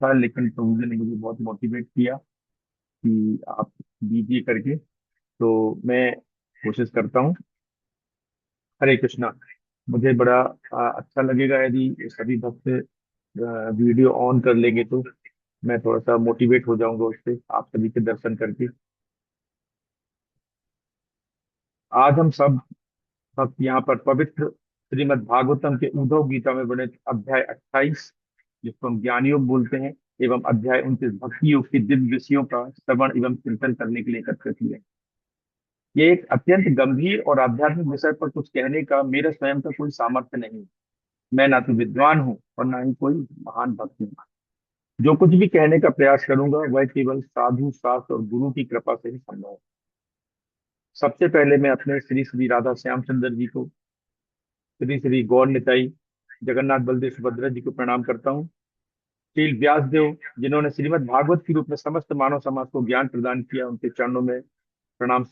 था, लेकिन प्रभु जी ने मुझे बहुत मोटिवेट किया कि आप दीजिए करके। तो मैं कोशिश करता हूँ। हरे कृष्णा। मुझे बड़ा अच्छा लगेगा यदि सभी भक्त वीडियो ऑन कर लेंगे, तो मैं थोड़ा सा मोटिवेट हो जाऊंगा उससे, आप सभी के दर्शन करके। आज हम सब भक्त यहाँ पर पवित्र श्रीमद् भागवतम के उद्धव गीता में वर्णित अध्याय 28, जिसको हम ज्ञान योग बोलते हैं, एवं अध्याय 29 भक्ति योग के दिव्य विषयों का श्रवण एवं चिंतन करने के लिए एकत्रित हुए। ये एक अत्यंत गंभीर और आध्यात्मिक विषय पर कुछ कहने का मेरा स्वयं का कोई सामर्थ्य नहीं। मैं ना तो विद्वान हूँ और ना ही कोई महान भक्त हूँ। जो कुछ भी कहने का प्रयास करूंगा वह केवल साधु शास्त्र और गुरु की कृपा से ही संभव है। सबसे पहले मैं अपने श्री श्री राधा श्याम सुंदर जी को, श्री श्री गौर निताई, जगन्नाथ बलदेव सुभद्रा जी को प्रणाम करता हूँ। श्री व्यास देव, जिन्होंने श्रीमद् भागवत के रूप में समस्त मानव समाज को ज्ञान प्रदान किया, उनके चरणों में प्रणाम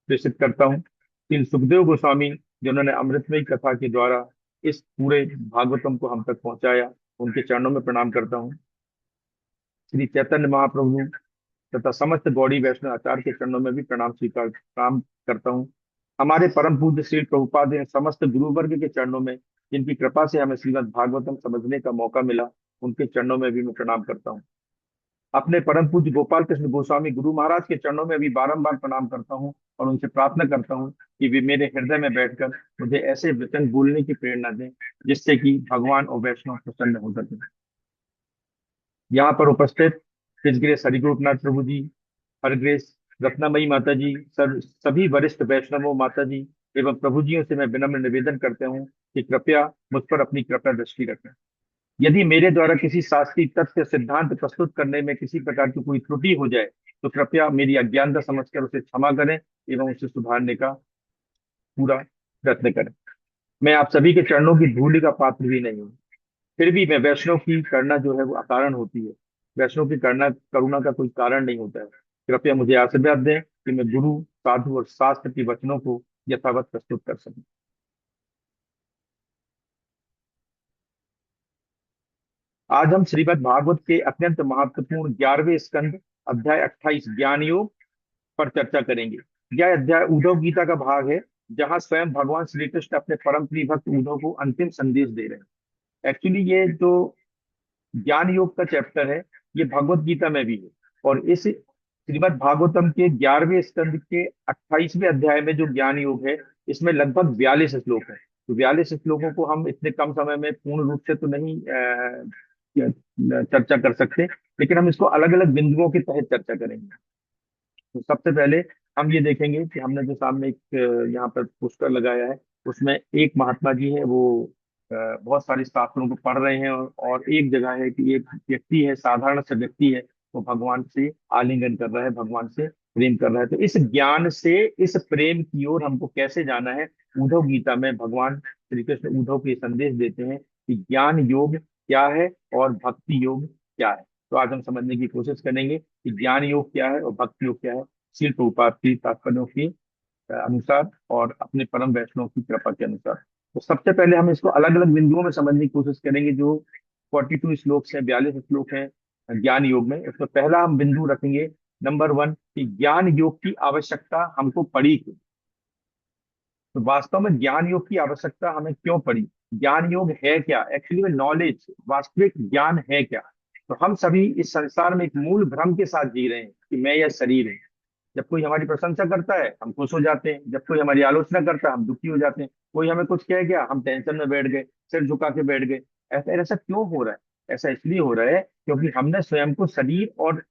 प्रेषित करता हूँ। श्री सुखदेव गोस्वामी, जिन्होंने अमृतमयी कथा के द्वारा इस पूरे भागवतम को हम तक पहुंचाया, उनके चरणों में प्रणाम करता हूँ। श्री चैतन्य महाप्रभु तथा समस्त गौड़ी वैष्णव आचार्य के चरणों में भी प्रणाम करता हूँ। हमारे परम पूज्य श्री प्रभुपाद ने समस्त गुरु वर्ग के चरणों में, जिनकी कृपा से हमें श्रीमद् भागवतम समझने का मौका मिला, उनके चरणों में भी मैं प्रणाम करता हूँ। अपने परम पूज्य गोपाल कृष्ण गोस्वामी गुरु महाराज के चरणों में भी बारंबार प्रणाम करता हूँ और उनसे प्रार्थना करता हूँ कि वे मेरे हृदय में बैठकर मुझे ऐसे वचन बोलने की प्रेरणा दें जिससे कि भगवान और वैष्णव प्रसन्न हो सके। यहाँ पर उपस्थित हिज ग्रेस हरिगोपनाथ प्रभु जी, हर ग्रेस रत्नामयी माता जी, सभी वरिष्ठ वैष्णवों माता जी एवं प्रभु जियों से मैं विनम्र निवेदन करते हूँ कि कृपया मुझ पर अपनी कृपा दृष्टि रखें। यदि मेरे द्वारा किसी शास्त्रीय तथ्य सिद्धांत प्रस्तुत करने में किसी प्रकार की कोई त्रुटि हो जाए, तो कृपया मेरी अज्ञानता समझकर उसे क्षमा करें एवं उसे सुधारने का पूरा प्रयत्न करें। मैं आप सभी के चरणों की धूलि का पात्र भी नहीं हूँ, फिर भी मैं वैष्णव की करुणा जो है वो अकारण होती है। वैष्णव की करुणा करुणा का कोई कारण नहीं होता है। कृपया मुझे आशीर्वाद दें कि मैं गुरु, साधु और शास्त्र के वचनों को यथावत प्रस्तुत कर सकूं। आज हम श्रीमद् भागवत के अत्यंत महत्वपूर्ण 11वें स्कंद अध्याय 28 ज्ञान योग पर चर्चा करेंगे। यह अध्याय उद्धव गीता का भाग है, जहां स्वयं भगवान श्री कृष्ण अपने परम प्रिय भक्त उद्धव को अंतिम संदेश दे रहे हैं। एक्चुअली ये जो ज्ञान योग का चैप्टर है, ये भगवत गीता में भी है। और इस श्रीमद् भागवतम के 11वें स्कंद के 28वें अध्याय में जो ज्ञान योग है, इसमें लगभग 42 श्लोक है। तो 42 श्लोकों को हम इतने कम समय में पूर्ण रूप से तो नहीं चर्चा कर सकते, लेकिन हम इसको अलग अलग बिंदुओं के तहत चर्चा करेंगे। तो सबसे पहले हम ये देखेंगे कि हमने जो सामने एक यहाँ पर पोस्टर लगाया है, उसमें एक महात्मा जी है, वो बहुत सारे शास्त्रों को पढ़ रहे हैं, और एक जगह है कि एक व्यक्ति है, साधारण सा व्यक्ति है, वो भगवान से आलिंगन कर रहा है, भगवान से प्रेम कर रहा है। तो इस ज्ञान से, इस प्रेम की ओर हमको कैसे जाना है, उद्धव गीता में भगवान श्री कृष्ण उद्धव को ये संदेश देते हैं कि ज्ञान योग क्या है और भक्ति योग क्या है। तो आज हम समझने की कोशिश करेंगे कि ज्ञान योग क्या है और भक्ति योग क्या है, शिल प्रभुपाद की तात्पर्यों के अनुसार और अपने परम वैष्णव की कृपा के अनुसार। तो सबसे पहले हम इसको अलग अलग बिंदुओं में समझने की कोशिश करेंगे। जो 42 श्लोक हैं, 42 श्लोक हैं ज्ञान योग में, उसमें पहला हम बिंदु रखेंगे नंबर 1 कि ज्ञान योग की आवश्यकता हमको पड़ी क्यों। तो वास्तव में ज्ञान योग की आवश्यकता हमें क्यों पड़ी, ज्ञान योग है क्या, एक्चुअली में नॉलेज, वास्तविक ज्ञान है क्या। तो हम सभी इस संसार में एक मूल भ्रम के साथ जी रहे हैं कि मैं यह शरीर हूँ। जब कोई हमारी प्रशंसा करता है हम खुश हो जाते हैं, जब कोई हमारी आलोचना करता है हम दुखी हो जाते हैं, कोई हमें कुछ कह गया हम टेंशन में बैठ गए, सिर झुका के बैठ गए। ऐसा ऐसा क्यों हो रहा है? ऐसा इसलिए हो रहा है क्योंकि हमने स्वयं को शरीर और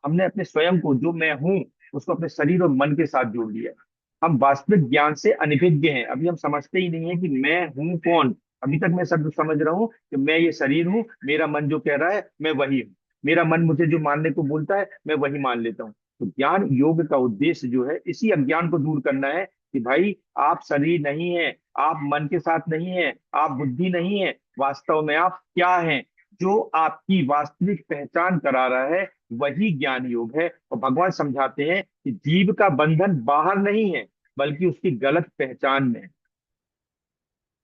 हमने अपने स्वयं को, जो मैं हूँ, उसको अपने शरीर और मन के साथ जोड़ लिया है। हम वास्तविक ज्ञान से अनभिज्ञ हैं। अभी हम समझते ही नहीं है कि मैं हूँ कौन। अभी तक मैं सब समझ रहा हूँ कि मैं ये शरीर हूँ, मेरा मन जो कह रहा है मैं वही हूँ, मेरा मन मुझे जो मानने को बोलता है मैं वही मान लेता हूँ। तो ज्ञान योग का उद्देश्य जो है, इसी अज्ञान को दूर करना है कि भाई आप शरीर नहीं है, आप मन के साथ नहीं है, आप बुद्धि नहीं है, वास्तव में आप क्या हैं। जो आपकी वास्तविक पहचान करा रहा है वही ज्ञान योग है। और भगवान समझाते हैं कि जीव का बंधन बाहर नहीं है, बल्कि उसकी गलत पहचान में है।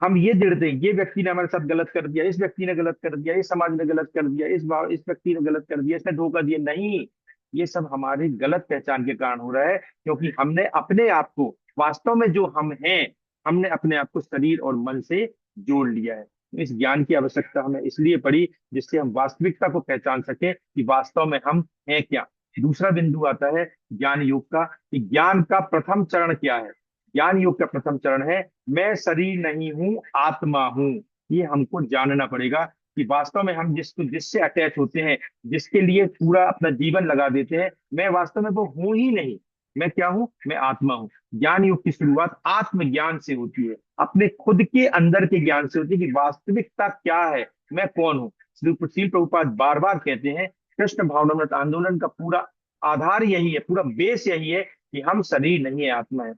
हम ये दृढ़ते हैं ये व्यक्ति ने हमारे साथ गलत कर दिया, इस व्यक्ति ने गलत कर दिया, इस समाज ने गलत कर दिया, इस व्यक्ति ने गलत कर दिया, इसने धोखा दिया, नहीं। ये सब हमारी गलत पहचान के कारण हो रहा है, क्योंकि हमने अपने आप को, वास्तव में जो हम हैं, हमने अपने आप को शरीर और मन से जोड़ लिया है। तो इस ज्ञान की आवश्यकता हमें इसलिए पड़ी, जिससे हम वास्तविकता को पहचान सके कि वास्तव में हम हैं क्या। दूसरा बिंदु आता है ज्ञान योग का, कि ज्ञान का प्रथम चरण क्या है। ज्ञान योग का प्रथम चरण है, मैं शरीर नहीं हूं, आत्मा हूं। ये हमको जानना पड़ेगा कि वास्तव में हम जिसको जिससे अटैच होते हैं, जिसके लिए पूरा अपना जीवन लगा देते हैं, मैं वास्तव में वो हूं ही नहीं। मैं क्या हूं? मैं आत्मा हूं। ज्ञान योग की शुरुआत आत्मज्ञान से होती है, अपने खुद के अंदर के ज्ञान से होती है कि वास्तविकता क्या है, मैं कौन हूं। श्री प्रभुपाद बार बार कहते हैं, कृष्ण भावनामृत आंदोलन का पूरा आधार यही है, पूरा बेस यही है कि हम शरीर नहीं है, आत्मा है।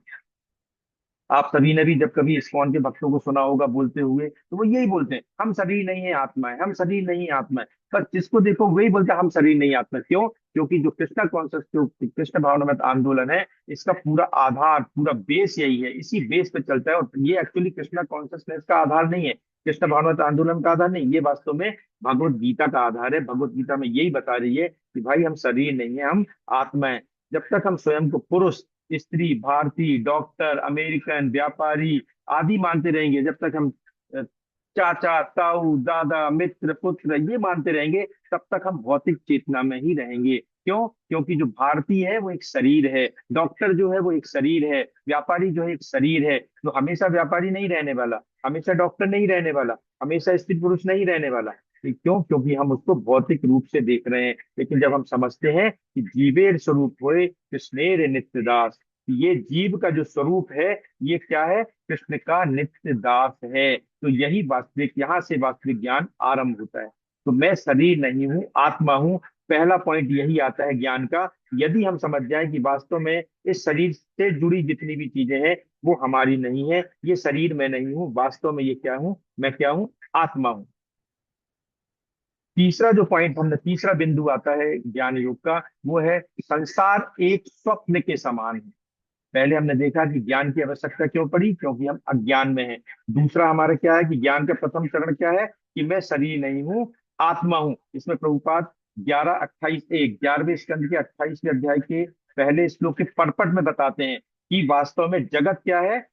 आप सभी ने भी जब कभी इस्कॉन के भक्तों को सुना होगा बोलते हुए, तो वो यही बोलते हैं, हम शरीर नहीं है, आत्मा है, हम शरीर नहीं है, आत्मा है। पर जिसको देखो वही बोलता है हम शरीर नहीं है, आत्मा है। क्यों? क्योंकि जो कृष्णा कॉन्सेप्ट, जो कृष्ण भावनामृत आंदोलन है, इसका पूरा आधार, पूरा बेस यही है, इसी बेस पे चलता है। और ये एक्चुअली कृष्णा कॉन्शियसनेस का आधार नहीं है, कृष्ण भावनामृत आंदोलन का आधार नहीं, ये वास्तव में भगवत गीता का आधार है। भगवत गीता में यही बता रही है कि भाई हम शरीर नहीं है, हम आत्मा है। जब तक हम स्वयं को पुरुष, स्त्री, भारतीय, डॉक्टर, अमेरिकन, व्यापारी आदि मानते रहेंगे, जब तक हम अ, चाचा, ताऊ, दादा, मित्र, पुत्र ये मानते रहेंगे, तब तक हम भौतिक चेतना में ही रहेंगे। क्यों? क्योंकि जो भारतीय है वो एक शरीर है, डॉक्टर जो है वो एक शरीर है, व्यापारी जो है एक शरीर है। तो हमेशा व्यापारी नहीं रहने वाला, हमेशा डॉक्टर नहीं रहने वाला, हमेशा स्त्री पुरुष नहीं रहने वाला। क्यों? क्योंकि हम उसको भौतिक रूप से देख रहे हैं। लेकिन जब हम समझते हैं कि जीवेर स्वरूप होए कृष्णेर नित्य दास, ये जीव का जो स्वरूप है, ये क्या है? कृष्ण का नित्य दास है। तो यही वास्तविक, यहाँ से वास्तविक ज्ञान आरंभ होता है। तो मैं शरीर नहीं हूँ, आत्मा हूँ। पहला पॉइंट यही आता है ज्ञान का। यदि हम समझ जाएं कि वास्तव में इस शरीर से जुड़ी जितनी भी चीजें हैं वो हमारी नहीं है, ये शरीर मैं नहीं हूँ, वास्तव में ये क्या हूँ? मैं क्या हूँ? आत्मा हूँ। तीसरा जो पॉइंट हमने, तीसरा बिंदु आता है ज्ञान योग का, वो है संसार एक स्वप्न के समान है। पहले हमने देखा कि ज्ञान की आवश्यकता क्यों पड़ी, क्योंकि हम अज्ञान में हैं। दूसरा हमारा क्या है कि ज्ञान का प्रथम चरण क्या है, कि मैं शरीर नहीं हूँ, आत्मा हूँ। इसमें प्रभुपाद 11वें स्कंद के 28वें अध्याय के पहले श्लोक के परपट में बताते हैं कि वास्तव में जगत क्या है,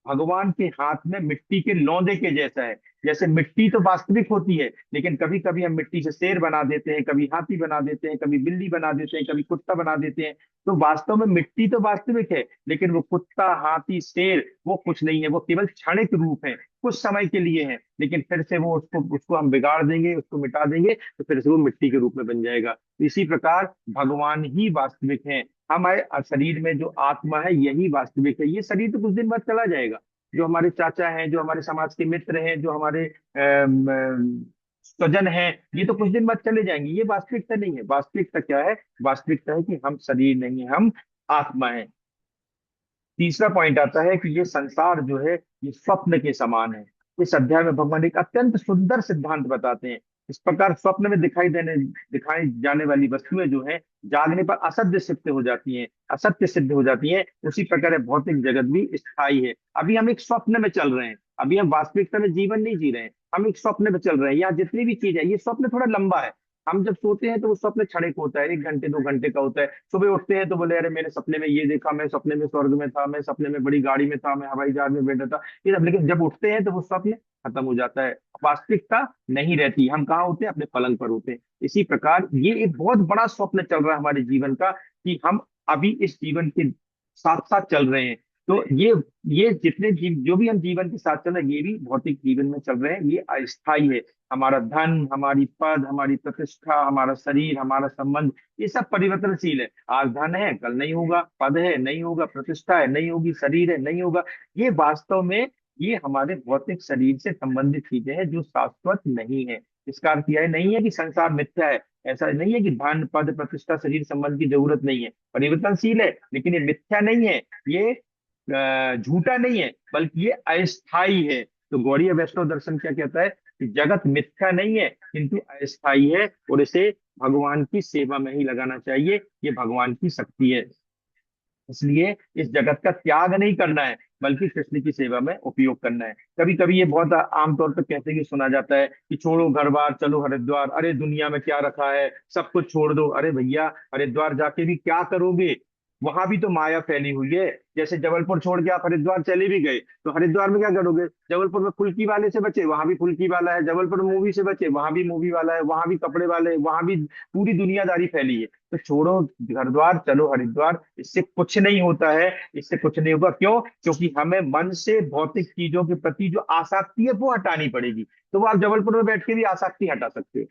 भगवान के हाथ में मिट्टी के लौंदे के जैसा है। जैसे मिट्टी तो वास्तविक होती है, लेकिन कभी कभी हम मिट्टी से शेर बना देते हैं, कभी हाथी बना देते हैं, कभी बिल्ली बना देते हैं, कभी कुत्ता बना देते हैं। तो वास्तव में मिट्टी तो वास्तविक है, लेकिन वो कुत्ता, हाथी, शेर वो कुछ नहीं है, वो केवल क्षणिक रूप है, कुछ समय के लिए है। लेकिन फिर से वो उसको उसको हम बिगाड़ देंगे, उसको मिटा देंगे, तो फिर से वो मिट्टी के रूप में बन जाएगा। तो इसी प्रकार भगवान ही वास्तविक है। हमारे शरीर में जो आत्मा है यही वास्तविक है। ये शरीर तो कुछ दिन बाद चला जाएगा। जो हमारे चाचा हैं, जो हमारे समाज के मित्र हैं, जो हमारे स्वजन हैं, ये तो कुछ दिन बाद चले जाएंगे। ये वास्तविकता नहीं है। वास्तविकता क्या है? वास्तविकता है कि हम शरीर नहीं है, हम आत्मा है। तीसरा पॉइंट आता है कि ये संसार जो है ये स्वप्न के समान है। इस अध्याय में भगवान एक अत्यंत सुंदर सिद्धांत बताते हैं। इस प्रकार स्वप्न में दिखाई जाने वाली वस्तुएं जो है, जागने पर असत्य सिद्ध हो जाती हैं, असत्य सिद्ध हो जाती हैं। उसी प्रकार ये भौतिक जगत भी स्थायी है। अभी हम एक स्वप्न में चल रहे हैं, अभी हम वास्तविकता में जीवन नहीं जी रहे हैं, हम एक स्वप्न में चल रहे हैं। यहाँ जितनी भी चीज है, ये स्वप्न थोड़ा लंबा है। हम जब सोते हैं तो वो स्वप्न क्षणिक होता है, 1 घंटे 2 घंटे का होता है। सुबह उठते हैं तो बोले अरे मैंने सपने में ये देखा, मैं सपने में स्वर्ग में था, मैं सपने में बड़ी गाड़ी में था, मैं हवाई जहाज में बैठा था, ये सब। लेकिन जब उठते हैं तो वो स्वप्न खत्म हो जाता है, वास्तविकता नहीं रहती। हम कहाँ होते हैं? अपने पलंग पर होते हैं। इसी प्रकार ये एक बहुत बड़ा स्वप्न चल रहा है हमारे जीवन का, कि हम अभी इस जीवन के साथ साथ चल रहे हैं। तो ये जितने जो भी हम जीवन के साथ चल रहे हैं, ये भी भौतिक जीवन में चल रहे हैं, ये अस्थाई है। हमारा धन, हमारी पद, हमारी प्रतिष्ठा, हमारा शरीर, हमारा संबंध, ये सब परिवर्तनशील है। आज धन है, कल नहीं होगा, पद है, नहीं होगा, प्रतिष्ठा है, नहीं होगी, शरीर है, नहीं होगा। ये वास्तव में ये हमारे भौतिक शरीर से संबंधित चीजें हैं जो शाश्वत नहीं है। इसका अर्थ यह नहीं है कि संसार मिथ्या है। ऐसा नहीं है कि धन, पद, प्रतिष्ठा, शरीर संबंध की जरूरत नहीं है, परिवर्तनशील है, लेकिन ये मिथ्या नहीं है। ये झूठा नहीं है, बल्कि ये अस्थाई है। तो गौड़ीय वैष्णव दर्शन क्या कहता है कि जगत मिथ्या नहीं है, किंतु अस्थाई है, और इसे भगवान की सेवा में ही लगाना चाहिए। ये भगवान की शक्ति है। इसलिए इस जगत का त्याग नहीं करना है, बल्कि कृष्ण की सेवा में उपयोग करना है। कभी कभी ये बहुत आमतौर पर कहते कि सुना जाता है कि छोड़ो घर बार चलो हरिद्वार, अरे दुनिया में क्या रखा है, सब कुछ छोड़ दो। अरे भैया, हरिद्वार जाके भी क्या करोगे? वहां भी तो माया फैली हुई है। जैसे जबलपुर छोड़ के आप हरिद्वार चले भी गए, तो हरिद्वार में क्या करोगे? जबलपुर में फुल्की वाले से बचे, वहां भी फुल्की वाला है। जबलपुर में मूवी से बचे, वहां भी मूवी वाला है। वहां भी कपड़े वाले, वहां भी पूरी दुनियादारी फैली है। तो छोड़ो घर द्वार, चलो हरिद्वार। इससे कुछ नहीं होता है, इससे कुछ नहीं होगा। क्यों? क्योंकि हमें मन से भौतिक चीजों के प्रति जो आसक्ति है वो हटानी पड़ेगी। तो वो आप जबलपुर में बैठ के भी आसक्ति हटा सकते हो,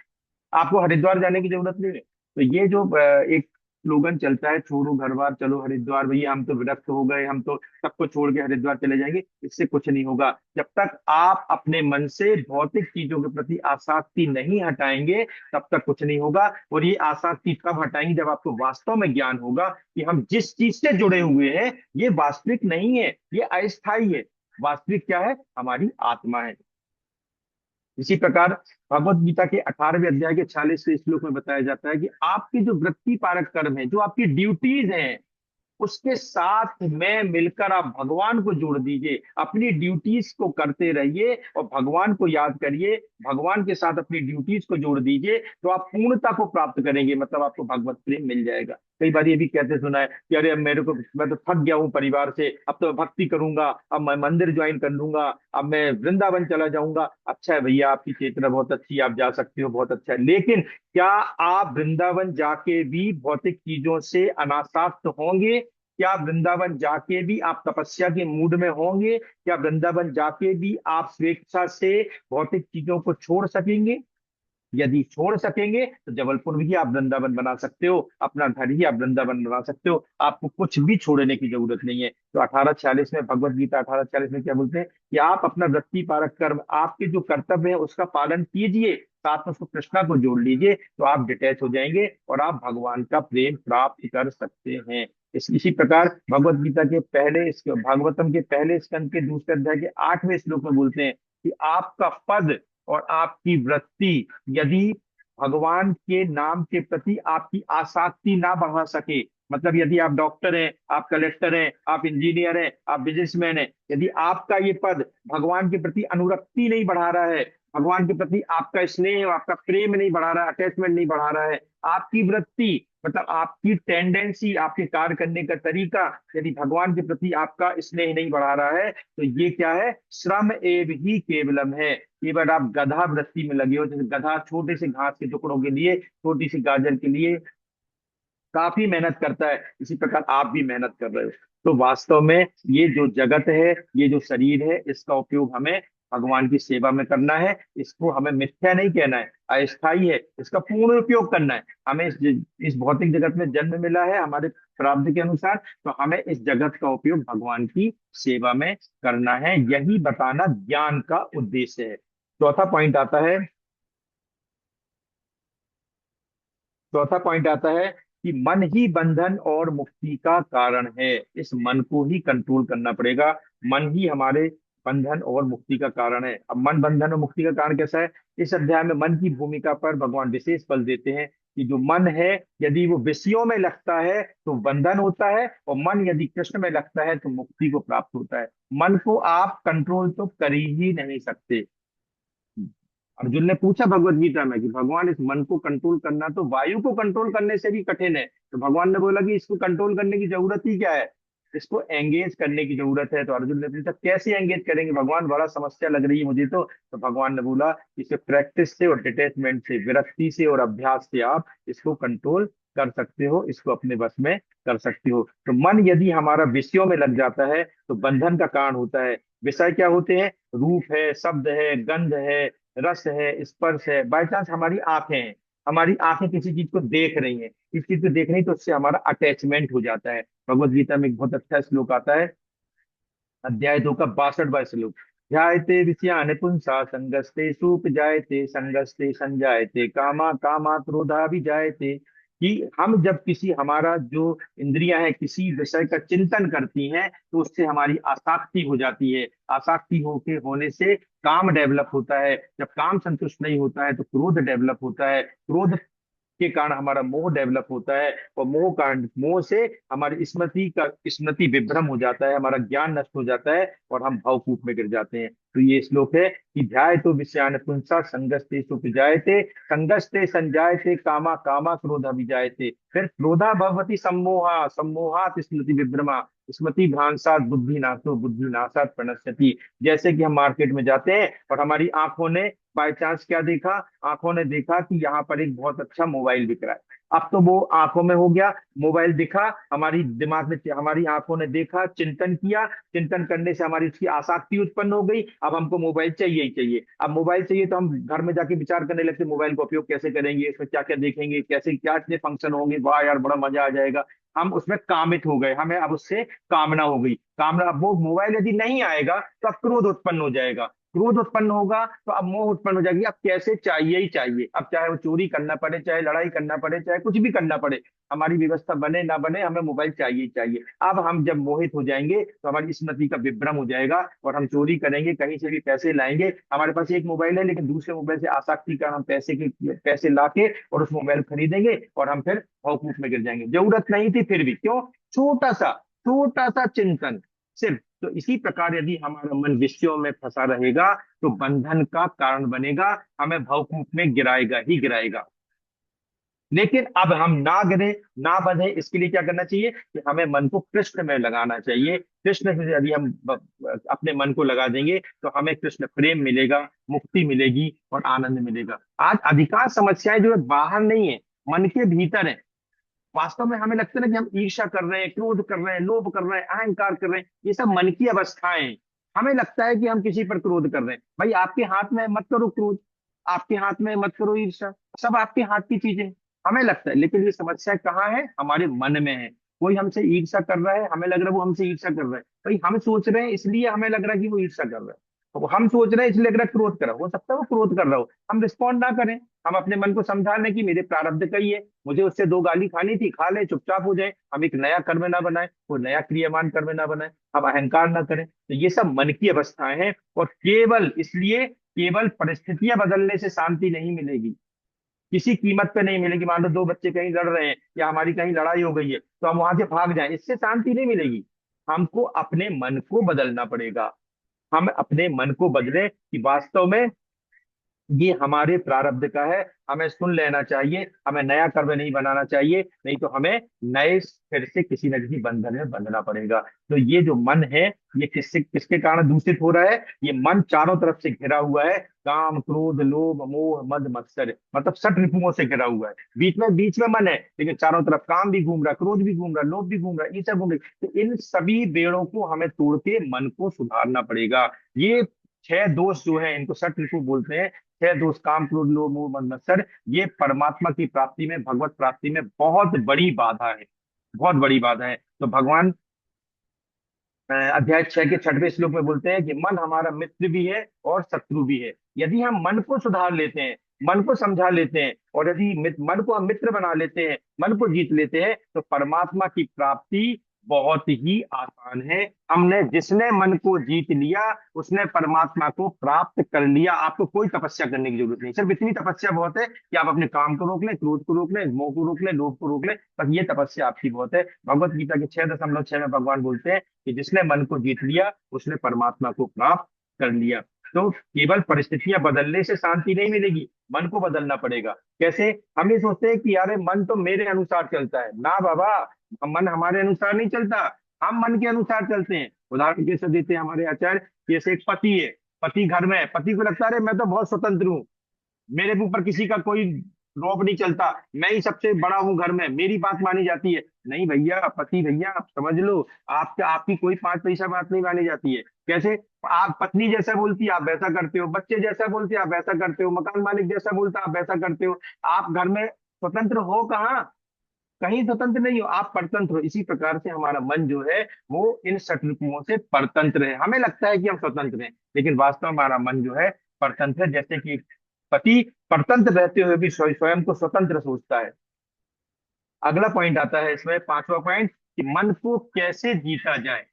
आपको हरिद्वार जाने की जरूरत नहीं है। तो ये जो एक स्लोगन चलता है, छोड़ो घर बार चलो हरिद्वार, भैया हम तो विरक्त हो गए, हम तो सबको छोड़ के हरिद्वार चले जाएंगे, इससे कुछ नहीं होगा। जब तक आप अपने मन से भौतिक चीजों के प्रति आसक्ति नहीं हटाएंगे, तब तक कुछ नहीं होगा। और ये आसक्ति कब हटाएंगे? जब आपको वास्तव में ज्ञान होगा कि हम जिस चीज से जुड़े हुए हैं ये वास्तविक नहीं है, ये अस्थायी है। वास्तविक क्या है? हमारी आत्मा है। इसी प्रकार भगवत गीता के 18वें अध्याय के 46वें श्लोक में बताया जाता है कि आपके जो वृत्ति पारक कर्म है, जो आपकी ड्यूटीज हैं, उसके साथ में मिलकर आप भगवान को जोड़ दीजिए। अपनी ड्यूटीज को करते रहिए और भगवान को याद करिए। भगवान के साथ अपनी ड्यूटीज को जोड़ दीजिए, तो आप पूर्णता को प्राप्त करेंगे, मतलब आपको भगवत प्रेम मिल जाएगा। कई बार ये भी कहते सुना है कि अरे अब मेरे को, मैं तो थक गया हूँ परिवार से, अब तो मैं भक्ति करूंगा, अब मैं मंदिर ज्वाइन कर लूंगा, अब मैं वृंदावन चला जाऊंगा। अच्छा है भैया, आपकी चेतना बहुत अच्छी है, आप जा सकते हो, बहुत अच्छा है। लेकिन क्या आप वृंदावन जाके भी भौतिक चीजों से अनासक्त होंगे? क्या वृंदावन जाके भी आप तपस्या के मूड में होंगे? क्या वृंदावन जाके भी आप स्वेच्छा से भौतिक चीजों को छोड़ सकेंगे? यदि छोड़ सकेंगे तो जबलपुर भी आप वृंदावन बना सकते हो, अपना घर ही आप वृंदावन बना सकते हो। आपको कुछ भी छोड़ने की जरूरत नहीं है। तो 1846 में, भगवत गीता 1846 में क्या बोलते हैं कि आप अपना वृत्ति पारक कर्म, आपके जो कर्तव्य है उसका पालन कीजिए, साथ में उसको कृष्णा को जोड़ लीजिए, तो आप डिटैच हो जाएंगे और आप भगवान का प्रेम प्राप्त कर सकते हैं। इसी प्रकार भगवत गीता के भागवतम के पहले स्कंद के दूसरे अध्याय के 8वें श्लोक में बोलते हैं कि आपका पद और आपकी वृत्ति यदि भगवान के नाम के प्रति आपकी आसक्ति ना बढ़ा सके, मतलब यदि आप डॉक्टर हैं, आप कलेक्टर हैं, आप इंजीनियर हैं, आप बिजनेसमैन हैं, यदि आपका ये पद भगवान के प्रति अनुरक्ति नहीं बढ़ा रहा है, भगवान के प्रति आपका स्नेह और आपका प्रेम नहीं बढ़ा रहा है, अटैचमेंट नहीं बढ़ा रहा है, आपकी वृत्ति मतलब आपकी टेंडेंसी, आपके कार्य करने का तरीका यदि भगवान के प्रति आपका स्नेह नहीं बढ़ा रहा है, तो ये क्या है? श्रम एव ही केवलम है। केवल आप गधा वृत्ति में लगे हो। जैसे गधा छोटे से घास के टुकड़ों के लिए, छोटी सी गाजर के लिए काफी मेहनत करता है, इसी प्रकार आप भी मेहनत कर रहे हो। तो वास्तव में ये जो जगत है, ये जो शरीर है, इसका उपयोग हमें भगवान की सेवा में करना है। इसको हमें मिथ्या नहीं कहना है, अस्थाई है, इसका पूर्ण उपयोग करना है। हमें इस भौतिक जगत में जन्म मिला है हमारे प्रारब्ध के अनुसार, तो हमें इस जगत का उपयोग भगवान की सेवा में करना है। यही बताना ज्ञान का उद्देश्य है। चौथा पॉइंट आता है कि मन ही बंधन और मुक्ति का कारण है। इस मन को ही कंट्रोल करना पड़ेगा। मन ही हमारे बंधन और मुक्ति का कारण है। अब मन बंधन और मुक्ति का कारण कैसा है? इस अध्याय में मन की भूमिका पर भगवान विशेष बल देते हैं कि जो मन है, यदि वो विषयों में लगता है तो बंधन होता है, और मन यदि कृष्ण में लगता है तो मुक्ति को प्राप्त होता है। मन को आप कंट्रोल तो कर ही नहीं सकते। अर्जुन ने पूछा भगवत गीता में कि भगवान, इस मन को कंट्रोल करना तो वायु को कंट्रोल करने से भी कठिन है। तो भगवान ने बोला कि इसको कंट्रोल करने की जरूरत ही क्या है? इसको एंगेज करने की जरूरत है। तो अर्जुन ने पूछा कैसे एंगेज करेंगे भगवान, बड़ा समस्या लग रही है मुझे। तो भगवान ने बोला कि इसे प्रैक्टिस से और डिटैचमेंट से, विरक्ति से और अभ्यास से आप इसको कंट्रोल कर सकते हो, इसको अपने बस में कर सकते हो। तो मन यदि हमारा विषयों में लग जाता है तो बंधन का कारण होता है। विषय क्या होते हैं? रूप है, शब्द है, गंध है, रस है, स्पर्श है। बाई चांस हमारी आंखें हैं, हमारी आंखें किसी चीज को देख रही हैं, इस चीज को देख रही, तो उससे हमारा अटैचमेंट हो जाता है। भगवत गीता में एक बहुत अच्छा श्लोक आता है, अध्याय 2 का 62वां श्लोक। ध्यायते विषयान पुंसा संगस्ते सूप जायते संगस्ते संजायते कामा कामा क्रोधा भी जायते। कि हम जब किसी, हमारा जो इंद्रियां हैं किसी विषय का चिंतन करती हैं, तो उससे हमारी आसक्ति हो जाती है। आसक्ति होने से काम डेवलप होता है। जब काम संतुष्ट नहीं होता है तो क्रोध डेवलप होता है। क्रोध के कारण हमारा मोह डेवलप होता है, और मोह से हमारी स्मृति विभ्रम हो जाता है, हमारा ज्ञान नष्ट हो जाता है और हम भावकूप में गिर जाते हैं। तो ये श्लोक है कि ध्यायतो विषयान पुंसा संगस्ते सुपजायते, संगस्ते संजायते कामा, कामा क्रोधा विजायते, फिर क्रोधा भवति सम्मोहा, सम्मोहात स्मृति विभ्रमा, स्मृति भ्रांसात बुद्धि नाशो, बुद्धि नाशात प्रणश्यति। जैसे कि हम मार्केट में जाते हैं और हमारी आंखों ने बाय चांस क्या देखा, आंखों ने देखा कि यहाँ पर एक बहुत अच्छा मोबाइल बिक रहा है। अब तो वो आंखों में हो गया, मोबाइल दिखा, हमारी दिमाग में, हमारी आंखों ने देखा, चिंतन किया, चिंतन करने से हमारी उसकी आसक्ति उत्पन्न हो गई, अब हमको मोबाइल चाहिए ही चाहिए। अब मोबाइल चाहिए तो हम घर में जाके विचार करने लगते, मोबाइल का उपयोग कैसे करेंगे, इसमें क्या क्या देखेंगे, कैसे क्या इतने फंक्शन होंगे, वाह यार बड़ा मजा आ जाएगा। हम उसमें कामित हो गए, हमें अब उससे कामना हो गई, कामना। अब वो मोबाइल यदि नहीं आएगा तो अब क्रोध उत्पन्न हो जाएगा, क्रोध उत्पन्न होगा तो अब मोह उत्पन्न हो जाएगी, अब कैसे चाहिए ही चाहिए। अब चाहे वो चोरी करना पड़े, चाहे लड़ाई करना पड़े, चाहे कुछ भी करना पड़े, हमारी व्यवस्था बने ना बने, हमें मोबाइल चाहिए ही चाहिए। अब हम जब मोहित हो जाएंगे तो हमारी स्मृति का विभ्रम हो जाएगा और हम चोरी करेंगे, कहीं से भी पैसे लाएंगे। हमारे पास एक मोबाइल है लेकिन दूसरे मोबाइल से आसक्ति का हम पैसे लाके और उस मोबाइल खरीदेंगे और हम फिर भवकूप में गिर जाएंगे। जरूरत नहीं थी फिर भी, क्यों? छोटा सा चिंतन सिर्फ। तो इसी प्रकार यदि हमारा मन विषयों में फंसा रहेगा तो बंधन का कारण बनेगा, हमें भवकूप में गिराएगा ही गिराएगा। लेकिन अब हम ना गिरे, ना बंधे, इसके लिए क्या करना चाहिए कि हमें मन को कृष्ण में लगाना चाहिए। कृष्ण में यदि हम अपने मन को लगा देंगे तो हमें कृष्ण प्रेम मिलेगा, मुक्ति मिलेगी और आनंद मिलेगा। आज अधिकांश समस्याएं जो है बाहर नहीं है, मन के भीतर है। वास्तव में हमें लगता है ना कि हम ईर्ष्या कर रहे हैं, क्रोध कर रहे हैं, लोभ कर रहे हैं, अहंकार कर रहे हैं, ये सब मन की अवस्थाएं हैं। हमें लगता है कि हम किसी पर क्रोध कर रहे हैं, भाई आपके हाथ में है, मत करो क्रोध, आपके हाथ में है, मत करो ईर्ष्या, सब आपके हाथ की चीजें हैं। हमें लगता है, लेकिन ये समस्या कहाँ है? हमारे मन में है। कोई हमसे ईर्ष्या कर रहा है, हमें लग रहा है वो हमसे ईर्ष्या कर रहा है, भाई हम सोच रहे हैं इसलिए हमें लग रहा है कि वो ईर्ष्या कर रहा है, तो हम सोच रहे हैं इसलिए लग रहा है क्रोध कर रहा है। हो सकता है वो क्रोध कर रहा हो, हम रिस्पॉन्ड ना करें, हम अपने मन को समझा लें कि मेरे प्रारब्ध का ही है, मुझे उससे दो गाली खानी थी, खा ले, चुपचाप हो जाए, हम एक नया कर्म ना बनाए, वो नया क्रियामान कर्म ना बनाए, हम अहंकार ना करें। तो ये सब मन की अवस्थाएं हैं, और केवल इसलिए, केवल परिस्थितियां बदलने से शांति नहीं मिलेगी, किसी कीमत पे नहीं मिलेगी। मान लो दो बच्चे कहीं लड़ रहे हैं या हमारी कहीं लड़ाई हो गई है तो हम वहां से भाग जाएं, इससे शांति नहीं मिलेगी। हमको अपने मन को बदलना पड़ेगा, हम अपने मन को बदले कि वास्तव में ये हमारे प्रारब्ध का है, हमें सुन लेना चाहिए, हमें नया कर्म नहीं बनाना चाहिए, नहीं तो हमें नए फिर से किसी न किसी बंधन में बंधना पड़ेगा। तो ये जो मन है, ये किससे, किसके कारण दूषित हो रहा है? ये मन चारों तरफ से घिरा हुआ है, काम क्रोध लोभ मोह मद मत्सर, मतलब षट रिपुओं से घिरा हुआ है। बीच में मन है, लेकिन चारों तरफ काम भी घूम रहा है, क्रोध भी घूम रहा है, लोभ भी घूम रहा है, ईर्ष्या घूम रही है। तो इन सभी बेड़ों को हमें तोड़ के मन को सुधारना पड़ेगा। ये छह दोष जो है इनको षट रिपु बोलते हैं। छह दोष, काम क्रोध लोभ मोह मद मत्सर, ये परमात्मा की प्राप्ति में, भगवत प्राप्ति में बहुत बड़ी बाधा है, बहुत बड़ी बाधा है। तो भगवान अध्याय 6 के 6वें श्लोक में बोलते हैं कि मन हमारा मित्र भी है और शत्रु भी है। यदि हम मन को सुधार लेते हैं, मन को समझा लेते हैं, और यदि मन को हम मित्र बना लेते हैं, मन को जीत लेते हैं, तो परमात्मा की प्राप्ति बहुत ही आसान है। हमने, जिसने मन को जीत लिया उसने परमात्मा को प्राप्त कर लिया। आपको कोई तपस्या करने की जरूरत नहीं, सिर्फ इतनी तपस्या बहुत है कि आप अपने काम को रोक लें, क्रोध को रोक लें, मोह को रोक लें, लोभ को रोक लें, बस ये तपस्या आपकी बहुत है। भगवत गीता के 6.6 में भगवान बोलते हैं कि जिसने मन को जीत लिया उसने परमात्मा को प्राप्त कर लिया। तो केवल परिस्थितियां बदलने से शांति नहीं मिलेगी, मन को बदलना पड़ेगा। कैसे? हम ये सोचते हैं कि यार मन तो मेरे अनुसार चलता है, ना बाबा, मन हमारे अनुसार नहीं चलता, हम मन के अनुसार चलते हैं। उदाहरण कैसे देते हैं हमारे आचार्य, जैसे एक पति है, पति घर में है, पति को लगता है मैं तो बहुत स्वतंत्र हूँ, मेरे ऊपर किसी का कोई रौब नहीं चलता, मैं ही सबसे बड़ा हूँ घर में, मेरी बात मानी जाती है। नहीं भैया, पति भैया आप समझ लो, आपका, आपकी कोई 5 पैसा बात नहीं मानी जाती है। कैसे? आप पत्नी जैसा बोलती है आप वैसा करते हो, बच्चे जैसा बोलते हैं आप वैसा करते हो, मकान मालिक जैसा बोलता है आप वैसा करते हो। आप घर में स्वतंत्र हो कहाँ? कहीं स्वतंत्र नहीं हो, आप परतंत्र हो। इसी प्रकार से हमारा मन जो है वो इन शत्रुओं से परतंत्र है। हमें लगता है कि हम स्वतंत्र हैं, लेकिन वास्तव में हमारा मन जो है परतंत्र है। जैसे कि पति परतंत्र रहते हुए भी स्वयं को स्वतंत्र सोचता है। अगला पॉइंट आता है इसमें, 5वां पॉइंट, कि मन को कैसे जीता जाए,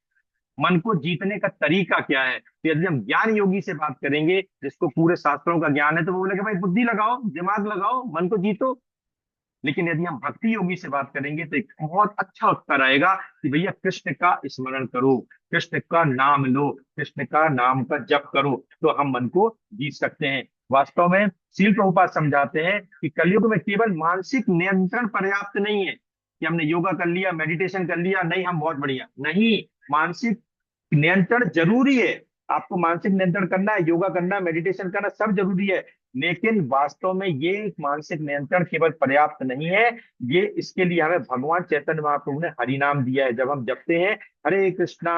मन को जीतने का तरीका क्या है। तो यदि हम ज्ञान योगी से बात करेंगे, जिसको पूरे शास्त्रों का ज्ञान है, तो वो बोलेगा भाई बुद्धि लगाओ, दिमाग लगाओ, मन को जीतो। लेकिन यदि हम भक्ति योगी से बात करेंगे तो एक बहुत अच्छा उत्तर आएगा कि भैया कृष्ण का स्मरण करो, कृष्ण का नाम लो, कृष्ण का नाम का जप करो, तो हम मन को जीत सकते हैं। वास्तव में श्रील प्रभुपाद समझाते हैं कि कलयुग में केवल मानसिक नियंत्रण पर्याप्त नहीं है कि हमने योगा कर लिया, मेडिटेशन कर लिया, नहीं हम बहुत बढ़िया नहीं। मानसिक नियंत्रण जरूरी है, आपको मानसिक नियंत्रण करना है, योगा करना, मेडिटेशन करना सब जरूरी है। लेकिन वास्तव में ये मानसिक नियंत्रण केवल पर्याप्त नहीं है। ये इसके लिए हमें भगवान चैतन्य महाप्रभु ने हरि नाम दिया है। जब हम जपते हैं हरे कृष्णा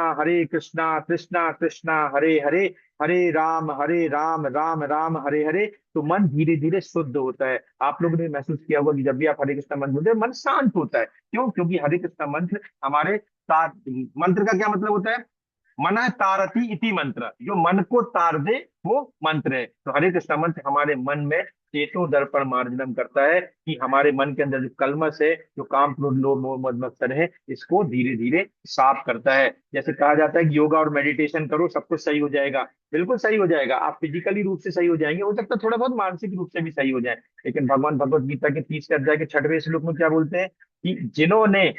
कृष्णा कृष्णा हरे हरे, हरे राम राम राम हरे हरे, तो मन धीरे धीरे शुद्ध होता है। आप लोगों ने महसूस किया होगा कि जब भी आप हरे कृष्णा मंत्र बोलते हैं मन शांत होता है। क्यों? क्योंकि हरे कृष्णा मंत्र हमारे मंत्र का क्या मतलब होता है? मना तारती इति मंत्र, जो मन को तार दे वो मंत्र है। तो हरे कृष्ण मंत्र हमारे मन में चेतो दर्पण मार्जनम करता है कि हमारे मन के अंदर जो कलमश है, जो काम क्रोध लोभ मोह मद मत्सर है, इसको धीरे धीरे साफ करता है। जैसे कहा जाता है कि योगा और मेडिटेशन करो सब कुछ सही हो जाएगा। बिल्कुल सही हो जाएगा, आप फिजिकली रूप से सही हो जाएंगे, हो सकता है थोड़ा बहुत मानसिक रूप से भी सही हो जाए। लेकिन भगवान भगवत गीता के 30 अध्याय के 6वें श्लोक में क्या बोलते हैं कि जिन्होंने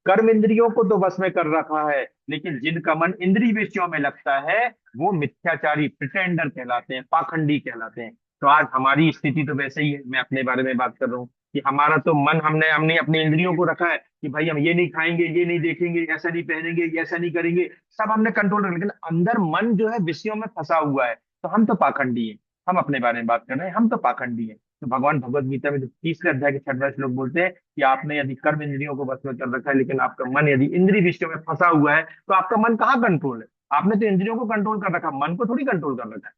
कर्म इंद्रियों को तो बस में कर रखा है, लेकिन जिनका मन इंद्रिय विषयों में लगता है वो मिथ्याचारी प्रिटेंडर कहलाते हैं, पाखंडी कहलाते हैं। तो आज हमारी स्थिति तो वैसे ही है, मैं अपने बारे में बात कर रहा हूँ कि हमारा तो मन हमने हमने अपने इंद्रियों को रखा है कि भाई हम ये नहीं खाएंगे, ये नहीं देखेंगे, ऐसा नहीं पहनेंगे, ऐसा नहीं करेंगे, सब हमने कंट्रोल रखा, लेकिन अंदर मन जो है विषयों में फंसा हुआ है। तो हम तो पाखंडी है। हम अपने बारे में बात कर रहे हैं, हम तो पाखंडी है। तो भगवान भगवत गीता में जो 30वें अध्याय के 6वां श्लोक बोलते हैं कि आपने यदि कर्म इंद्रियों को बस में कर रखा है, लेकिन आपका मन यदि इंद्रिय विषयों में फंसा हुआ है, तो आपका मन कहाँ कंट्रोल है? आपने तो इंद्रियों को कंट्रोल कर रखा, मन को थोड़ी कंट्रोल कर रखा है।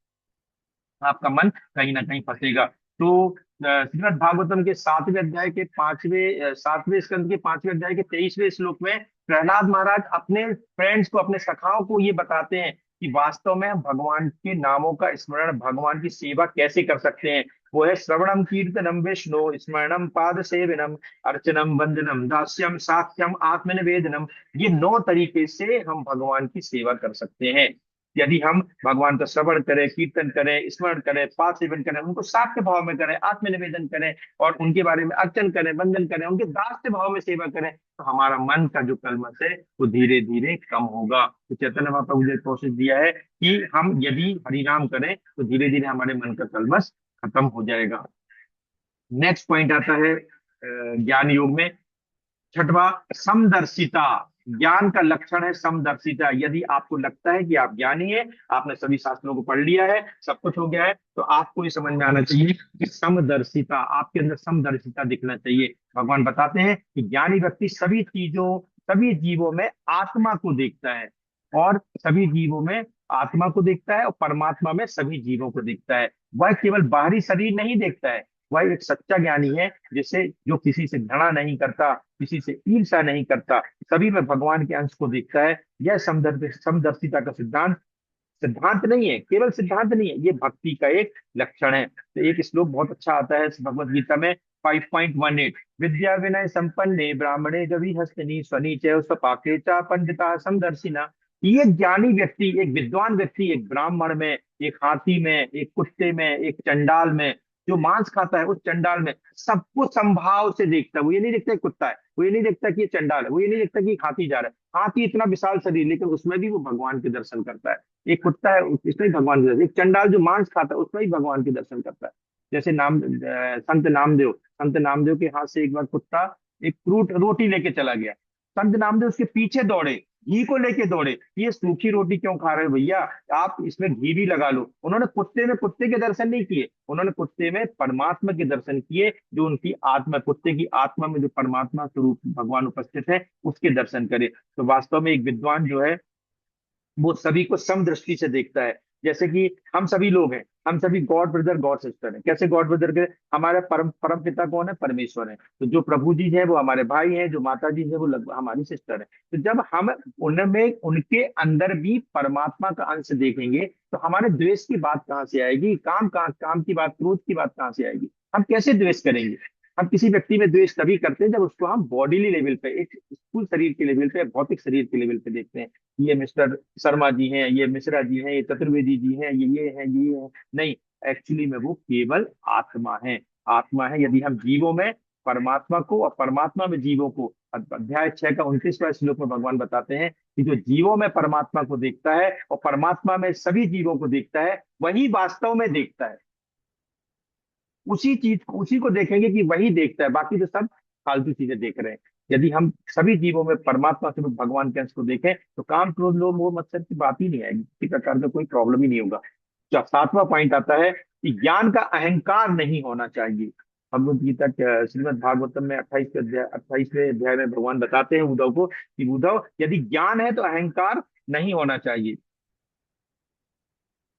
आपका मन कहीं ना कहीं फंसेगा। तो श्रीमद् भागवतम के 7वें अध्याय के 7वें स्कंद के 5वें अध्याय के 23वें श्लोक में प्रहलाद महाराज अपने फ्रेंड्स को, अपने सखाओं को ये बताते हैं कि वास्तव में हम भगवान के नामों का स्मरण, भगवान की सेवा कैसे कर सकते हैं। वो है श्रवणम कीर्तनम विष्णु स्मरणम पाद सेवनम अर्चनम वंदनम दास्यम साक्ष्यम आत्मनिवेदनम। ये 9 तरीके से हम भगवान की सेवा कर सकते हैं। यदि हम भगवान का श्रवण करें, कीर्तन करें, स्मरण करें, पाद सेवन करें, उनको साक्ष्य भाव में करें, आत्मनिवेदन करें, और उनके बारे में अर्चन करें, वंदन करें, उनके दास्य भाव में सेवा करें, तो हमारा मन का जो कलमश है वो धीरे धीरे कम होगा। तो चैतन्य महाप्रभु ने प्रोसेस दिया है कि हम यदि हरिनाम करें तो धीरे धीरे हमारे मन का कलमश खत्म हो जाएगा। नेक्स्ट पॉइंट आता है ज्ञान योग में, छठवा, समदर्शिता। ज्ञान का लक्षण है समदर्शिता। यदि आपको लगता है कि आप ज्ञानी है, आपने सभी शास्त्रों को पढ़ लिया है, सब कुछ हो गया है, तो आपको ये समझ में आना चाहिए कि समदर्शिता, आपके अंदर समदर्शिता दिखना चाहिए। भगवान बताते हैं कि ज्ञानी व्यक्ति सभी चीजों, सभी जीवों में आत्मा को देखता है, और सभी जीवों में आत्मा को देखता है और परमात्मा में सभी जीवों को देखता है। वह केवल बाहरी शरीर नहीं देखता है, वह एक सच्चा ज्ञानी है जिसे, जो किसी से घृणा नहीं करता, किसी से ईर्ष्या नहीं करता, सभी में भगवान के अंश को देखता है। यह समदर्शिता का सिद्धांत सिद्धांत नहीं है, केवल सिद्धांत नहीं है, ये भक्ति का एक लक्षण है। तो एक श्लोक बहुत अच्छा आता है भगवत गीता में, 5.18, विद्या विनय संपन्ने ब्राह्मणे गवि हस्तिनी स्वनीचे स्वपाके च पंडिता समदर्शिना। ये ज्ञानी व्यक्ति, एक विद्वान व्यक्ति, एक ब्राह्मण में, एक हाथी में, एक कुत्ते में, एक चंडाल में, जो मांस खाता है उस चंडाल में, सबको संभाव से देखता है। वो ये नहीं देखता कि कुत्ता है, वो ये नहीं देखता कि ये चंडाल है, वो ये नहीं देखता कि एक हाथी जा रहा है। हाथी इतना विशाल शरीर, लेकिन उसमें भी वो भगवान के दर्शन करता है। एक कुत्ता है इसमें भी भगवान के दर्शन, एक चंडाल जो मांस खाता है उसमें भी भगवान के दर्शन करता है। जैसे संत नामदेव के हाथ से एक बार कुत्ता एक फ्रूट रोटी लेके चला गया। संत नामदेव उसके पीछे दौड़े, घी को लेके दौड़े, ये सूखी रोटी क्यों खा रहे हो भैया, आप इसमें घी भी लगा लो। उन्होंने कुत्ते में कुत्ते के दर्शन नहीं किए, उन्होंने कुत्ते में परमात्मा के दर्शन किए, जो उनकी आत्मा, कुत्ते की आत्मा में जो परमात्मा स्वरूप भगवान उपस्थित है उसके दर्शन करे। तो वास्तव में एक विद्वान जो है वो सभी को समदृष्टि से देखता है। जैसे कि हम सभी लोग हैं, हम सभी गॉड ब्रदर गॉड सिस्टर हैं। कैसे गॉड ब्रदर के? हमारे परम परम पिता कौन है? परमेश्वर है। तो जो प्रभु जी है वो हमारे भाई हैं, जो माता जी है वो हमारी सिस्टर है। तो जब हम उनमें, उनके अंदर भी परमात्मा का अंश देखेंगे, तो हमारे द्वेष की बात कहाँ से आएगी? काम की बात, क्रोध की बात कहाँ से आएगी? हम कैसे द्वेष करेंगे? हम किसी व्यक्ति में द्वेष तभी करते हैं जब उसको हम बॉडीली लेवल पे, एक स्थूल शरीर के लेवल पे, भौतिक शरीर के लेवल पे देखते हैं। ये मिस्टर शर्मा जी हैं, ये मिश्रा जी हैं, ये चतुर्वेदी जी हैं, ये हैं, ये हैं। नहीं, एक्चुअली में वो केवल आत्मा है। आत्मा है। यदि हम जीवों में परमात्मा को और परमात्मा में जीवों को। अध्याय 6 का 29वां श्लोक में भगवान बताते हैं कि जो जीवों में परमात्मा को देखता है और परमात्मा में सभी जीवों को देखता है, वही वास्तव में देखता है। उसी चीज को, उसी को देखेंगे कि वही देखता है, बाकी तो सब फालतू चीजें देख रहे हैं। यदि हम सभी जीवों में परमात्मा स्वरूप भगवान के अंश को देखें तो काम क्रोध लोभ मोह मत्सर की बात ही नहीं आएगी, किसी प्रकार का कोई प्रॉब्लम ही नहीं होगा। 7वां पॉइंट आता है कि ज्ञान का अहंकार नहीं होना चाहिए। भगवत गीता श्रीमद् भागवतम में 28वें अध्याय में भगवान बताते हैं उद्धव को कि उद्धव, यदि ज्ञान है तो अहंकार नहीं होना चाहिए।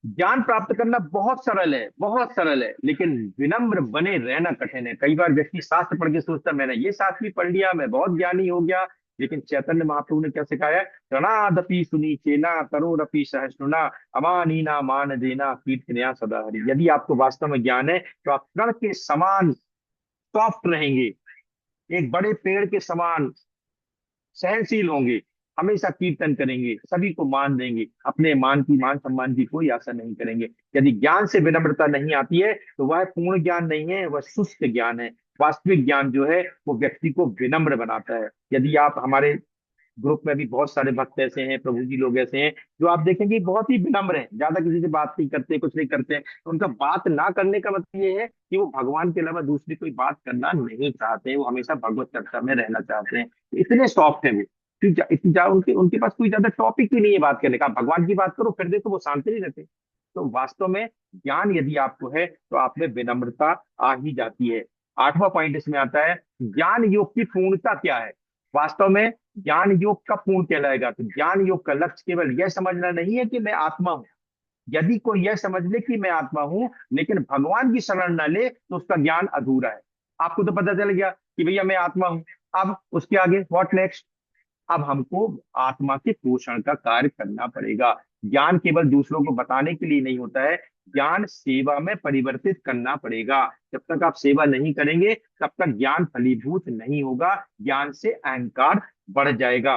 ज्ञान प्राप्त करना बहुत सरल है, बहुत सरल है, लेकिन विनम्र बने रहना कठिन है। कई बार व्यक्ति शास्त्र पढ़ के सोचता है मैंने ये शास्त्र भी पढ़ लिया, मैं बहुत ज्ञानी हो गया। लेकिन चैतन्य महाप्रभु ने क्या सिखाया है? प्रणादपि सुनी चेना करोड़पि सहिष्णुना अमानीना मान देना कीर्तनया सदा हरि। यदि आपको वास्तव में ज्ञान है तो आप कण के समान सॉफ्ट रहेंगे, एक बड़े पेड़ के समान सहनशील होंगे, हमेशा कीर्तन करेंगे, सभी को मान देंगे, अपने मान सम्मान की कोई आशा नहीं करेंगे। यदि ज्ञान से विनम्रता नहीं आती है तो वह पूर्ण ज्ञान नहीं है, वह शुष्क ज्ञान है। वास्तविक ज्ञान जो है वो व्यक्ति को विनम्र बनाता है। यदि आप हमारे ग्रुप में भी बहुत सारे भक्त ऐसे हैं, प्रभु जी लोग ऐसे हैं जो आप देखेंगे बहुत ही विनम्र हैं, ज्यादा किसी से बात नहीं करते, कुछ नहीं करते हैं। तो उनका बात ना करने का मतलब ये है कि वो भगवान के अलावा दूसरी कोई बात करना नहीं चाहते हैं, वो हमेशा भगवत चर्चा में रहना चाहते हैं। तो इतने सॉफ्ट है वो, उनके उनके पास कोई ज्यादा टॉपिक ही नहीं है बात करने का। आप भगवान की बात करो फिर देखो वो शांति नहीं रहते। तो वास्तव में ज्ञान यदि आपको है तो आप में विनम्रता आ ही जाती है। 8वां पॉइंट इसमें आता है, ज्ञान योग की पूर्णता क्या है। वास्तव में ज्ञान योग कब पूर्ण कहलाएगा? तो ज्ञान योग का लक्ष्य केवल यह समझना नहीं है कि मैं आत्मा हूं। यदि कोई यह समझ ले कि मैं आत्मा हूं लेकिन भगवान की शरण न ले तो उसका ज्ञान अधूरा है। आपको तो पता चल गया कि भैया मैं आत्मा हूं, अब उसके आगे व्हाट नेक्स्ट? अब हमको आत्मा के पोषण का कार्य करना पड़ेगा। ज्ञान केवल दूसरों को बताने के लिए नहीं होता है, ज्ञान सेवा में परिवर्तित करना पड़ेगा। जब तक आप सेवा नहीं करेंगे तब तक ज्ञान फलीभूत नहीं होगा, ज्ञान से अहंकार बढ़ जाएगा।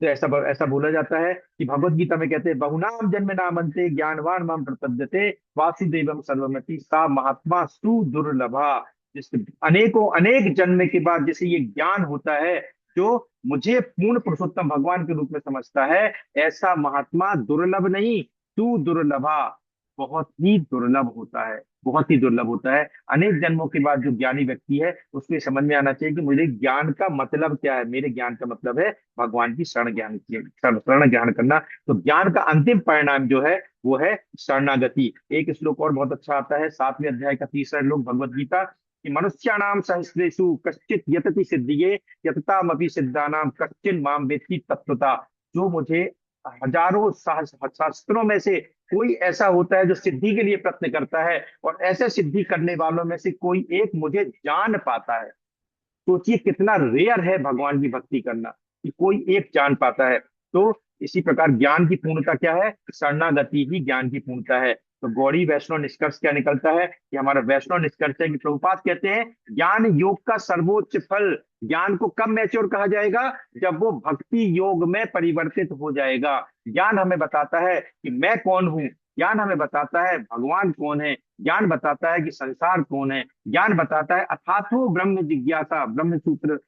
तो ऐसा बोला जाता है कि भगवत गीता में कहते हैं बहुनाम जन्म नामन्ते ज्ञानवान माम प्रपद्यते वासुदेवम सर्वमति सा महात्मा सुदुर्लभा। जिसके अनेकों अनेक जन्म के बाद जैसे ये ज्ञान होता है, जो मुझे पूर्ण पुरुषोत्तम भगवान के रूप में समझता है, ऐसा महात्मा दुर्लभ नहीं सुदुर्लभा, बहुत ही दुर्लभ होता है, बहुत ही दुर्लभ होता है। अनेक जन्मों के बाद जो ज्ञानी व्यक्ति है उसको ये समझ में आना चाहिए कि मुझे ज्ञान का मतलब क्या है। मेरे ज्ञान का मतलब है भगवान की शरण ग्रहण करना। तो ज्ञान का अंतिम परिणाम जो है वो है शरणागति। एक श्लोक और बहुत अच्छा आता है 7वें अध्याय का 3रा श्लोक भगवत गीता कि मनुष्याणाम सहस्रेषु कश्चित यतति सिद्धिये यततामपि सिद्धानाम कश्चिन माम वेत्ति तत्वता। जो मुझे हजारों शास्त्रों में से कोई ऐसा होता है जो सिद्धि के लिए प्रयत्न करता है, और ऐसे सिद्धि करने वालों में से कोई एक मुझे जान पाता है। सोचिए कितना रेयर है भगवान की भक्ति करना कि कोई एक जान पाता है। तो इसी प्रकार ज्ञान की पूर्णता क्या है? शरणागति ही ज्ञान की पूर्णता है। तो गौड़ी वैष्णव निष्कर्ष क्या निकलता है कि हमारा वैष्णव निष्कर्ष है कि प्रभुपाद कहते हैं ज्ञान योग का सर्वोच्च फल, ज्ञान को कब मैच्योर कहा जाएगा? जब वो भक्ति योग में परिवर्तित हो जाएगा। ज्ञान हमें बताता है कि मैं कौन हूँ, ज्ञान हमें बताता है भगवान कौन है, ज्ञान बताता है कि संसार कौन है, ज्ञान बताता है अथाथो ब्रह्म जिज्ञासा। ब्रह्म सूत्र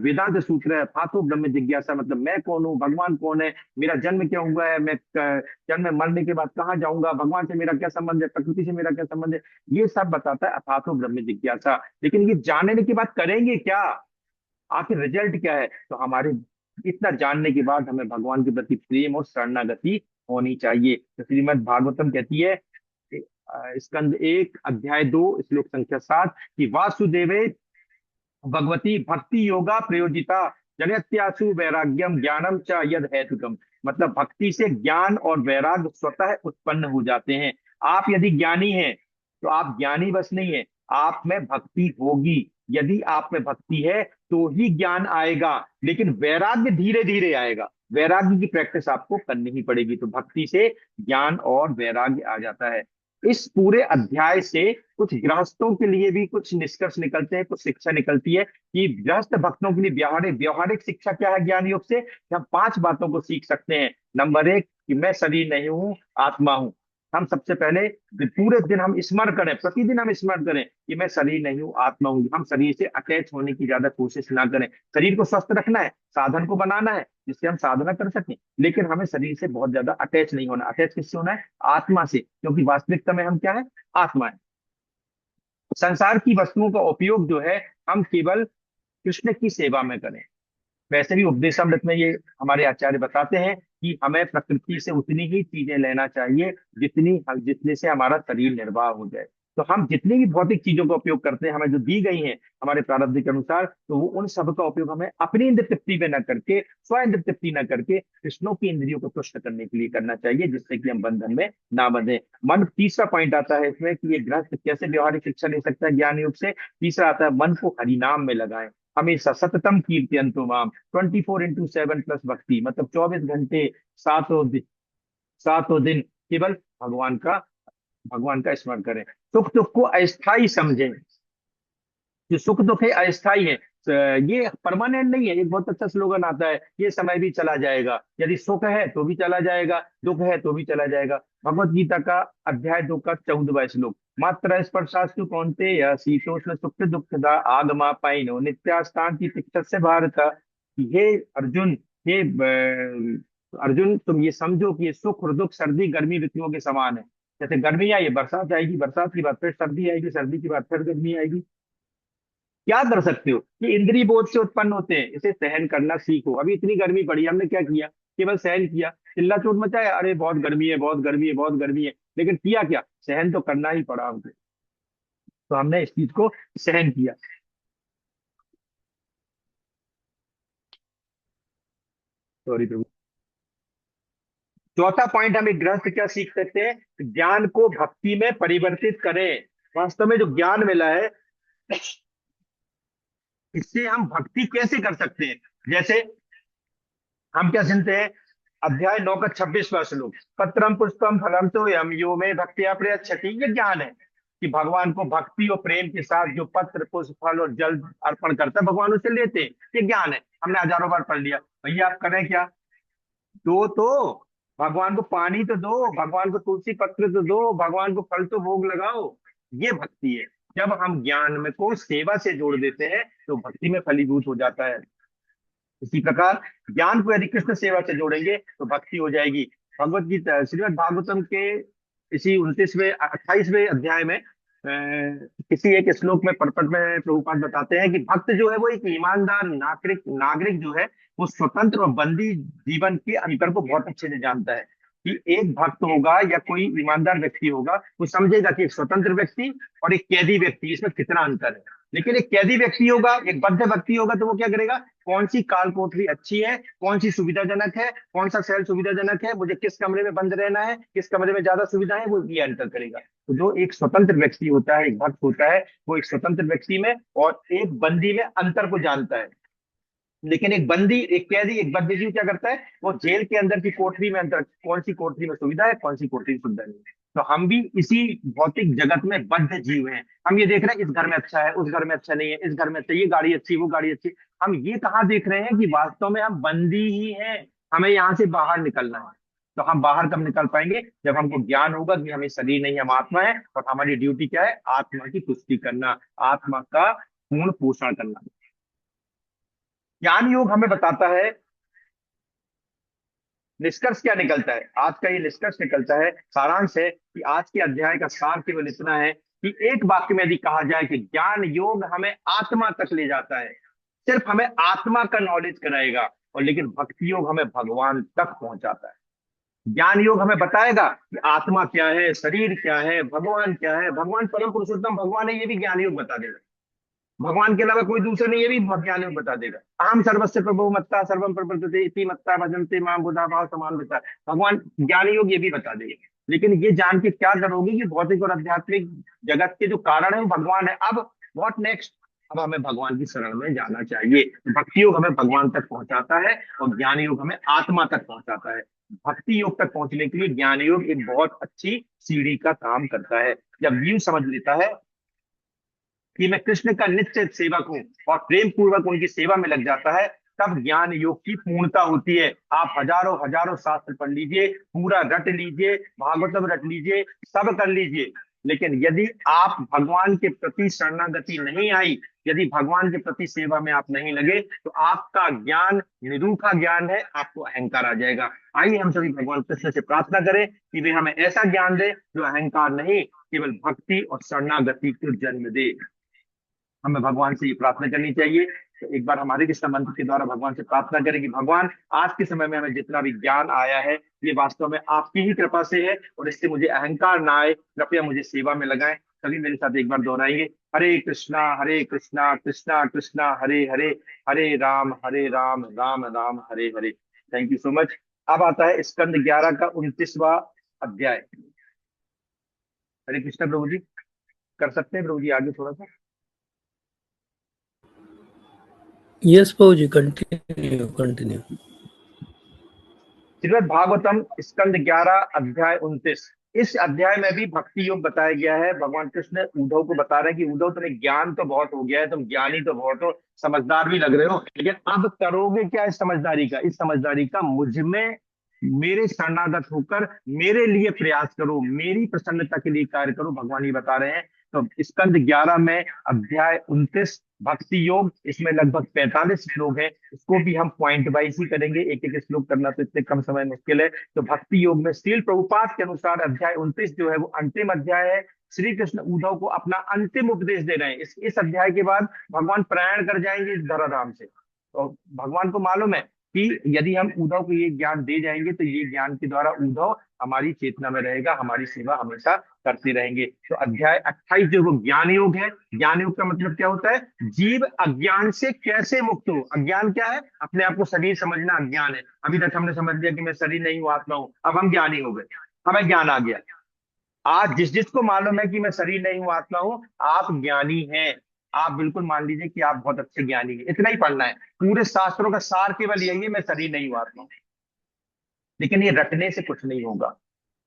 वेदांत सूत्र है, अथाथो ब्रह्म जिज्ञासा मतलब मैं कौन हूँ, भगवान कौन है, मेरा जन्म क्या हुआ है, मैं जन्म में मरने के बाद कहाँ जाऊंगा, भगवान से मेरा क्या संबंध है, प्रकृति से मेरा क्या संबंध है। ये सब बताता है अथाथो ब्रह्म जिज्ञासा। लेकिन ये जानने के बाद करेंगे क्या? आखिर रिजल्ट क्या है? तो हमारे इतना जानने के बाद हमें भगवान के प्रति प्रेम और शरणागति होनी चाहिए। तो श्रीमद् भागवतम कहती है स्कंद 1 अध्याय 2 श्लोक संख्या 7 कि वासुदेवे भगवती भक्ति योगा प्रयोजिता जनत्यासु वैराग्यम ज्ञानम च यद हेतुकम। मतलब भक्ति से ज्ञान और वैराग्य स्वतः उत्पन्न हो जाते हैं। आप यदि ज्ञानी हैं तो आप ज्ञानी बस नहीं है, आप में भक्ति होगी। यदि आप में भक्ति है तो ही ज्ञान आएगा, लेकिन वैराग्य धीरे धीरे आएगा। वैराग्य की प्रैक्टिस आपको करनी ही पड़ेगी। तो भक्ति से ज्ञान और वैराग्य आ जाता है। इस पूरे अध्याय से कुछ गृहस्थों के लिए भी कुछ निष्कर्ष निकलते हैं, कुछ शिक्षा निकलती है कि गृहस्थ भक्तों के लिए व्यवहारिक व्यवहारिक शिक्षा क्या है ज्ञान योग से, कि हम 5 बातों को सीख सकते हैं। नंबर 1 कि मैं शरीर नहीं हूं, आत्मा हूं। हम सबसे पहले पूरे दिन हम स्मरण करें, प्रतिदिन हम स्मरण करें कि मैं शरीर नहीं हूँ, आत्मा हूँ। हम शरीर से अटैच होने की ज्यादा कोशिश ना करें। शरीर को स्वस्थ रखना है, साधन को बनाना है जिससे हम साधना कर सकें, लेकिन हमें शरीर से बहुत ज्यादा अटैच नहीं होना। अटैच किससे होना है? आत्मा से, क्योंकि वास्तविकता में हम क्या है? आत्मा है। संसार की वस्तुओं का उपयोग जो है हम केवल कृष्ण की सेवा में करें। वैसे भी उपदेशामृत में ये हमारे आचार्य बताते हैं कि हमें प्रकृति से उतनी ही चीजें लेना चाहिए जितने से हमारा शरीर निर्वाह हो जाए। तो हम जितनी भी भौतिक चीजों का उपयोग करते हैं, हमें जो दी गई हैं हमारे प्रारब्ध के अनुसार, तो वो उन सब का उपयोग हमें अपनी इंद्र तृप्ति में न करके, स्व इंद्र तृप्ति न करके, कृष्णों की इंद्रियों को तुष्ट करने के लिए करना चाहिए, जिससे कि हम बंधन में ना बंधे। मन, तीसरा पॉइंट आता है इसमें कि ये गृहस्थ कैसे व्यवहारिक शिक्षा ले सकता है ज्ञान योग से। तीसरा आता है मन को हरिनाम में लगाएं, हमेशा सततम कीर्तयन्तु माम, 24/7 प्लस भक्ति, मतलब 24 घंटे, सातों दिन केवल भगवान का स्मरण करें। सुख दुख को अस्थाई समझें। जो सुख दुख है अस्थाई है, ये परमानेंट नहीं है। एक बहुत अच्छा स्लोगन आता है, ये समय भी चला जाएगा। यदि सुख है तो भी चला जाएगा, दुख है तो भी चला जाएगा। भगवत गीता का अध्याय 2 का 14वां श्लोक, मात्र स्पर्शास्तु कौन्तेय शीतोष्ण सुख दुखदा आगमा पाइनो नित्यास्तांति तिष्ठस्य भारत। हे अर्जुन, हे अर्जुन, तुम ये समझो कि ये सुख और दुख सर्दी गर्मी ऋतुओं के समान है। जैसे गर्मी आई, बरसात आएगी, बरसात की बाद फिर सर्दी आएगी, सर्दी की बाद फिर गर्मी आएगी। क्या कर सकते हो? ये इंद्रिय बोध से उत्पन्न होते हैं, इसे सहन करना सीखो। अभी इतनी गर्मी पड़ी, हमने क्या किया? केवल सहन किया। चिल्ला चोट मचाया, अरे बहुत गर्मी है, बहुत गर्मी है, बहुत गर्मी है, लेकिन किया क्या? सहन तो करना ही पड़ा हमको। तो हमने इस चीज को सहन किया। सॉरी प्रभु। चौथा पॉइंट, हम एक गृहस्थ क्या सीख सकते हैं? ज्ञान को भक्ति में परिवर्तित करें। वास्तव में जो ज्ञान मिला है, इससे हम भक्ति कैसे कर सकते हैं? जैसे हम क्या सुनते हैं? अध्याय 9 का 26वां श्लोक, पत्रम पुष्पम फलम तो यम यो में भक्तिया प्रयच्छति। ये ज्ञान है कि भगवान को भक्ति और प्रेम के साथ जो पत्र पुष्प फल और जल अर्पण करता है, भगवान उसे लेते हैं। ये ज्ञान है, हमने हजारों बार पढ़ लिया। भैया आप करें क्या? दो तो, भगवान को पानी तो दो, भगवान को तुलसी पत्र तो दो, भगवान को फल तो भोग लगाओ। ये भक्ति है। जब हम ज्ञान में को सेवा से जोड़ देते हैं तो भक्ति में फलीभूत हो जाता है। इसी प्रकार ज्ञान को यदि कृष्ण सेवा से जोड़ेंगे तो भक्ति हो जाएगी। भगवत गीता श्रीमद् भागवतम के इसी 29वें 28वें अध्याय में किसी एक श्लोक में परपट में प्रभुपाद बताते हैं कि भक्त जो है वो एक ईमानदार नागरिक नागरिक जो है, वो स्वतंत्र और बंदी जीवन के अंतर को बहुत अच्छे से जानता है। कि एक भक्त होगा या कोई ईमानदार व्यक्ति होगा, वो समझेगा कि एक स्वतंत्र व्यक्ति और एक कैदी व्यक्ति, इसमें कितना अंतर है। लेकिन एक कैदी व्यक्ति होगा, एक बद्ध व्यक्ति होगा, तो वो क्या करेगा? कौन सी काल कोठरी अच्छी है, कौन सी सुविधाजनक है, कौन सा सेल सुविधाजनक है, मुझे किस कमरे में बंद रहना है, किस कमरे में ज्यादा सुविधा है, वो ये अंतर करेगा। तो जो एक स्वतंत्र व्यक्ति होता है, एक भक्त होता है, वो एक स्वतंत्र व्यक्ति में और एक बंदी में अंतर को जानता है। लेकिन एक बंदी, एक कैदी, एक बद्दजीव क्या करता है? वो जेल के अंदर की कोठरी में अंतर, कौन सी कोठरी में सुविधा है, कौन सी कोठरी में सुविधा नहीं है। तो हम भी इसी भौतिक जगत में बद्ध जीव हैं। हम ये देख रहे हैं इस घर में अच्छा है, उस घर में अच्छा नहीं है, इस घर में अच्छा, ये गाड़ी अच्छी, वो गाड़ी अच्छी। हम ये कहाँ देख रहे हैं कि वास्तव में हम बंदी ही हैं। हमें यहाँ से बाहर निकलना है। तो हम बाहर कब निकल पाएंगे? जब हमको ज्ञान होगा कि हमें शरीर नहीं, हम आत्मा है, और हमारी ड्यूटी क्या है? आत्मा की पुष्टि करना, आत्मा का पूर्ण पोषण करना। ज्ञान योग हमें बताता है, निष्कर्ष क्या निकलता है? आज का ये निष्कर्ष निकलता है, सारांश है कि आज के अध्याय का सार केवल इतना है कि एक वाक्य में यदि कहा जाए कि ज्ञान योग हमें आत्मा तक ले जाता है, सिर्फ हमें आत्मा का नॉलेज कराएगा, और लेकिन भक्ति योग हमें भगवान तक पहुंचाता है। ज्ञान योग हमें बताएगा कि आत्मा क्या है, शरीर क्या है, भगवान क्या है, भगवान परम पुरुषोत्तम भगवान है, ये भी ज्ञान योग बता देगा। भगवान के अलावा कोई दूसरा नहीं, ये भी ज्ञान में बता देगा। अहम सर्वस्य प्रभु मत्ता सर्वम प्रवर्तते इति मत्ता भजन्ते मां बुधा भाव समान बता, भगवान ज्ञान योग ये भी बता देगा। लेकिन ये जान के क्या करोगे कि भौतिक और आध्यात्मिक जगत के जो कारण है वो भगवान है। अब व्हाट नेक्स्ट? अब हमें भगवान की शरण में जाना चाहिए। भक्ति योग हमें भगवान तक पहुंचाता है और ज्ञान योग हमें आत्मा तक पहुंचाता है। भक्ति योग तक पहुंचने के लिए ज्ञान योग एक बहुत अच्छी सीढ़ी का काम करता है। जब यूं समझ लेता है कि मैं कृष्ण का नित्य सेवक हूँ और प्रेम पूर्वक उनकी सेवा में लग जाता है, तब ज्ञान योग की पूर्णता होती है। आप हजारों हजारों शास्त्र पढ़ लीजिए, पूरा रट लीजिए, भागवतम रट लीजिए, सब कर लीजिए, लेकिन यदि आप भगवान के प्रति शरणागति नहीं आई, यदि भगवान के प्रति सेवा में आप नहीं लगे, तो आपका ज्ञान निरूखा ज्ञान है, आपको अहंकार आ जाएगा। आइए हम सभी भगवान कृष्ण से प्रार्थना करें कि वे हमें ऐसा ज्ञान दे जो अहंकार नहीं, केवल भक्ति और शरणागति को जन्म दे। हमें भगवान से ये प्रार्थना करनी चाहिए। तो एक बार हमारे कृष्ण मंत्र के द्वारा भगवान से प्रार्थना करें कि भगवान, आज के समय में हमें जितना भी ज्ञान आया है, ये वास्तव में आपकी ही कृपा से है, और इससे मुझे अहंकार ना आए, कृपया मुझे सेवा में लगाएं। सभी मेरे साथ एक बार दोहराएंगे, Hare Krishna Krishna Krishna Hare Hare, Hare Ram Ram Ram Hare Hare. Thank you so much. अब आता है स्कंद 11 का 29वां अध्याय। हरे कृष्णा प्रभु जी, कर सकते हैं प्रभु जी आगे थोड़ा सा? Yes, Pauji, continue. Shrimad Bhagavatam स्कंद 11 अध्याय 29। इस अध्याय में भी भक्ति योग बताया गया है। भगवान कृष्ण उद्धव को बता रहे हैं कि उद्धव, तुम्हें ज्ञान तो बहुत हो गया है, तुम ज्ञानी तो बहुत हो, समझदार भी लग रहे हो, लेकिन अब करोगे क्या इस समझदारी का? इस समझदारी का मुझ में, मेरे शरणागत होकर मेरे लिए प्रयास करो, मेरी प्रसन्नता के लिए कार्य करो, भगवान ये बता रहे हैं। तो स्कंद 11 में अध्याय 29 भक्ति योग, इसमें लगभग 45 श्लोक है। इसको भी हम पॉइंट वाइज ही करेंगे, एक एक श्लोक करना तो इतने कम समय मुश्किल है। तो भक्ति योग में श्रील प्रभुपाद के अनुसार अध्याय 29 जो है वो अंतिम अध्याय है। श्री कृष्ण उद्धव को अपना अंतिम उपदेश दे रहे हैं। इस अध्याय के बाद भगवान प्रयाण कर जाएंगे इस धराधाम से। तो भगवान को मालूम है कि यदि हम उद्धव को ये ज्ञान दे जाएंगे, तो ये ज्ञान के द्वारा उद्धव हमारी चेतना में रहेगा, हमारी सेवा हमेशा करते रहेंगे। तो अध्याय 28 जो वो ज्ञान योग है, ज्ञान योग का मतलब क्या होता है? जीव अज्ञान से कैसे मुक्त हो। अज्ञान क्या है? अपने आप को शरीर समझना अज्ञान है। अभी तक हमने समझ लिया कि मैं शरीर नहीं हूँ, आत्मा हूँ, अब हम ज्ञानी हो गए, हमें ज्ञान आ गया। आज जिस जिसको मालूम है कि मैं शरीर नहीं हूँ, आत्मा हूँ, आप ज्ञानी हैं। आप बिल्कुल मान लीजिए कि आप बहुत अच्छे ज्ञानी हैं। इतना ही पढ़ना है, पूरे शास्त्रों का सार केवल यही है, मैं शरीर नहीं हूँ, आत्मा हूँ। लेकिन ये रटने से कुछ नहीं होगा।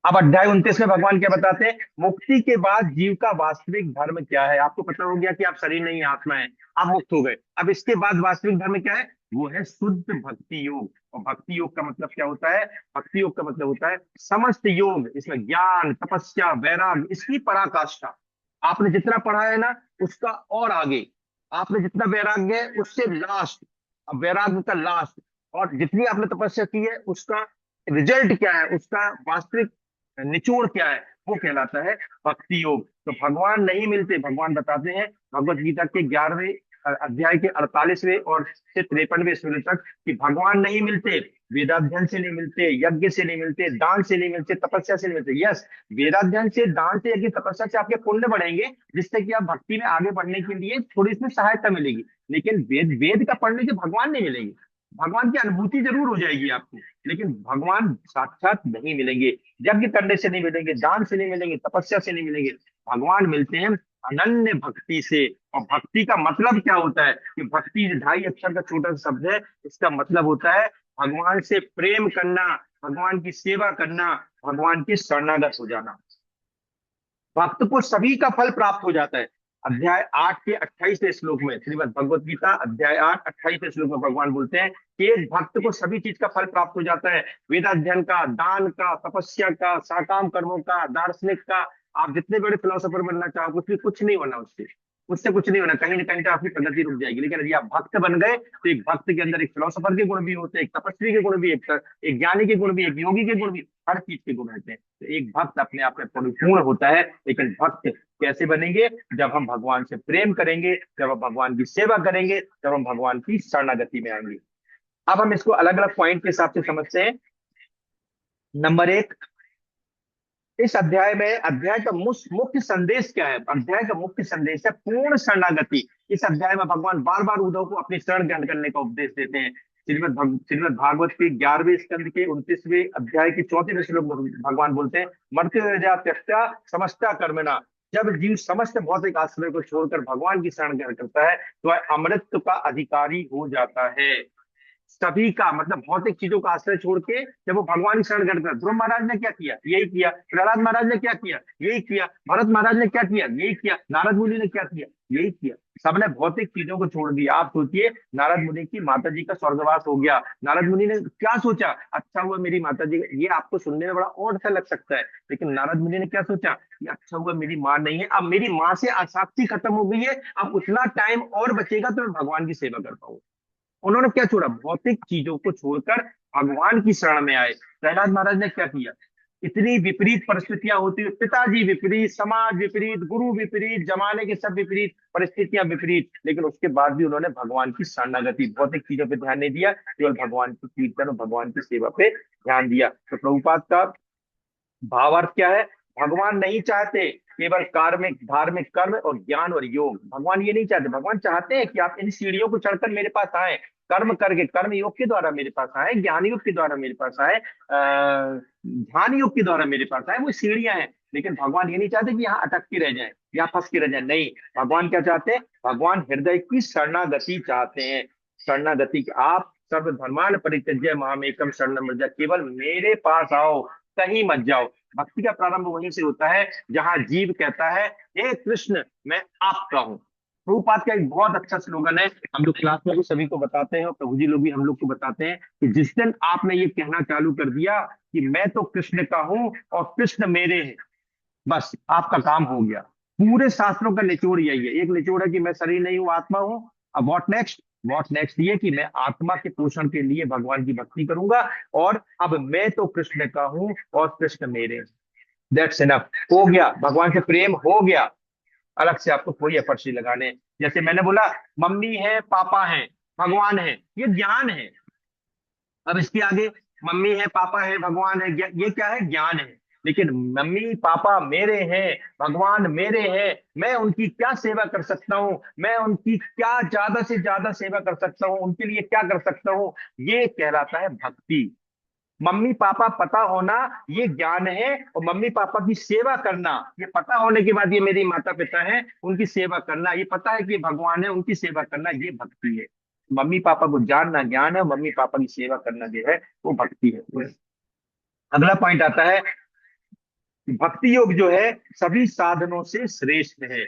अब अध्याय 29 में भगवान क्या बताते हैं? मुक्ति के बाद जीव का वास्तविक धर्म क्या है। आपको पता हो गया कि आप शरीर नहीं, आत्मा है, आप मुक्त हो गए। अब इसके बाद वास्तविक धर्म क्या है? वो है शुद्ध भक्ति योग। और भक्ति योग का मतलब क्या होता है? भक्ति योग का मतलब होता है समस्त योग, इसमें ज्ञान, तपस्या, वैराग्य, इसकी पराकाष्ठा। आपने जितना पढ़ा है ना, उसका और आगे। आपने जितना वैराग्य है उससे लास्ट, अब वैराग्य का लास्ट। और जितनी आपने तपस्या की है उसका रिजल्ट क्या है, उसका वास्तविक निचोड़ क्या है, वो कहलाता है भक्ति योग। तो भगवान नहीं मिलते। भगवान बताते हैं भगवत गीता के 11वें अध्याय के 48वें और से 53वें श्लोक तक कि भगवान नहीं मिलते, वेदाध्ययन से नहीं मिलते, यज्ञ से नहीं मिलते, दान से नहीं मिलते, तपस्या से नहीं मिलते। यस, वेदाध्ययन से, दान से, यज्ञ, तपस्या से आपके पुण्य बढ़ेंगे, जिससे कि आप भक्ति में आगे बढ़ने के लिए थोड़ी इसमें सहायता मिलेगी। लेकिन वेद वेद का पढ़ने से भगवान नहीं मिलेंगे। भगवान की अनुभूति जरूर हो जाएगी आपको, लेकिन भगवान साक्षात नहीं मिलेंगे। यज्ञ करने से नहीं मिलेंगे, दान से नहीं मिलेंगे, तपस्या से नहीं मिलेंगे। भगवान मिलते हैं अनन्य भक्ति से। और भक्ति का मतलब क्या होता है? कि भक्ति 2.5 अक्षर का छोटा सा शब्द है, इसका मतलब होता है भगवान से प्रेम करना, भगवान की सेवा करना, भगवान के शरणागत हो जाना। भक्त को सभी का फल प्राप्त हो जाता है। अध्याय 8 के 28वें श्लोक में, श्रीमद् भगवत गीता अध्याय 8 28वें श्लोक में भगवान बोलते हैं कि एक भक्त को सभी चीज का फल प्राप्त हो जाता है। वेदाध्ययन का, दान का, तपस्या का, साकाम कर्मों का, दार्शनिक का। आप जितने बड़े फिलोसोफर बनना चाहो, कुछ नहीं होना उससे, उससे कुछ नहीं होना। कहीं ना कहीं तो आपकी प्रगति रुक जाएगी। लेकिन यदि आप भक्त बन गए, तो एक भक्त के अंदर एक फिलोसोफर के गुण भी होते हैं, एक तपस्वी के गुण भी, एक ज्ञानी के गुण भी, एक योगी के गुण भी, हर चीज के गुण होते हैं। तो एक भक्त अपने आप में परिपूर्ण होता है। लेकिन भक्त कैसे बनेंगे? जब हम भगवान से प्रेम करेंगे, जब हम भगवान की सेवा करेंगे, जब हम भगवान की शरणागति में आएंगे। अब हम इसको अलग अलग पॉइंट के हिसाब से समझते हैं। नंबर 1, इस अध्याय में अध्याय का मुख्य संदेश क्या है? अध्याय का मुख्य संदेश है पूर्ण शरणागति। इस अध्याय में भगवान बार बार उद्धव को अपनी शरण ग्रहण करने का उपदेश देते हैं। श्रीमद् भागवत के 11वें स्कंद के 29वें अध्याय के 4वें श्लोक में भगवान बोलते हैं, मर्त्य त्यक्त्वा समस्ता कर्मणा। जब जीव समस्त भौतिक आश्रय को छोड़कर भगवान की शरण ग्रहण करता है, तो वह अमृत का अधिकारी हो जाता है। सभी का मतलब भौतिक चीजों का आश्रय छोड़ के जब वो भगवान की शरण करता है। ध्रुव महाराज ने क्या किया? यही किया। प्रहलाद महाराज ने क्या किया? यही किया। भरत महाराज ने क्या किया? यही किया। नारद मुनि ने क्या किया? यही किया। सबने भौतिक चीजों को छोड़ दिया। आप सोचिए, नारद मुनि की माता जी का स्वर्गवास हो गया, नारद मुनि ने क्या सोचा, अच्छा हुआ मेरी माता जी, ये आपको सुनने में बड़ा ऑड सा लग सकता है, लेकिन नारद मुनि ने क्या सोचा कि अच्छा हुआ मेरी माँ नहीं है, अब मेरी माँ से आसक्ति खत्म हो गई है, अब उतना टाइम और बचेगा तो मैं भगवान की सेवा कर पाऊँ। उन्होंने क्या छोड़ा, भौतिक चीजों को छोड़कर भगवान की शरण में आए। प्रहलाद महाराज ने क्या किया, इतनी विपरीत परिस्थितियां होती हुई, पिताजी विपरीत, समाज विपरीत, गुरु विपरीत, जमाने के सब विपरीत, परिस्थितियां विपरीत, लेकिन उसके बाद भी उन्होंने भगवान की शरणागति, भौतिक चीजों पे ध्यान नहीं दिया, केवल भगवान की कीर्तन और भगवान की सेवा पे ध्यान दिया। तो प्रभुपाद का भावार्थ क्या है, भगवान नहीं चाहते केवल कार्मिक धार्मिक कर्म और ज्ञान और योग, भगवान ये नहीं चाहते, भगवान चाहते हैं कि आप इन सीढ़ियों को चढ़कर मेरे पास आए, कर्म करके, कर्म योग के द्वारा मेरे पास आए, ज्ञान योग के द्वारा मेरे पास आए, ध्यान योग के द्वारा मेरे पास आए, वो सीढ़ियां हैं। लेकिन भगवान ये नहीं चाहते कि यहाँ अटक के रह जाए या फंस के रह जाए, नहीं, भगवान क्या चाहते हैं, भगवान हृदय की शरणागति चाहते हैं। शरणागति, आप सर्वधर्मान परित्यज्य मामेकम शरणम व्रज, केवल मेरे पास आओ, कहीं मत जाओ। भक्ति का प्रारंभ वहीं से होता है जहां जीव कहता है, हे कृष्ण मैं आपका हूँ। प्रभुपाद का एक बहुत अच्छा स्लोगन है, हम लोग क्लास में भी सभी को बताते हैं और प्रभु जी लोग भी हम लोग को बताते हैं कि जिस दिन आपने ये कहना चालू कर दिया कि मैं तो कृष्ण का हूँ और कृष्ण मेरे हैं, बस आपका काम हो गया। पूरे शास्त्रों का निचोड़ यही है, एक निचोड़ है कि मैं शरीर नहीं हूँ, आत्मा हूँ। अब व्हाट नेक्स्ट ये कि मैं आत्मा के पोषण के लिए भगवान की भक्ति करूंगा, और अब मैं तो कृष्ण का हूँ और कृष्ण मेरे। दैट्स इनफ, हो गया, भगवान से प्रेम हो गया। अलग से आपको कोई एफर्ट्स नहीं लगाने। जैसे मैंने बोला, मम्मी है पापा है भगवान है, ये ज्ञान है। अब इसके आगे, मम्मी है पापा है भगवान है, ये क्या है, ज्ञान है। लेकिन मम्मी पापा मेरे हैं, भगवान मेरे हैं, मैं उनकी क्या सेवा कर सकता हूँ, मैं उनकी क्या ज्यादा से ज्यादा सेवा कर सकता हूँ, उनके लिए क्या कर सकता हूँ, ये कहलाता है भक्ति। मम्मी पापा पता होना ये ज्ञान है, और मम्मी पापा की सेवा करना, ये पता होने के बाद ये मेरी माता पिता हैं उनकी सेवा करना, ये पता है कि ये भगवान है उनकी सेवा करना, ये भक्ति है। मम्मी पापा को जानना ज्ञान है, मम्मी पापा की सेवा करना जो है वो भक्ति है। अगला पॉइंट आता है कि भक्ति योग जो है सभी साधनों से श्रेष्ठ है।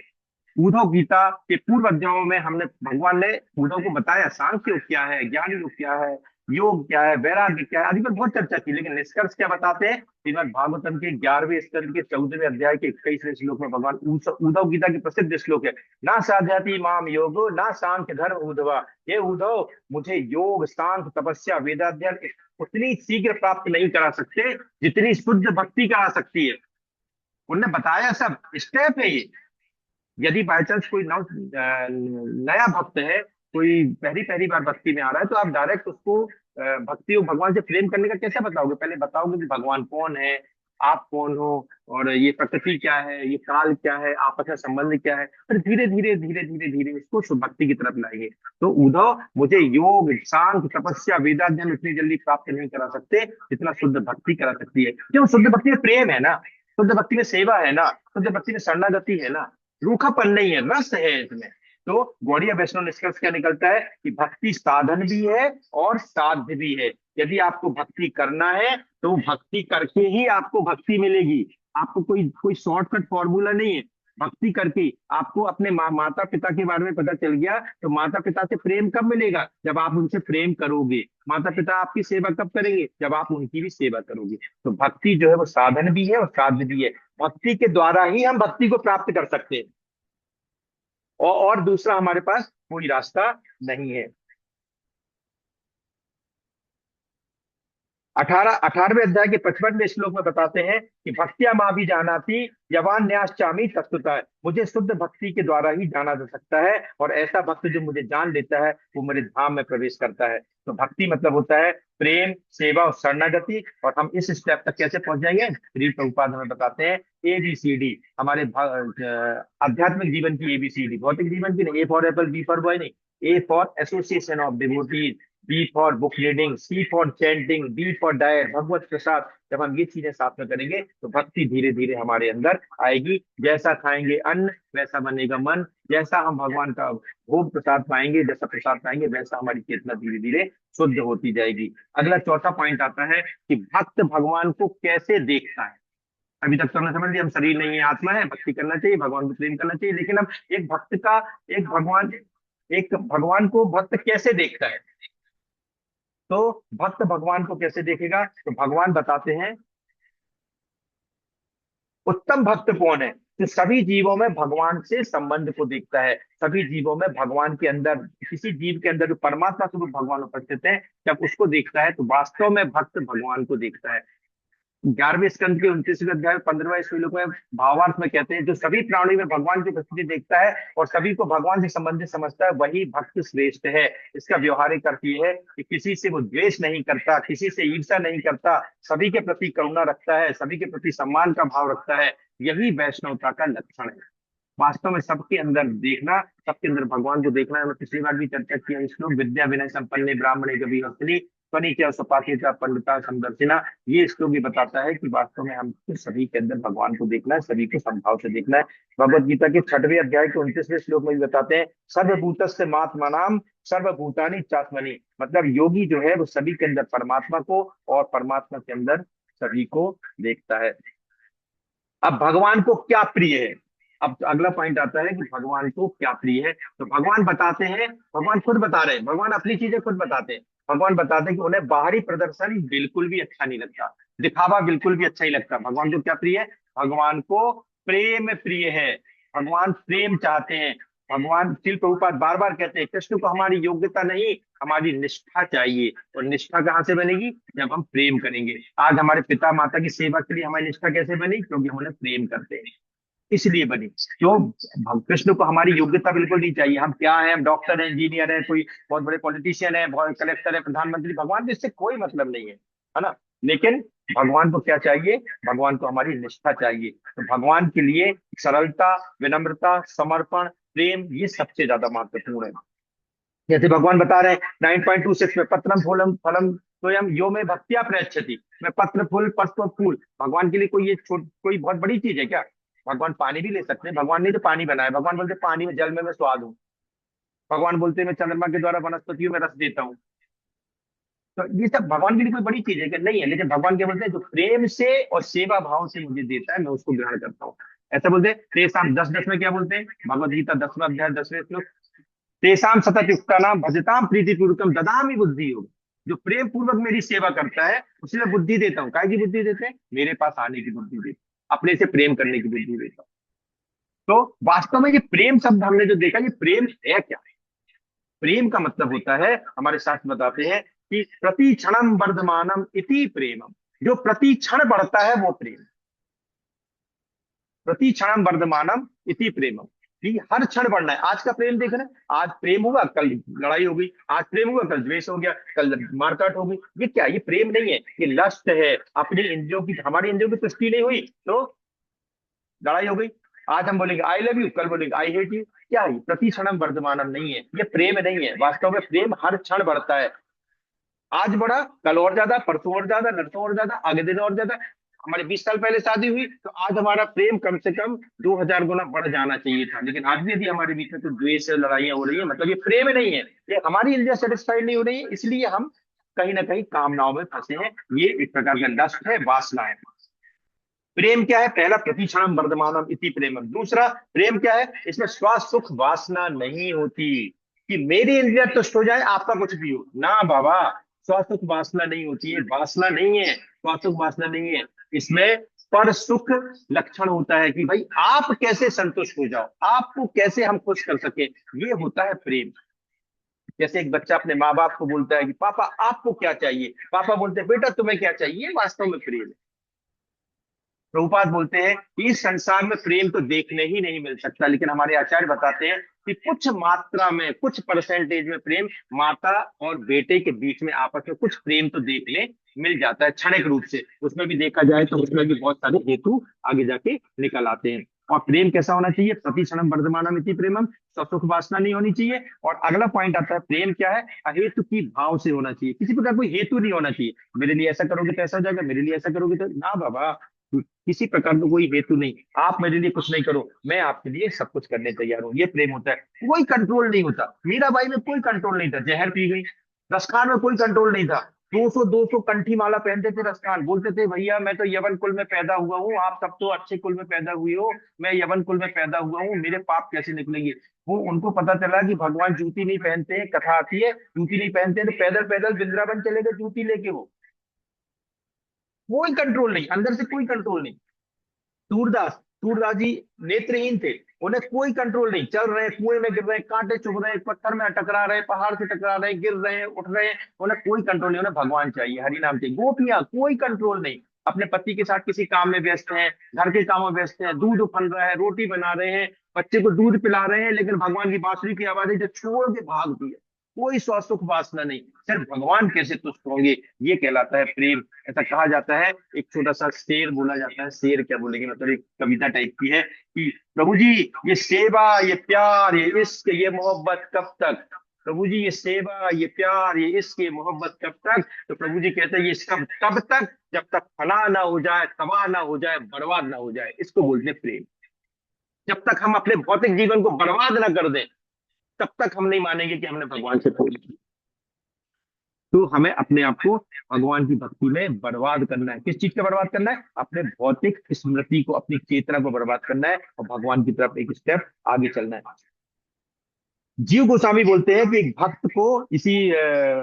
उद्धव गीता के पूर्व अध्यायों में हमने, भगवान ने उद्धव को बताया सांख्य योग क्या है, ज्ञान योग क्या है, योग क्या है, वैराग्य क्या है, आदि पर बहुत चर्चा की, लेकिन निष्कर्ष क्या बताते हैं, श्रीमद् भागवतम के 11वें स्कंद के 14वें अध्याय के 21वें श्लोक में भगवान उद्धव गीता की प्रसिद्ध श्लोक है, ना साध्याति माम योगो ना सांख्य धर्म उद्धवा, ये उद्धव मुझे योग सांख्य तपस्या वेदाध्ययन उतनी शीघ्र प्राप्त नहीं करा सकते जितनी शुद्ध भक्ति करा सकती है। उन्होंने बताया सब स्टेप है ये। यदि बाय चांस कोई नया भक्त है, कोई पहली पहली बार भक्ति में आ रहा है, तो आप डायरेक्ट उसको भक्ति और भगवान से प्रेम करने का कैसे बताओगे, पहले बताओगे कि भगवान कौन है, आप कौन हो, और ये प्रकृति क्या है, ये काल क्या है, आपस में संबंध क्या है, फिर धीरे धीरे धीरे धीरे धीरे इसको शुभ भक्ति की तरफ लाएंगे। तो उद्धव मुझे योग सांख्य तपस्या वेदाध्ययन इतनी जल्दी प्राप्त नहीं करा सकते जितना शुद्ध भक्ति करा सकती है, क्यों, शुद्ध भक्ति में प्रेम है ना, शुद्ध भक्ति में सेवा है ना, शुद्ध भक्ति में शरणागति है ना, रूखापन नहीं है, रस है इसमें। तो गौड़ीय वैष्णव निष्कर्ष क्या निकलता है कि भक्ति साधन भी है और साध्य भी है। यदि आपको भक्ति करना है तो भक्ति करके ही आपको भक्ति मिलेगी, आपको कोई कोई शॉर्टकट फॉर्मूला नहीं है। भक्ति करके आपको अपने माता पिता के बारे में पता चल गया, तो माता पिता से प्रेम कब मिलेगा, जब आप उनसे प्रेम करोगे। माता पिता आपकी सेवा कब करेंगे, जब आप उनकी भी सेवा करोगे। तो भक्ति जो है वो साधन भी है और साध्य भी है। भक्ति के द्वारा ही हम भक्ति को प्राप्त कर सकते हैं, और दूसरा हमारे पास कोई रास्ता नहीं है। 18वें अध्याय के 55वें श्लोक में बताते हैं कि भक्तिया माँ भी जानाती यवान न्यासचामी तत्वता, मुझे शुद्ध भक्ति के द्वारा ही जाना जा सकता है, और ऐसा भक्त जो मुझे जान लेता है वो मेरे धाम में प्रवेश करता है। तो भक्ति मतलब होता है प्रेम, सेवा और शरणागति। और हम इस स्टेप तक कैसे पहुंच जाएंगे, श्री प्रभुपाद हमें बताते हैं ABCD, हमारे आध्यात्मिक जीवन की ABCD, भौतिक जीवन की नहीं, A for apple, B for boy नहीं, A for association of devotees, B for book reading, C for chanting, D for diet, Bhagwat prasad. जब हम ये चीजें साथ में करेंगे तो भक्ति धीरे धीरे हमारे अंदर आएगी। जैसा खाएंगे अन्न वैसा बनेगा मन, जैसा हम भगवान का भोग प्रसाद पाएंगे, जैसा प्रसाद पाएंगे, वैसा हमारी चेतना धीरे धीरे शुद्ध होती जाएगी। अगला चौथा पॉइंट आता है कि भक्त भगवान को कैसे देखता है। अभी तक तो हमने समझ लिया हम शरीर नहीं है, आत्मा है, भक्ति करना चाहिए, भगवान को प्रेम करना चाहिए। लेकिन अब एक भक्त का, एक भगवान एक भगवान को भक्त कैसे देखता है? तो भक्त भगवान को कैसे देखेगा? तो भगवान बताते हैं, उत्तम भक्त कौन है? जो सभी जीवों में भगवान से संबंध को देखता है, सभी जीवों में भगवान के अंदर, किसी जीव के अंदर जो परमात्मा स्वरूप भगवान उपस्थित है, जब उसको देखता है तो वास्तव में भक्त भगवान को देखता है। 11वें स्कंद के 29वें अध्याय 15वें श्लोक में भावार्थ में कहते हैं, जो सभी प्राणी में भगवान की उपस्थिति देखता है और सभी को भगवान से संबंधित समझता है, वही भक्त श्रेष्ठ है। इसका व्यवहारिक अर्थ ये है कि किसी से वो द्वेष नहीं करता, किसी से ईर्ष्या नहीं करता, सभी के प्रति करुणा रखता है, सभी के प्रति सम्मान का भाव रखता है। यही वैष्णवता का लक्षण है। वास्तव में सबके अंदर देखना, सबके अंदर भगवान को देखना है। मैं पिछली बार भी चर्चा किया इस श्लोक, विद्या विनय संपन्ने ब्राह्मणे कवि हस्तिनी स्वनीच सपाथे का पंडिता समदर्शिना। ये श्लोक भी बताता है कि वास्तव में हमको सभी के अंदर भगवान को देखना है, सभी को समभाव से देखना है। भगवत गीता के 6वें अध्याय के 29वें श्लोक में भी बताते हैं, सर्वभूतस्य मात्मनाम सर्वभूतानि चात्मनि। मतलब योगी जो है वो सभी के अंदर परमात्मा को और परमात्मा के अंदर सभी को देखता है। अब भगवान को क्या प्रिय है? अब अगला पॉइंट आता है कि भगवान को क्या प्रिय है। तो भगवान बताते हैं, भगवान खुद बता रहे हैं, भगवान अपनी चीजें खुद बताते हैं। भगवान बताते हैं कि उन्हें बाहरी प्रदर्शन बिल्कुल भी अच्छा नहीं लगता, दिखावा बिल्कुल भी अच्छा नहीं लगता। भगवान को क्या प्रिय है? भगवान को प्रेम प्रिय है। भगवान प्रेम चाहते हैं। भगवान श्रील प्रभुपाद बार बार कहते हैं, कृष्ण को हमारी योग्यता नहीं, हमारी निष्ठा चाहिए। और निष्ठा कहाँ से बनेगी? जब हम प्रेम करेंगे। आज हमारे पिता माता की सेवा के लिए हमारी निष्ठा कैसे बनी? क्योंकि हम उन्हें प्रेम करते हैं, इसलिए बनी। तो कृष्ण को हमारी योग्यता बिल्कुल नहीं चाहिए। हम क्या है? हम डॉक्टर है, इंजीनियर है, कोई बहुत बड़े पॉलिटिशियन है, बहुत कलेक्टर है, प्रधानमंत्री। भगवान को इससे कोई मतलब नहीं है ना? लेकिन भगवान को क्या चाहिए? भगवान को हमारी निष्ठा चाहिए। तो भगवान के लिए सरलता, विनम्रता, समर्पण, प्रेम, ये सबसे ज्यादा महत्वपूर्ण है। जैसे भगवान बता रहे हैं 9.26 में, पत्रम फूलम फलम स्वयं यो में भक्तिया प्रयच्छति। मैं पत्र फूल पत्र फूल, भगवान के लिए कोई ये कोई बहुत बड़ी चीज है क्या? भगवान पानी भी ले सकते हैं। भगवान ने तो पानी बनाया, भगवान बोलते पानी में, जल में मैं स्वाद हूँ। भगवान बोलते मैं चंद्रमा के द्वारा वनस्पतियों में रस देता हूँ। तो ये सब भगवान के लिए कोई बड़ी चीज है क्या? नहीं है। लेकिन भगवान क्या बोलते हैं? जो प्रेम से और सेवा भाव से मुझे देता है, मैं उसको ग्रहण करता हूँ। ऐसा बोलते हैं। तेसाम 10:10 में क्या बोलते हैं? भगवत गीता 10वां अध्याय 10वें श्लोक, तेसाम सतत युक्ता नाम भजताम प्रीति पूर्वकम ददामी बुद्धि योग। जो प्रेम पूर्वक मेरी सेवा करता है उसे मैं बुद्धि देता हूँ। काय की बुद्धि देते हैं? मेरे पास आने की बुद्धि देता हूँ, अपने से प्रेम करने की बुद्धि देता हूँ। तो वास्तव में ये प्रेम शब्द हमने जो देखा, ये प्रेम है क्या? प्रेम का मतलब होता है, हमारे शास्त्र बताते हैं कि प्रति क्षणम वर्धमानम इति प्रेमम। जो प्रति क्षण बढ़ता है वो प्रेम। प्रति क्षणम वर्धमानम इति प्रेमम, कि हर क्षण बढ़ना है। आज का प्रेम देख रहे हैं, आज प्रेम हुआ, कल लड़ाई हो गई। आज प्रेम हुआ, कल द्वेष हो गया, कल मारकाट हो गई। ये क्या? ये प्रेम नहीं है, ये लस्ट है। अपनी इंद्रियों की, हमारी इंद्रियों की तुष्टि नहीं हुई तो लड़ाई हो गई। आज हम बोलेंगे आई लव यू, कल बोलेंगे आई हेट यू। क्या है? प्रति क्षणम वर्धमानम नहीं है, ये प्रेम नहीं है। वास्तव में प्रेम हर क्षण बढ़ता है। आज बढ़ा, कल और ज्यादा, परसों और ज्यादा, नरसों और ज्यादा, आगे दिन और ज्यादा। हमारे 20 साल पहले शादी हुई तो आज हमारा प्रेम कम से कम 2000 गुना बढ़ जाना चाहिए था। लेकिन आज भी यदि हमारे बीच में तो द्वेष से लड़ाइयां हो रही है, मतलब ये प्रेम नहीं है। ये हमारी इंद्रियां सेटिस्फाइड नहीं हो रही है, इसलिए हम कहीं ना कहीं कामनाओं में फंसे हैं। ये एक प्रकार का लस्ट है, वासना है। प्रेम क्या है? पहला, प्रतिक्षणम वर्धमानम इति प्रेमम। दूसरा, प्रेम क्या है? इसमें स्व सुख वासना नहीं होती कि मेरी इंद्रिया तुष्ट हो जाए, आपका कुछ भी हो ना बाबा। स्व सुख वासना नहीं होती है, वासना नहीं है, स्व सुख वासना नहीं है। इसमें पर सुख लक्षण होता है कि भाई आप कैसे संतुष्ट हो जाओ, आपको कैसे हम खुश कर सके, ये होता है प्रेम। जैसे एक बच्चा अपने माँ बाप को बोलता है कि पापा आपको क्या चाहिए, पापा बोलते हैं बेटा तुम्हें क्या चाहिए, वास्तव में प्रेम है। प्रभुपाद बोलते हैं कि इस संसार में प्रेम तो देखने ही नहीं मिल सकता, लेकिन हमारे आचार्य बताते हैं कि कुछ मात्रा में, कुछ परसेंटेज में प्रेम माता और बेटे के बीच में आपस में कुछ प्रेम तो देखने मिल जाता है, क्षणिक रूप से। उसमें भी देखा जाए तो उसमें भी बहुत सारे हेतु आगे जाके निकल आते हैं। और प्रेम कैसा होना चाहिए? प्रति क्षणम वर्धमानम इति प्रेमम, सुख वासना नहीं होनी चाहिए। और अगला पॉइंट आता है, प्रेम क्या है? अहेतु की भाव से होना चाहिए, किसी प्रकार कोई हेतु नहीं होना चाहिए। मेरे लिए ऐसा करोगे तो ऐसा हो जाएगा, मेरे लिए ऐसा करोगे तो ना बाबा। किसी प्रकार का कोई हेतु नहीं। आप मेरे लिए कुछ नहीं करो, मैं आपके लिए सब कुछ करने तैयार हूँ, ये प्रेम होता है। कोई कंट्रोल नहीं होता। मीराबाई में कोई कंट्रोल नहीं था, जहर पी गई। दस्तखान में कोई कंट्रोल नहीं था, 200 200 कंठी माला पहनते थे रसखान, बोलते थे भैया मैं तो यवन कुल में पैदा हुआ हूँ, आप सब तो अच्छे कुल में पैदा हुए हो, मैं यवन कुल में पैदा हुआ हूँ, मेरे पाप कैसे निकलेंगे। वो उनको पता चला कि भगवान जूती नहीं पहनते हैं, कथा आती है जूती नहीं पहनते हैं, तो पैदल पैदल वृंदावन चले गए जूती लेके। वो कोई कंट्रोल नहीं, अंदर से कोई कंट्रोल नहीं। सूरदास सूरदास जी नेत्रहीन थे, उन्हें कोई कंट्रोल नहीं, चल रहे हैं, कुएं में गिर रहे हैं, कांटे चुभ रहे हैं, पत्थर में टकरा रहे हैं, पहाड़ से टकरा रहे हैं, गिर रहे हैं, उठ रहे हैं, उन्हें कोई कंट्रोल नहीं, उन्हें भगवान चाहिए, हरि नाम चाहिए। गोपियां कोई कंट्रोल नहीं, अपने पति के साथ किसी काम में व्यस्त हैं, घर के कामों में व्यस्त हैं, दूध उफल रहा है, रोटी बना रहे हैं, बच्चे को दूध पिला रहे हैं, लेकिन भगवान की बांसुरी की आवाज है जो छोड़ के भागती है। कोई स्व सुख वासना नहीं, सिर्फ भगवान कैसे तुष्ट होंगे, ये कहलाता है प्रेम। ऐसा कहा जाता है, एक छोटा सा शेर बोला जाता है, शेर क्या बोलेंगे, मतलब एक कविता टाइप की है कि प्रभु जी ये सेवा, ये प्यार, ये इश्क, ये मोहब्बत कब तक। प्रभु जी ये सेवा, ये प्यार, ये इश्क, ये मोहब्बत कब तक। तो प्रभु जी कहते हैं ये सब तब तक जब तक फना ना हो जाए, तबाह ना हो जाए, बर्बाद ना हो जाए, इसको बोलते हैं प्रेम। जब तक हम अपने भौतिक जीवन को बर्बाद ना कर दें, तब तक हम नहीं मानेंगे कि हमने भगवान से प्रेम किया। तो हमें अपने आप को भगवान की भक्ति में बर्बाद करना है। किस चीज का बर्बाद करना है? अपने भौतिक स्मृति को, अपनी चेतना को बर्बाद करना है और भगवान की तरफ एक स्टेप आगे चलना है। जीव गोस्वामी बोलते हैं कि एक भक्त को, इसी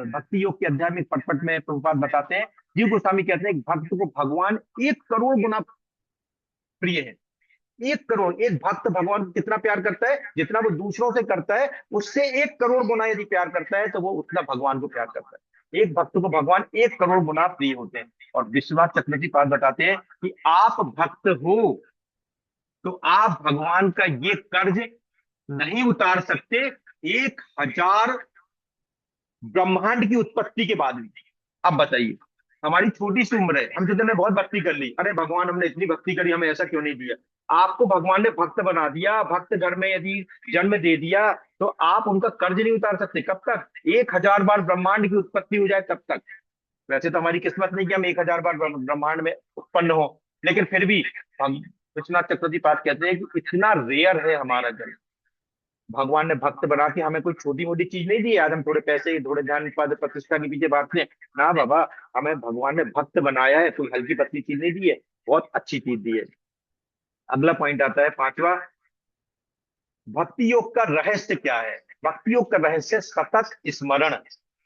भक्ति योग के अध्याय में पटपट में प्रभुपाद बताते हैं, जीव गोस्वामी कहते हैं एक भक्त को भगवान 1 करोड़ गुना प्रिय है। 1 करोड़, एक भक्त भगवान को कितना प्यार करता है? जितना वो दूसरों से करता है उससे 1 करोड़ गुना यदि प्यार करता है तो वो उतना भगवान को प्यार करता है। एक भक्त को भगवान 1 करोड़ गुना प्रिय होते हैं। और विश्वनाथ चक्रवर्ती पाद बताते हैं कि आप भक्त हो तो आप भगवान का ये कर्ज नहीं उतार सकते 1000 ब्रह्मांड की उत्पत्ति के बाद भी। अब बताइए, हमारी छोटी सी उम्र है, हम जितने ने बहुत भक्ति कर ली, अरे भगवान हमने इतनी भक्ति करी, हमें ऐसा क्यों नहीं दिया। आपको भगवान ने भक्त बना दिया, भक्त घर में यदि जन्म दे दिया, तो आप उनका कर्ज नहीं उतार सकते। कब तक? 1000 बार ब्रह्मांड की उत्पत्ति हो जाए तब तक। वैसे तो हमारी किस्मत नहीं कि हम 1000 बार ब्रह्मांड में उत्पन्न हो, लेकिन फिर भी हम, विश्वनाथ चक्रवर्ती पाठ कहते हैं कि इतना रेयर है हमारा जन्म। भगवान ने भक्त बना के हमें कोई छोटी मोटी चीज नहीं दी है, आज हम थोड़े पैसे, थोड़े धन, पद, प्रतिष्ठा के पीछे भागते हैं। ना बाबा, हमें भगवान ने भक्त बनाया है, कोई हल्की पतली चीज नहीं दी है, बहुत अच्छी चीज दी है। अगला पॉइंट आता है पांचवा, भक्ति योग का रहस्य क्या है? भक्ति योग का रहस्य सतत स्मरण।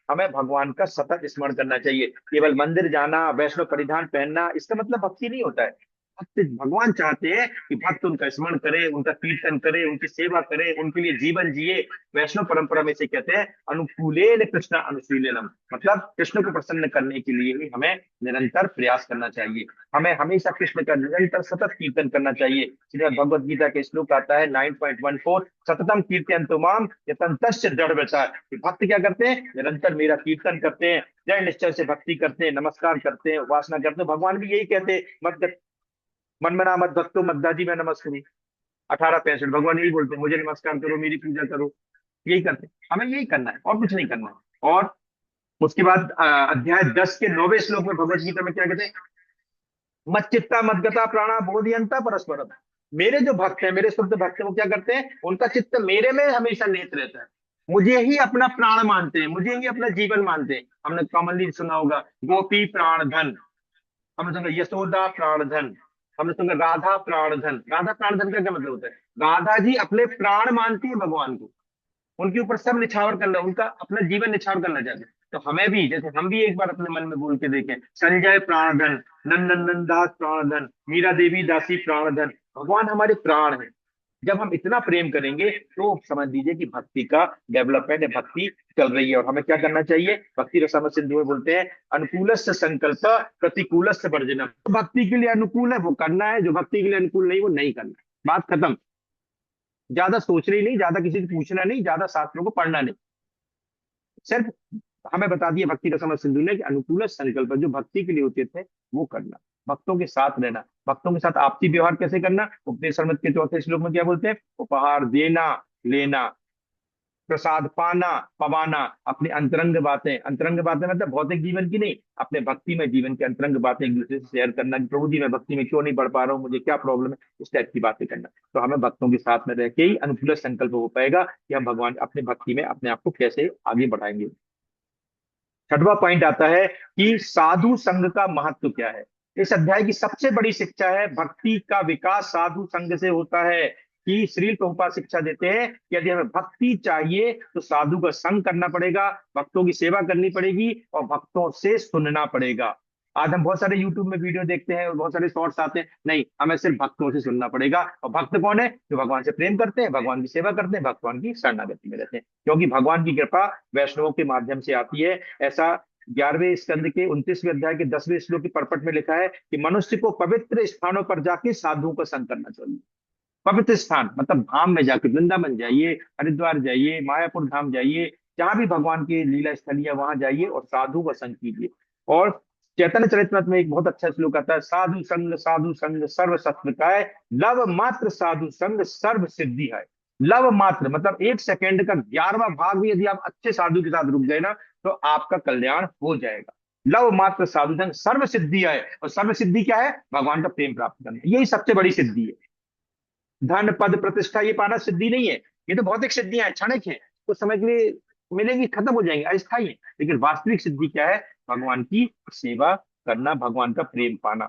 हमें भगवान का सतत स्मरण करना चाहिए। केवल मंदिर जाना, वैष्णव परिधान पहनना, इसका मतलब भक्ति नहीं होता है। भक्त, भगवान चाहते हैं कि भक्त उनका स्मरण करे, उनका कीर्तन करे, उनकी सेवा करे, उनके लिए जीवन जिए। वैष्णव परंपरा में से कहते हैं अनुकूलेन कृष्ण अनुशीलनम, मतलब कृष्ण को प्रसन्न करने के लिए ही हमें निरंतर प्रयास करना चाहिए। हमें हमेशा कृष्ण का निरंतर सतत कीर्तन करना चाहिए। श्रीमद् भगवद गीता के श्लोक आता है 9.14, सततम कीर्तयन्तु माम यतन्तश्च दृढ़व्रता। भक्त क्या करते हैं? निरंतर मेरा कीर्तन करते हैं, दृढ़ निश्चय से भक्ति करते हैं, नमस्कार करते हैं, उपासना करते हैं। भगवान भी यही कहते हैं, मत मन मना मत भक्तो मद्दाजी में नमस्कुरु। 1865 भगवान यही बोलते हैं, मुझे नमस्कार करो, मेरी पूजा करो। यही करते हैं, हमें यही करना है और कुछ नहीं करना है। और उसके बाद अध्याय 10 के 9वें श्लोक में भगवत गीता में क्या कहते हैं? मत चित्ता मदगता प्राणा बोधियंता परस्पर। मेरे जो भक्त हैं, मेरे शुद्ध भक्त हैं, वो क्या करते हैं? उनका चित्त मेरे में हमेशा निहित रहता है, मुझे ही अपना प्राण मानते हैं, मुझे ही अपना जीवन मानते हैं। हमने कॉमनली सुना होगा गोपी प्राण धन, हमने सुना यशोदा प्राण धन, हमने सुना राधा प्राण धन। राधा प्राण धन का क्या मतलब होता है? राधा जी अपने प्राण मानती है भगवान को, उनके ऊपर सब निछावर करना, उनका अपना जीवन निछावर करना चाहते हैं। तो हमें भी, जैसे हम भी एक बार अपने मन में बोल के देखें, संजय प्राणधन, नंदन नंदास प्राणधन, मीरा देवी दासी प्राणधन, भगवान हमारे प्राण है। जब हम इतना प्रेम करेंगे तो समझ लीजिए कि भक्ति का डेवलपमेंट है, भक्ति चल रही है। और हमें क्या करना चाहिए? भक्ति रसामृत सिंधु में बोलते हैं अनुकूलस्य संकल्प प्रतिकूलस्य वर्जनम। भक्ति के लिए अनुकूल है वो करना है, जो भक्ति के लिए अनुकूल नहीं वो नहीं करना। बात खत्म। ज्यादा सोचना ही नहीं, ज्यादा किसी से पूछना नहीं, ज्यादा शास्त्रों को पढ़ना नहीं, सिर्फ हमें बता दिया भक्ति का समझ सिंधु ने कि अनुकूल संकल्प जो भक्ति के लिए होते थे वो करना, भक्तों के साथ रहना, भक्तों के साथ आपसी व्यवहार कैसे करना। उपदेश सर्मत के 4थे श्लोक में क्या बोलते हैं? उपहार देना, लेना, प्रसाद पाना, पवाना, अपनी अंतरंग बातें, अंतरंग बातें मतलब भौतिक जीवन की नहीं, अपने भक्ति में जीवन के अंतरंग बातें एक दूसरे से शेयर करना कि प्रभु जी मैं भक्ति में क्यों नहीं बढ़ पा रहा हूँ, मुझे क्या प्रॉब्लम है, इस टाइप की बातें करना। तो हमें भक्तों के साथ में रह के ही अनुकूल संकल्प हो पाएगा कि हम भगवान अपने भक्ति में अपने आप को कैसे आगे बढ़ाएंगे। छठवां पॉइंट आता है कि साधु संघ का महत्व क्या है। इस अध्याय की सबसे बड़ी शिक्षा है भक्ति का विकास साधु संघ से होता है। कि श्रील प्रभुपाद शिक्षा देते हैं कि यदि हमें भक्ति चाहिए तो साधु का संग करना पड़ेगा, भक्तों की सेवा करनी पड़ेगी और भक्तों से सुनना पड़ेगा। आज हम बहुत सारे यूट्यूब में वीडियो देखते हैं और बहुत सारे शॉर्ट्स आते हैं, नहीं, हमें सिर्फ भक्तों से सुनना पड़ेगा। और भक्त कौन है? जो भगवान से प्रेम करते हैं, भगवान की सेवा करते हैं, भगवान की शरणागति में रहते हैं, क्योंकि भगवान की कृपा वैष्णवों के माध्यम से आती है। ऐसा 11वें स्कंद के 29वें अध्याय के 10वें श्लोक के परपट में लिखा है कि मनुष्य को पवित्र स्थानों पर जाके साधुओं का संग करना चाहिए। पवित्र स्थान मतलब धाम में जाके, वृंदावन जाइए, हरिद्वार जाइए, मायापुर धाम जाइए, जहां भी भगवान की लीला स्थली है वहां जाइए और साधु का संग कीजिए। और चैतन्य चरितमृत में एक बहुत अच्छा श्लोक आता है, साधु संग सर्व सत्व का है, लव मात्र साधु संग सर्व सिद्धि है। लव मात्र मतलब 1 सेकेंड का 11वां भाग भी यदि आप अच्छे साधु के साथ रुक गए ना तो आपका कल्याण हो जाएगा। लव मात्र साधु संग सर्व सिद्धि है, और सर्व सिद्धि क्या है? भगवान का प्रेम प्राप्त करना, यही सबसे बड़ी सिद्धि है। धन पद प्रतिष्ठा ये पाना सिद्धि नहीं है, ये तो भौतिक सिद्धियां हैं, क्षणिक हैं, कुछ समय के लिए मिलेंगी, खत्म हो जाएंगी, अस्थायी है। लेकिन वास्तविक सिद्धि क्या है? भगवान की सेवा करना, भगवान का प्रेम पाना।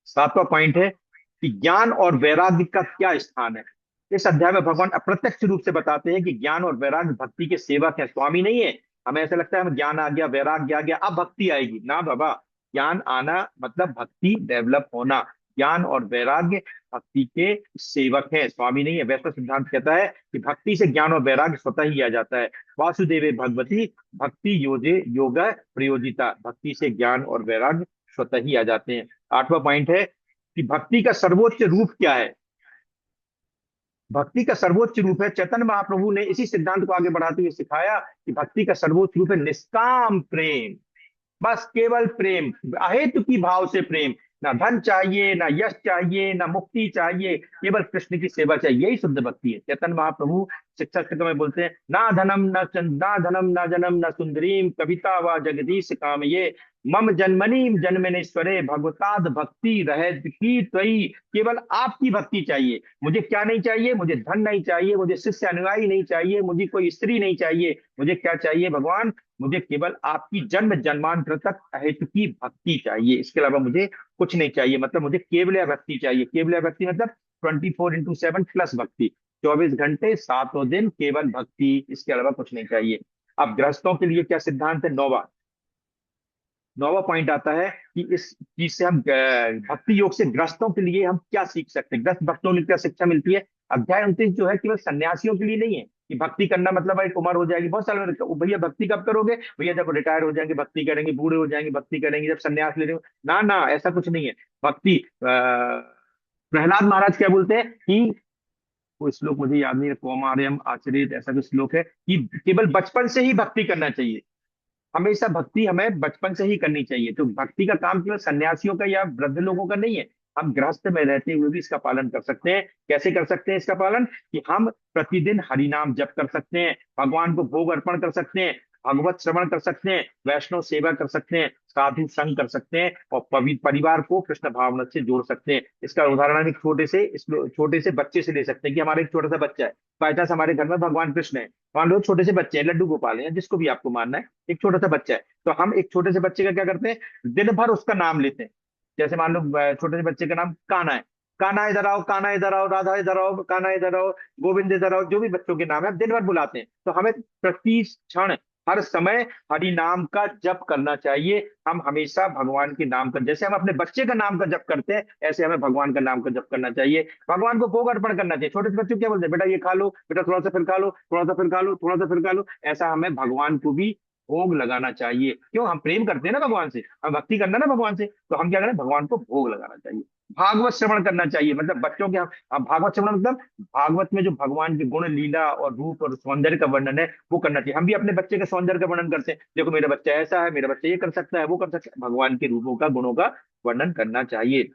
सातवां पॉइंट है कि ज्ञान और वैराग्य का क्या स्थान है। इस अध्याय में भगवान अप्रत्यक्ष रूप से बताते हैं कि ज्ञान और वैराग्य भक्ति के सेवक है, स्वामी नहीं है। हमें ऐसा लगता है हमें ज्ञान आ गया, वैराग्य आ गया, अब भक्ति आएगी, ना बाबा। ज्ञान आना मतलब भक्ति डेवलप होना। ज्ञान और वैराग्य भक्ति के सेवक है, स्वामी नहीं है। वैष्णव सिद्धांत कहता है कि भक्ति से ज्ञान और वैराग्य स्वतः ही आ जाता है। वासुदेवे भगवती भक्ति योजे योग प्रयोजिता, भक्ति से ज्ञान और वैराग्य स्वतः ही आ जाते हैं। आठवां पॉइंट है कि भक्ति का सर्वोच्च रूप क्या है। भक्ति का सर्वोच्च रूप है, चैतन्य महाप्रभु ने इसी सिद्धांत को आगे बढ़ाते हुए सिखाया कि भक्ति का सर्वोच्च रूप है निष्काम प्रेम। बस केवल प्रेम, अहेतु की भाव से प्रेम। ना धन चाहिए, ना यश चाहिए, ना मुक्ति चाहिए, केवल कृष्ण की सेवा चाहिए, यही शुद्ध भक्ति है। चैतन्य महाप्रभु शिक्षा क्षेत्र में बोलते हैं, ना धनम ना जनम ना सुंदरीम कविता व जगदीश काम ये, मम जन्मनि जन्मनेश्वरे भगवताद भक्ति रहे की त्वयि। केवल आपकी भक्ति चाहिए, मुझे क्या नहीं चाहिए? मुझे धन नहीं चाहिए, मुझे शिष्य अनुयायी नहीं चाहिए, मुझे कोई स्त्री नहीं चाहिए। मुझे क्या चाहिए भगवान? मुझे केवल आपकी जन्म जन्मांतर तक अहेतु की भक्ति चाहिए, इसके अलावा मुझे कुछ नहीं चाहिए। मतलब मुझे केवल भक्ति चाहिए। केवल भक्ति मतलब 24x7 प्लस भक्ति, 24 घंटे 7 दिन केवल भक्ति, इसके अलावा कुछ नहीं चाहिए। अब गृहस्थों के लिए क्या सिद्धांत है? नौवा नौवा पॉइंट आता है कि इस चीज से हम भक्ति योग से ग्रस्तों के लिए हम क्या सीख सकते हैं, ग्रस्त भक्तों को क्या शिक्षा मिलती है। अध्याय 29 जो है केवल सन्यासियों के लिए नहीं है कि भक्ति करना मतलब एक उम्र हो जाएगी, बहुत साल में भैया भक्ति कब करोगे? भैया जब रिटायर हो जाएंगे भक्ति करेंगे, बूढ़े हो जाएंगे भक्ति करेंगे, जब सन्यास ले रहे हो। ना ना, ऐसा कुछ नहीं है। भक्ति प्रहलाद महाराज क्या बोलते हैं कि, वो श्लोक मुझे याद नहीं है, कौमार्यम आचरित ऐसा कुछ श्लोक है कि केवल बचपन से ही भक्ति करना चाहिए। हमेशा भक्ति हमें बचपन से ही करनी चाहिए। तो भक्ति का काम केवल सन्यासियों का या वृद्ध लोगों का नहीं है, हम गृहस्थ में रहते हुए भी इसका पालन कर सकते हैं। कैसे कर सकते हैं इसका पालन? कि हम प्रतिदिन हरि नाम जप कर सकते हैं, भगवान को भोग अर्पण कर सकते हैं, भगवत श्रवण कर सकते हैं, वैष्णव सेवा कर सकते हैं, साधु संग कर सकते हैं और पवित्र परिवार को कृष्ण भावना से जोड़ सकते हैं। इसका उदाहरण हम एक छोटे से बच्चे से ले सकते हैं कि हमारा एक छोटा सा बच्चा है, बाई चांस हमारे घर में भगवान कृष्ण है, मान लो छोटे से बच्चे हैं, लड्डू गोपाल हैं, जिसको भी आपको मानना है, एक छोटा सा बच्चा है, तो हम एक छोटे से बच्चे का क्या करते हैं? दिन भर उसका नाम लेते हैं। जैसे मान लो छोटे से बच्चे का नाम कान्हा है, कान्हा इधर आओ, कान्हा इधर आओ, राधा इधर आओ, कान्हा इधर आओ, गोविंद इधर आओ, जो भी बच्चों के नाम है, हम दिन भर बुलाते हैं। तो हमें प्रति क्षण हर समय हरि नाम का जप करना चाहिए। हम हमेशा भगवान के नाम का, जैसे हम अपने बच्चे का नाम का जप करते हैं, ऐसे हमें भगवान का नाम का जप करना चाहिए। भगवान को भोग अर्पण करना चाहिए। छोटे से बच्चों को क्या बोलते हैं? बेटा ये खा लो, बेटा थोड़ा सा फिर खा लो, थोड़ा सा फिर खा लो, थोड़ा सा फिर खा लो। ऐसा हमें भगवान को भी भोग लगाना चाहिए। क्यों? हम प्रेम करते हैं ना भगवान से, हम भक्ति करना ना भगवान से, तो हम क्या करें? भगवान को भोग लगाना चाहिए। भागवत श्रवण करना चाहिए, मतलब बच्चों के हम भागवत श्रवण मतलब भागवत में जो भगवान के गुण लीला और रूप और सौंदर्य का वर्णन है वो करना चाहिए। हम भी अपने बच्चे के सौंदर्य का वर्णन करते हैं, देखो मेरा बच्चा ऐसा है, मेरा बच्चा ये कर सकता है, वो कर सकता है। भगवान के रूपों का, गुणों का वर्णन करना चाहिए।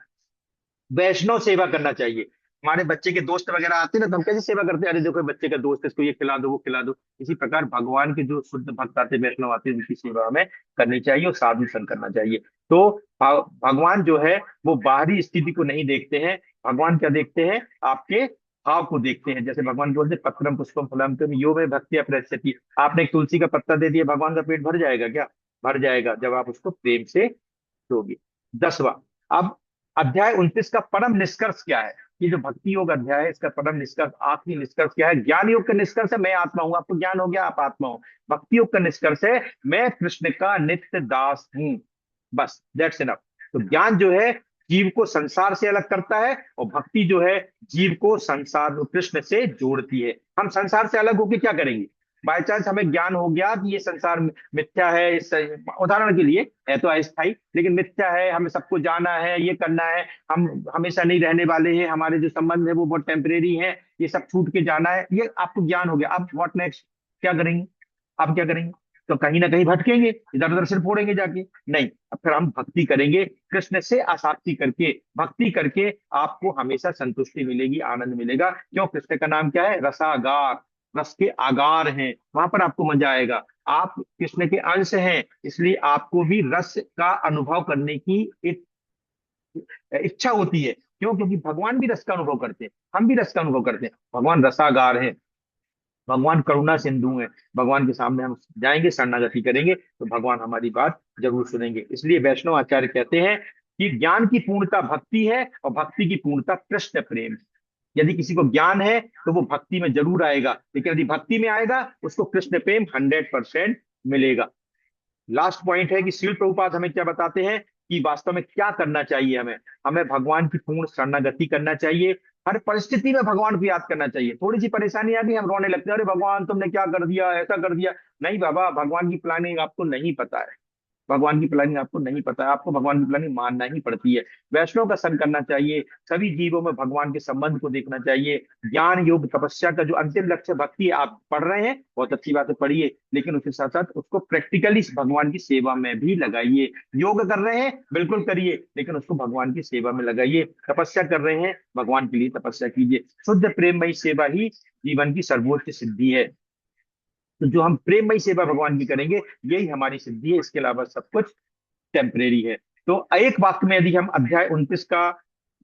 वैष्णव सेवा करना चाहिए। हमारे बच्चे के दोस्त वगैरह आते हैं ना, तो हम कैसे सेवा करते हैं? अरे देखो बच्चे का दोस्त है, इसको ये खिला दो, वो खिला दो। इसी प्रकार भगवान के जो शुद्ध भक्त आते हैं, वैष्णव आते हैं, उनकी सेवा हमें करनी चाहिए और साधु संग करना चाहिए। तो भगवान जो है वो बाहरी स्थिति को नहीं देखते हैं, भगवान क्या देखते हैं? आपके भाव को देखते हैं। जैसे भगवान बोलते हैं, पत्रम पुष्पम फलम तुम यो में भक्ति प्रयस्यति। आपने एक तुलसी का पत्ता दे दिया, भगवान का पेट भर जाएगा क्या? भर जाएगा, जब आप उसको प्रेम से दोगे। 10वां। अब अध्याय 29 का परम निष्कर्ष क्या है? ये जो भक्ति योग अध्याय है, इसका परम निष्कर्ष, आखिरी निष्कर्ष क्या है? ज्ञान योग का निष्कर्ष है मैं आत्मा हूं, आपको ज्ञान हो गया, आप आत्मा हो। भक्ति योग का निष्कर्ष है मैं कृष्ण का नित्य दास हूं। बस दैट्स इनफ। तो ज्ञान जो है जीव को संसार से अलग करता है, और भक्ति जो है जीव को संसार कृष्ण से जोड़ती है। हम संसार से अलग होकर क्या करेंगे? बाय चांस हमें ज्ञान हो गया कि ये संसार मिथ्या है, उदाहरण के लिए है तो अस्थाई, लेकिन मिथ्या है, हमें सबको जाना है, ये करना है, हम हमेशा नहीं रहने वाले हैं, हमारे जो संबंध है वो बहुत टेम्परेरी है, ये सब छूट के जाना है, ये आपको ज्ञान हो गया। अब व्हाट नेक्स्ट? क्या करेंगे? अब क्या करेंगे? तो कहीं ना कहीं भटकेंगे, इधर उधर सिर फोड़ेंगे जाके। नहीं, अब फिर हम भक्ति करेंगे, कृष्ण से आसक्ति करके, भक्ति करके आपको हमेशा संतुष्टि मिलेगी, आनंद मिलेगा। क्यों? कृष्ण का नाम क्या है? रसागार। रस के आगार हैं, वहां पर आपको मजा आएगा। आप कृष्ण के अंश हैं, इसलिए आपको भी रस का अनुभव करने की एक इच्छा होती है। क्यों? क्योंकि भगवान भी रस का अनुभव करते हैं, हम भी रस का अनुभव करते हैं। भगवान रसागार है, भगवान करुणा सिंधु है। भगवान के सामने हम जाएंगे, शरणागति करेंगे, तो भगवान हमारी बात जरूर सुनेंगे। इसलिए वैष्णव आचार्य कहते हैं कि ज्ञान की पूर्णता भक्ति है, और भक्ति की पूर्णता कृष्ण प्रेम है। यदि किसी को ज्ञान है तो वो भक्ति में जरूर आएगा, लेकिन यदि भक्ति में आएगा उसको कृष्ण प्रेम 100% मिलेगा। लास्ट पॉइंट है कि श्रील प्रभुपाद हमें क्या बताते हैं कि वास्तव में क्या करना चाहिए हमें। हमें भगवान की पूर्ण शरणागति करना चाहिए, हर परिस्थिति में भगवान को याद करना चाहिए। थोड़ी सी परेशानी आ गई, हम रोने लगते हैं, अरे भगवान तुमने क्या कर दिया, ऐसा कर दिया। नहीं बाबा, भगवान की प्लानिंग आपको नहीं पता है, भगवान की प्लानिंग आपको नहीं पता है, आपको भगवान की प्लानिंग मानना ही पड़ती है। वैष्णव का संग करना चाहिए, सभी जीवों में भगवान के संबंध को देखना चाहिए। ज्ञान योग तपस्या का जो अंतिम लक्ष्य भक्ति है, आप पढ़ रहे हैं, बहुत अच्छी बात है, पढ़िए, लेकिन उसके साथ साथ उसको प्रैक्टिकली भगवान की सेवा में भी लगाइए। योग कर रहे हैं, बिल्कुल करिए, लेकिन उसको भगवान की सेवा में लगाइए। तपस्या कर रहे हैं, भगवान के लिए तपस्या कीजिए। शुद्ध प्रेममयी सेवा ही जीवन की सर्वोच्च सिद्धि है। तो जो हम प्रेममयी सेवा भगवान की करेंगे, यही हमारी सिद्धि है, इसके अलावा सब कुछ टेम्परेरी है। तो एक वाक्य में यदि हम अध्याय 29 का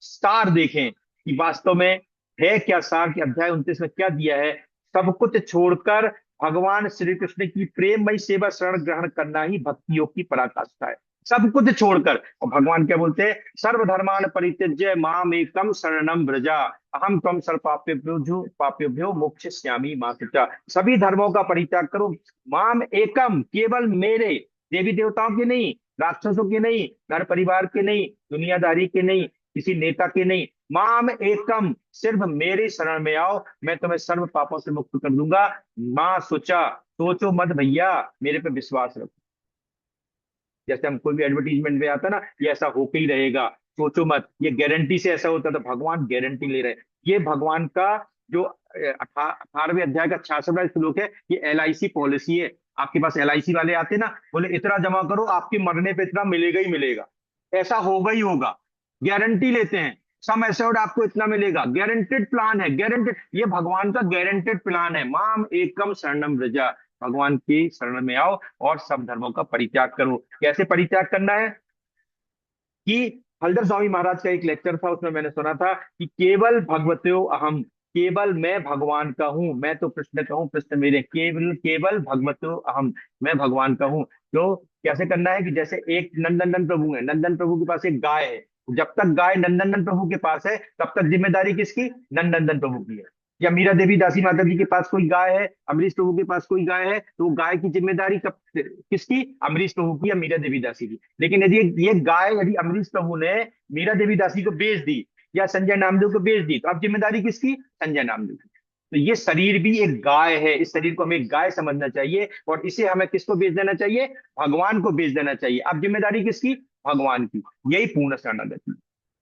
सार देखें कि वास्तव में है क्या सार, कि अध्याय 29 में क्या दिया है, सब कुछ छोड़कर भगवान श्री कृष्ण की प्रेममयी सेवा शरण ग्रहण करना ही भक्ति योग की पराकाष्ठा है। सब कुछ छोड़कर, और भगवान क्या बोलते हैं? सर्वधर्मान परित्यज्य माम एकम शरणम व्रजा, अहम त्वं सर्वपापेभ्यो मोक्षयिष्यामि मा शुचा। सभी धर्मों का परित्याग करो, माम एकम, केवल मेरे, देवी देवताओं के नहीं, राक्षसों के नहीं, घर परिवार के नहीं, दुनियादारी के नहीं, किसी नेता के नहीं, माम एकम, सिर्फ मेरे शरण में आओ, मैं तुम्हें सर्व पापों से मुक्त कर दूंगा। माँ सोचा, सोचो मत भैया, मेरे पे विश्वास रखो। जैसे हम कोई भी एडवर्टीजमेंट में आता है ना, ये ऐसा होके ही रहेगा, सोचो मत, ये गारंटी से ऐसा होता, तो भगवान गारंटी ले रहे हैं। ये भगवान का जो 18वें अध्याय का 66वां श्लोक है, ये LIC पॉलिसी है। आपके पास LIC वाले आते हैं ना, बोले इतना जमा करो, आपके मरने पे इतना मिलेगा ही मिलेगा, ऐसा होगा ही होगा, गारंटी लेते हैं। सम एश्योर्ड आपको इतना मिलेगा, गारंटेड प्लान है, गारंटेड, ये भगवान का गारंटेड प्लान है। माम एकम शरणम व्रजा, भगवान की शरण में आओ और सब धर्मों का परित्याग करो। कैसे परित्याग करना है? कि हलधर स्वामी महाराज का एक लेक्चर था, उसमें मैंने सुना था कि केवल भगवतो अहम, केवल मैं भगवान का हूं, मैं तो कृष्ण का हूं, कृष्ण मेरे, केवल केवल भगवतो अहम, मैं भगवान का हूं। तो कैसे करना है? कि जैसे एक नंदनंदन प्रभु है, नंदन प्रभु के पास एक गाय है, जब तक गाय नंदनंदन प्रभु के पास है, तब तक जिम्मेदारी किसकी? नंदनंदन प्रभु की है। या मीरा देवी दासी माता जी के पास कोई गाय है, अमरीश प्रभु के पास कोई गाय है, तो वो गाय की जिम्मेदारी कब किसकी? अमरीश प्रभु की या मीरा देवी दासी की। लेकिन यदि ये गाय, यदि अमरीश प्रभु ने मीरा देवी दासी को बेच दी या संजय नामदेव को बेच दी, तो अब जिम्मेदारी किसकी? संजय नामदेव की। तो ये शरीर भी एक गाय है, इस शरीर को हमें एक गाय समझना चाहिए, और इसे हमें किसको बेच देना चाहिए? भगवान को बेच देना चाहिए। अब जिम्मेदारी किसकी? भगवान की। यही पूर्ण शरणागति,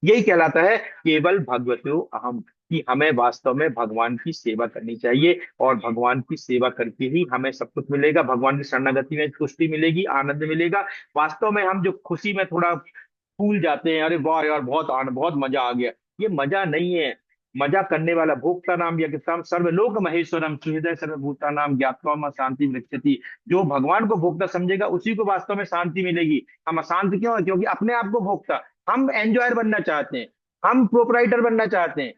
यही कहलाता है केवल भगवतो अहम, कि हमें वास्तव में भगवान की सेवा करनी चाहिए, और भगवान की सेवा करके ही हमें सब कुछ मिलेगा। भगवान की शरणागति में तुष्टि मिलेगी, आनंद मिलेगा। वास्तव में हम जो खुशी में थोड़ा फूल जाते हैं, अरे वाह यार, बहुत आनंद, बहुत मजा आ गया, ये मजा नहीं है। मजा करने वाला भोक्ता नाम यज्ञाम सर्वलोक महेश्वरम सुहृदय सर्वभूता नाम ज्ञात्वा में शांति वृक्षति। जो भगवान को भोक्ता समझेगा, उसी को वास्तव में शांति मिलेगी। हम अशांत क्यों है? क्योंकि अपने आप को भोक्ता, हम एंजॉयर बनना चाहते हैं, हम प्रोपराइटर बनना चाहते हैं,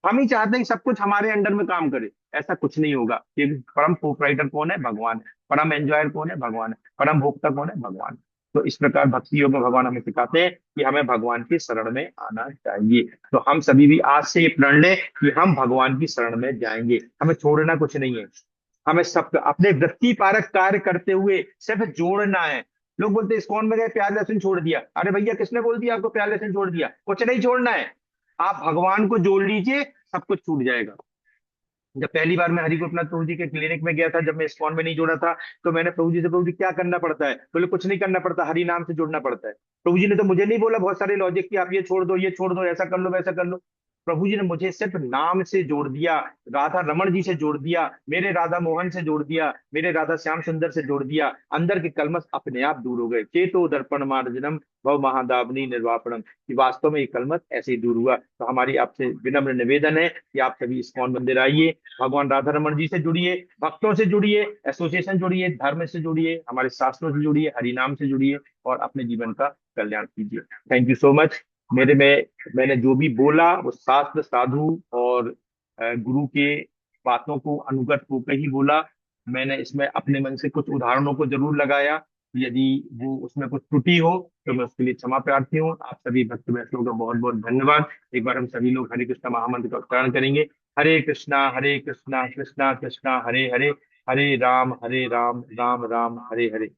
हम ही चाहते हैं कि सब कुछ हमारे अंडर में काम करे। ऐसा कुछ नहीं होगा, क्योंकि परम प्रोपराइटर कौन है? भगवान है। परम एंजॉयर कौन है? भगवान है। परम भोक्ता कौन है? भगवान है। तो इस प्रकार भक्ति योग में भगवान हमें सिखाते हैं कि हमें भगवान की शरण में आना चाहिए। तो हम सभी भी आज से ये प्रण लें कि हम भगवान की शरण में जाएंगे, हमें छोड़ना कुछ नहीं है। हमें सब अपने वृत्ति पारक कार्य करते हुए सिर्फ जोड़ना है। लोग बोलते हैं इस्कॉन में गए, प्याज लहसुन छोड़ दिया। अरे भैया, किसने बोल दिया आपको प्याज लहसुन छोड़ दिया? कुछ नहीं छोड़ना है। आप भगवान को जोड़ लीजिए, सब कुछ छूट जाएगा। जब पहली बार मैं हरि गोपनाथ प्रभु जी के क्लिनिक में गया था, जब मैं इस्कॉन में नहीं जोड़ा था, तो मैंने प्रभु जी से, प्रभु जी क्या करना पड़ता है? बोले कुछ नहीं करना पड़ता, हरि नाम से जुड़ना पड़ता है। प्रभु जी ने तो मुझे नहीं बोला बहुत सारे लॉजिक कि आप ये छोड़ दो, ये छोड़ दो, ऐसा कर लो, वैसा कर लो। प्रभु जी ने मुझे सिर्फ नाम से जोड़ दिया, राधा रमन जी से जोड़ दिया, मेरे राधा मोहन से जोड़ दिया, मेरे राधा श्याम सुंदर से जोड़ दिया। अंदर के कलमश अपने आप दूर हो गए। चेतो दर्पण मार्जनम भव महादावनी निर्वापणम, कि वास्तव में ये कलमश ऐसे ही दूर हुआ। तो हमारी आपसे विनम्र निवेदन है कि आप सभी इस्कॉन मंदिर आइए, भगवान राधा रमन जी से जुड़िए, भक्तों से जुड़िए, एसोसिएशन जुड़िए, धर्म से जुड़िए, हमारे शास्त्रों से जुड़िए, हरि नाम से जुड़िए, और अपने जीवन का कल्याण कीजिए। Thank you so much. मेरे में मैंने जो भी बोला वो शास्त्र, साधु और गुरु के बातों को, अनुगत होकर ही बोला। मैंने इसमें अपने मन से कुछ उदाहरणों को जरूर लगाया। यदि वो उसमें कुछ त्रुटि हो तो मैं उसके लिए क्षमा प्रार्थी हूँ। आप सभी भक्त वैष्णव का बहुत बहुत धन्यवाद। एक बार हम सभी लोग हरे कृष्ण महामंत्र का उच्चारण करेंगे। हरे कृष्णा कृष्णा कृष्णा हरे हरे, हरे राम राम राम हरे हरे।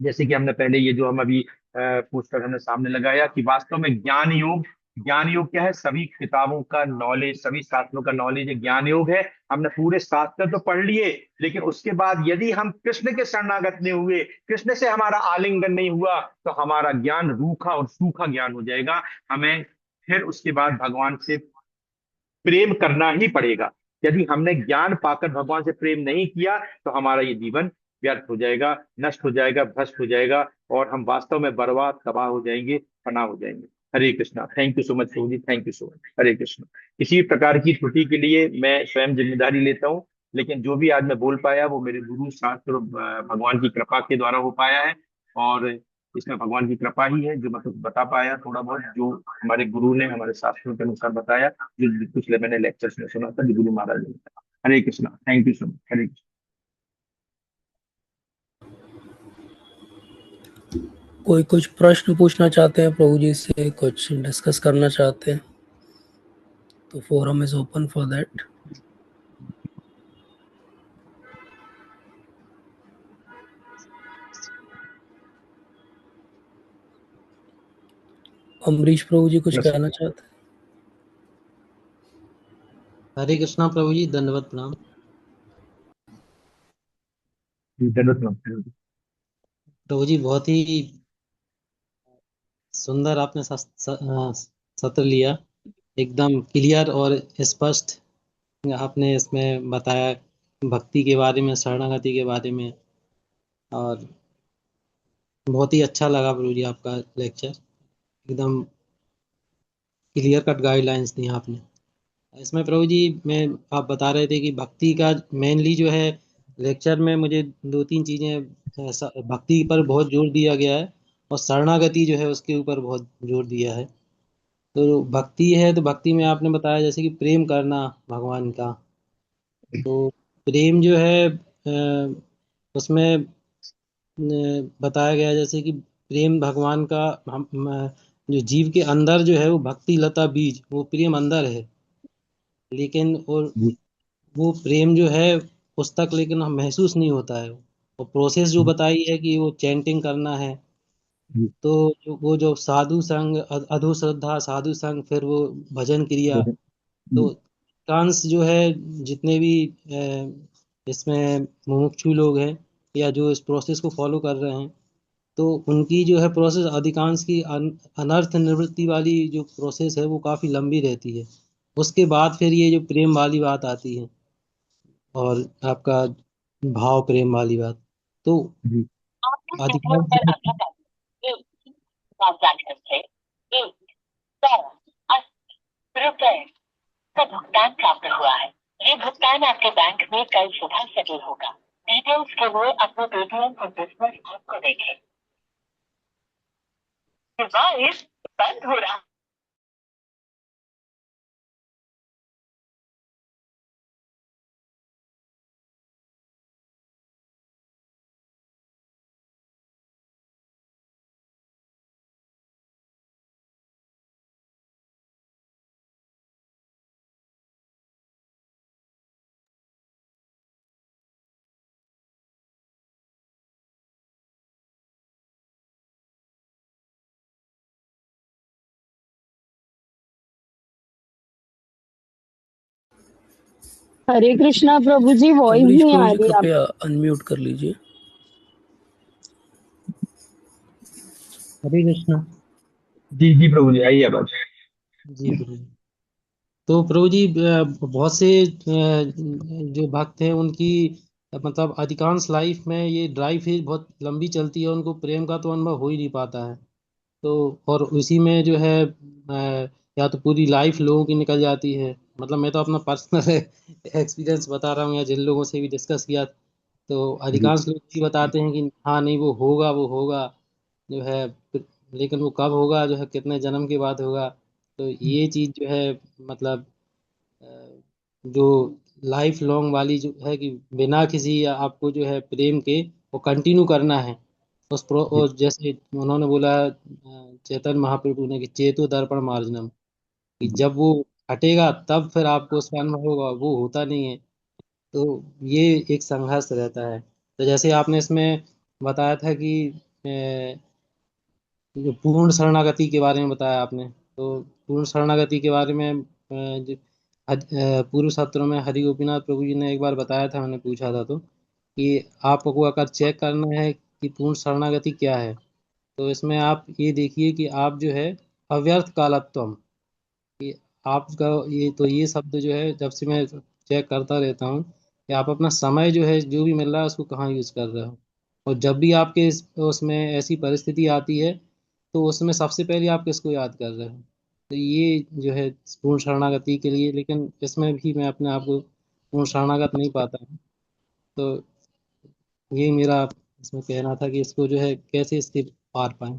जैसे कि हमने पहले ये जो हम अभी पोस्टर हमने सामने लगाया कि वास्तव में ज्ञान योग, ज्ञान योग क्या है? सभी किताबों का नॉलेज, सभी शास्त्रों का नॉलेज ज्ञान योग है। हमने पूरे शास्त्र तो पढ़ लिए, लेकिन उसके बाद यदि हम कृष्ण के शरणागत नहीं हुए, कृष्ण से हमारा आलिंगन नहीं हुआ, तो हमारा ज्ञान रूखा और सूखा ज्ञान हो जाएगा। हमें फिर उसके बाद भगवान से प्रेम करना ही पड़ेगा। यदि हमने ज्ञान पाकर भगवान से प्रेम नहीं किया, तो हमारा ये जीवन व्यर्थ हो जाएगा, नष्ट हो जाएगा, भ्रष्ट हो जाएगा, और हम वास्तव में बर्बाद, तबाह हो जाएंगे, फना हो जाएंगे। Hare Krishna. Thank you so much Prabhu ji, thank you so much. Hare Krishna. किसी भी प्रकार की त्रुटि के लिए मैं स्वयं जिम्मेदारी लेता हूँ, लेकिन जो भी आज मैं बोल पाया वो मेरे गुरु शास्त्र और भगवान की कृपा के द्वारा हो पाया है। और इसमें भगवान की कृपा ही है जो मैं कुछ बता पाया, थोड़ा बहुत जो हमारे गुरु ने हमारे शास्त्रों के अनुसार बताया, जो पिछले मैंने लेक्चर्स में सुना था, जो गुरु महाराज ने बताया। Hare Krishna. Thank you so much. Hare Krishna. कोई कुछ प्रश्न पूछना चाहते हैं प्रभु जी से, कुछ डिस्कस करना चाहते हैं, तो forum is open for that. Amrish Prabhu ji कुछ बस। कहना चाहते हैं? हरे कृष्णा प्रभु जी, दंडवत प्रणाम। जरूरत नहीं। प्रभु जी बहुत ही सुंदर आपने सत्र लिया, एकदम क्लियर और स्पष्ट आपने इसमें बताया भक्ति के बारे में, शरणागति के बारे में। और बहुत ही अच्छा लगा प्रभु जी आपका लेक्चर, एकदम क्लियर कट गाइडलाइंस दी आपने इसमें। प्रभु जी मैं, आप बता रहे थे कि भक्ति का मेनली जो है लेक्चर में मुझे दो तीन चीज़ें, भक्ति पर बहुत जोर दिया गया है और शरणागति जो है उसके ऊपर बहुत जोर दिया है। तो भक्ति है, तो भक्ति में आपने बताया जैसे कि प्रेम करना भगवान का। तो प्रेम जो है उसमें बताया गया जैसे कि प्रेम भगवान का, हम जो जीव के अंदर जो है वो भक्ति लता बीज, वो प्रेम अंदर है, लेकिन और जी। वो प्रेम जो है उस तक लेकिन हम महसूस नहीं होता है। और प्रोसेस जो बताई है कि वो चैंटिंग करना है, जी। तो वो जो साधु संग, अधो श्रद्धा, साधु संग, फिर वो भजन क्रिया। तो जी। अधिकांश जो है जितने भी इसमें मुमुक्षु लोग हैं या जो इस प्रोसेस को फॉलो कर रहे हैं, तो उनकी जो है प्रोसेस अधिकांश की अनर्थ निवृत्ति वाली जो प्रोसेस है वो काफ़ी लंबी रहती है। उसके बाद फिर ये जो प्रेम वाली बात आती है, और आपका भाव प्रेम वाली बात। तो जी। आपके पेटीएम अधिकांश पर अभी तक एक ट्रांजैक्शन से 1,100 रुपए का भुगतान प्राप्त हुआ है। ये भुगतान आपके बैंक में कल सुबह सेटल होगा। डिटेल्स के लिए अपने पेटीएम और बिजनेस ऐप को देखें। डिवाइस बंद हो रहा हरे कृष्णा प्रभु जी, वॉइस अमरीश नहीं प्रभु आ जी रही आप। कृपया अनम्यूट कर लीजिए। हरे कृष्णा। जी जी प्रभु जी, आइए अब। जी प्रभु। तो प्रभु जी बहुत से जो भक्त हैं उनकी मतलब अधिकांश लाइफ में ये ड्राई फेज बहुत लंबी चलती है, उनको प्रेम का तो अनुभव हो ही नहीं पाता है। तो और उसी में जो है या तो पूरी लाइफ लोगों की निकल जाती है। मतलब मैं तो अपना पर्सनल एक्सपीरियंस बता रहा हूँ, या जिन लोगों से भी डिस्कस किया, तो जी अधिकांश लोग ये बताते हैं कि हाँ नहीं वो होगा, वो होगा जो है, लेकिन वो कब होगा, जो है कितने जन्म के बाद होगा। तो ये चीज़ जो है मतलब अ, जो लाइफ लॉन्ग वाली जो है कि बिना किसी आपको जो है प्रेम के वो कंटिन्यू करना है जी और जैसे उन्होंने बोला चैतन्य महाप्रभु ने कि चेतो दर्पण मार्जनम, कि जी जब वो हटेगा तब फिर आपको उसका अनुभव होगा, वो होता नहीं है। तो ये एक संघर्ष रहता है। तो जैसे आपने इसमें बताया था कि जो पूर्ण शरणागति के बारे में बताया आपने, तो पूर्ण शरणागति के बारे में पूर्व सत्रों में हरि गोपीनाथ प्रभु जी ने एक बार बताया था, मैंने पूछा था तो कि आपको अगर चेक करना है कि पूर्ण शरणागति क्या है, तो इसमें आप ये देखिए कि आप जो है अव्यर्थ कालत्वम, कि आपका ये शब्द जो है जब से मैं चेक करता रहता हूँ कि आप अपना समय जो है जो भी मिल रहा है उसको कहाँ यूज़ कर रहे हो। और जब भी आपके उसमें ऐसी परिस्थिति आती है तो उसमें सबसे पहले आप किसको याद कर रहे हो। तो ये जो है पूर्ण शरणागति के लिए, लेकिन इसमें भी मैं अपने आप को पूर्ण शरणागत नहीं पाता हूँ। तो ये मेरा इसमें कहना था कि इसको जो है कैसे इसके पार पाएं।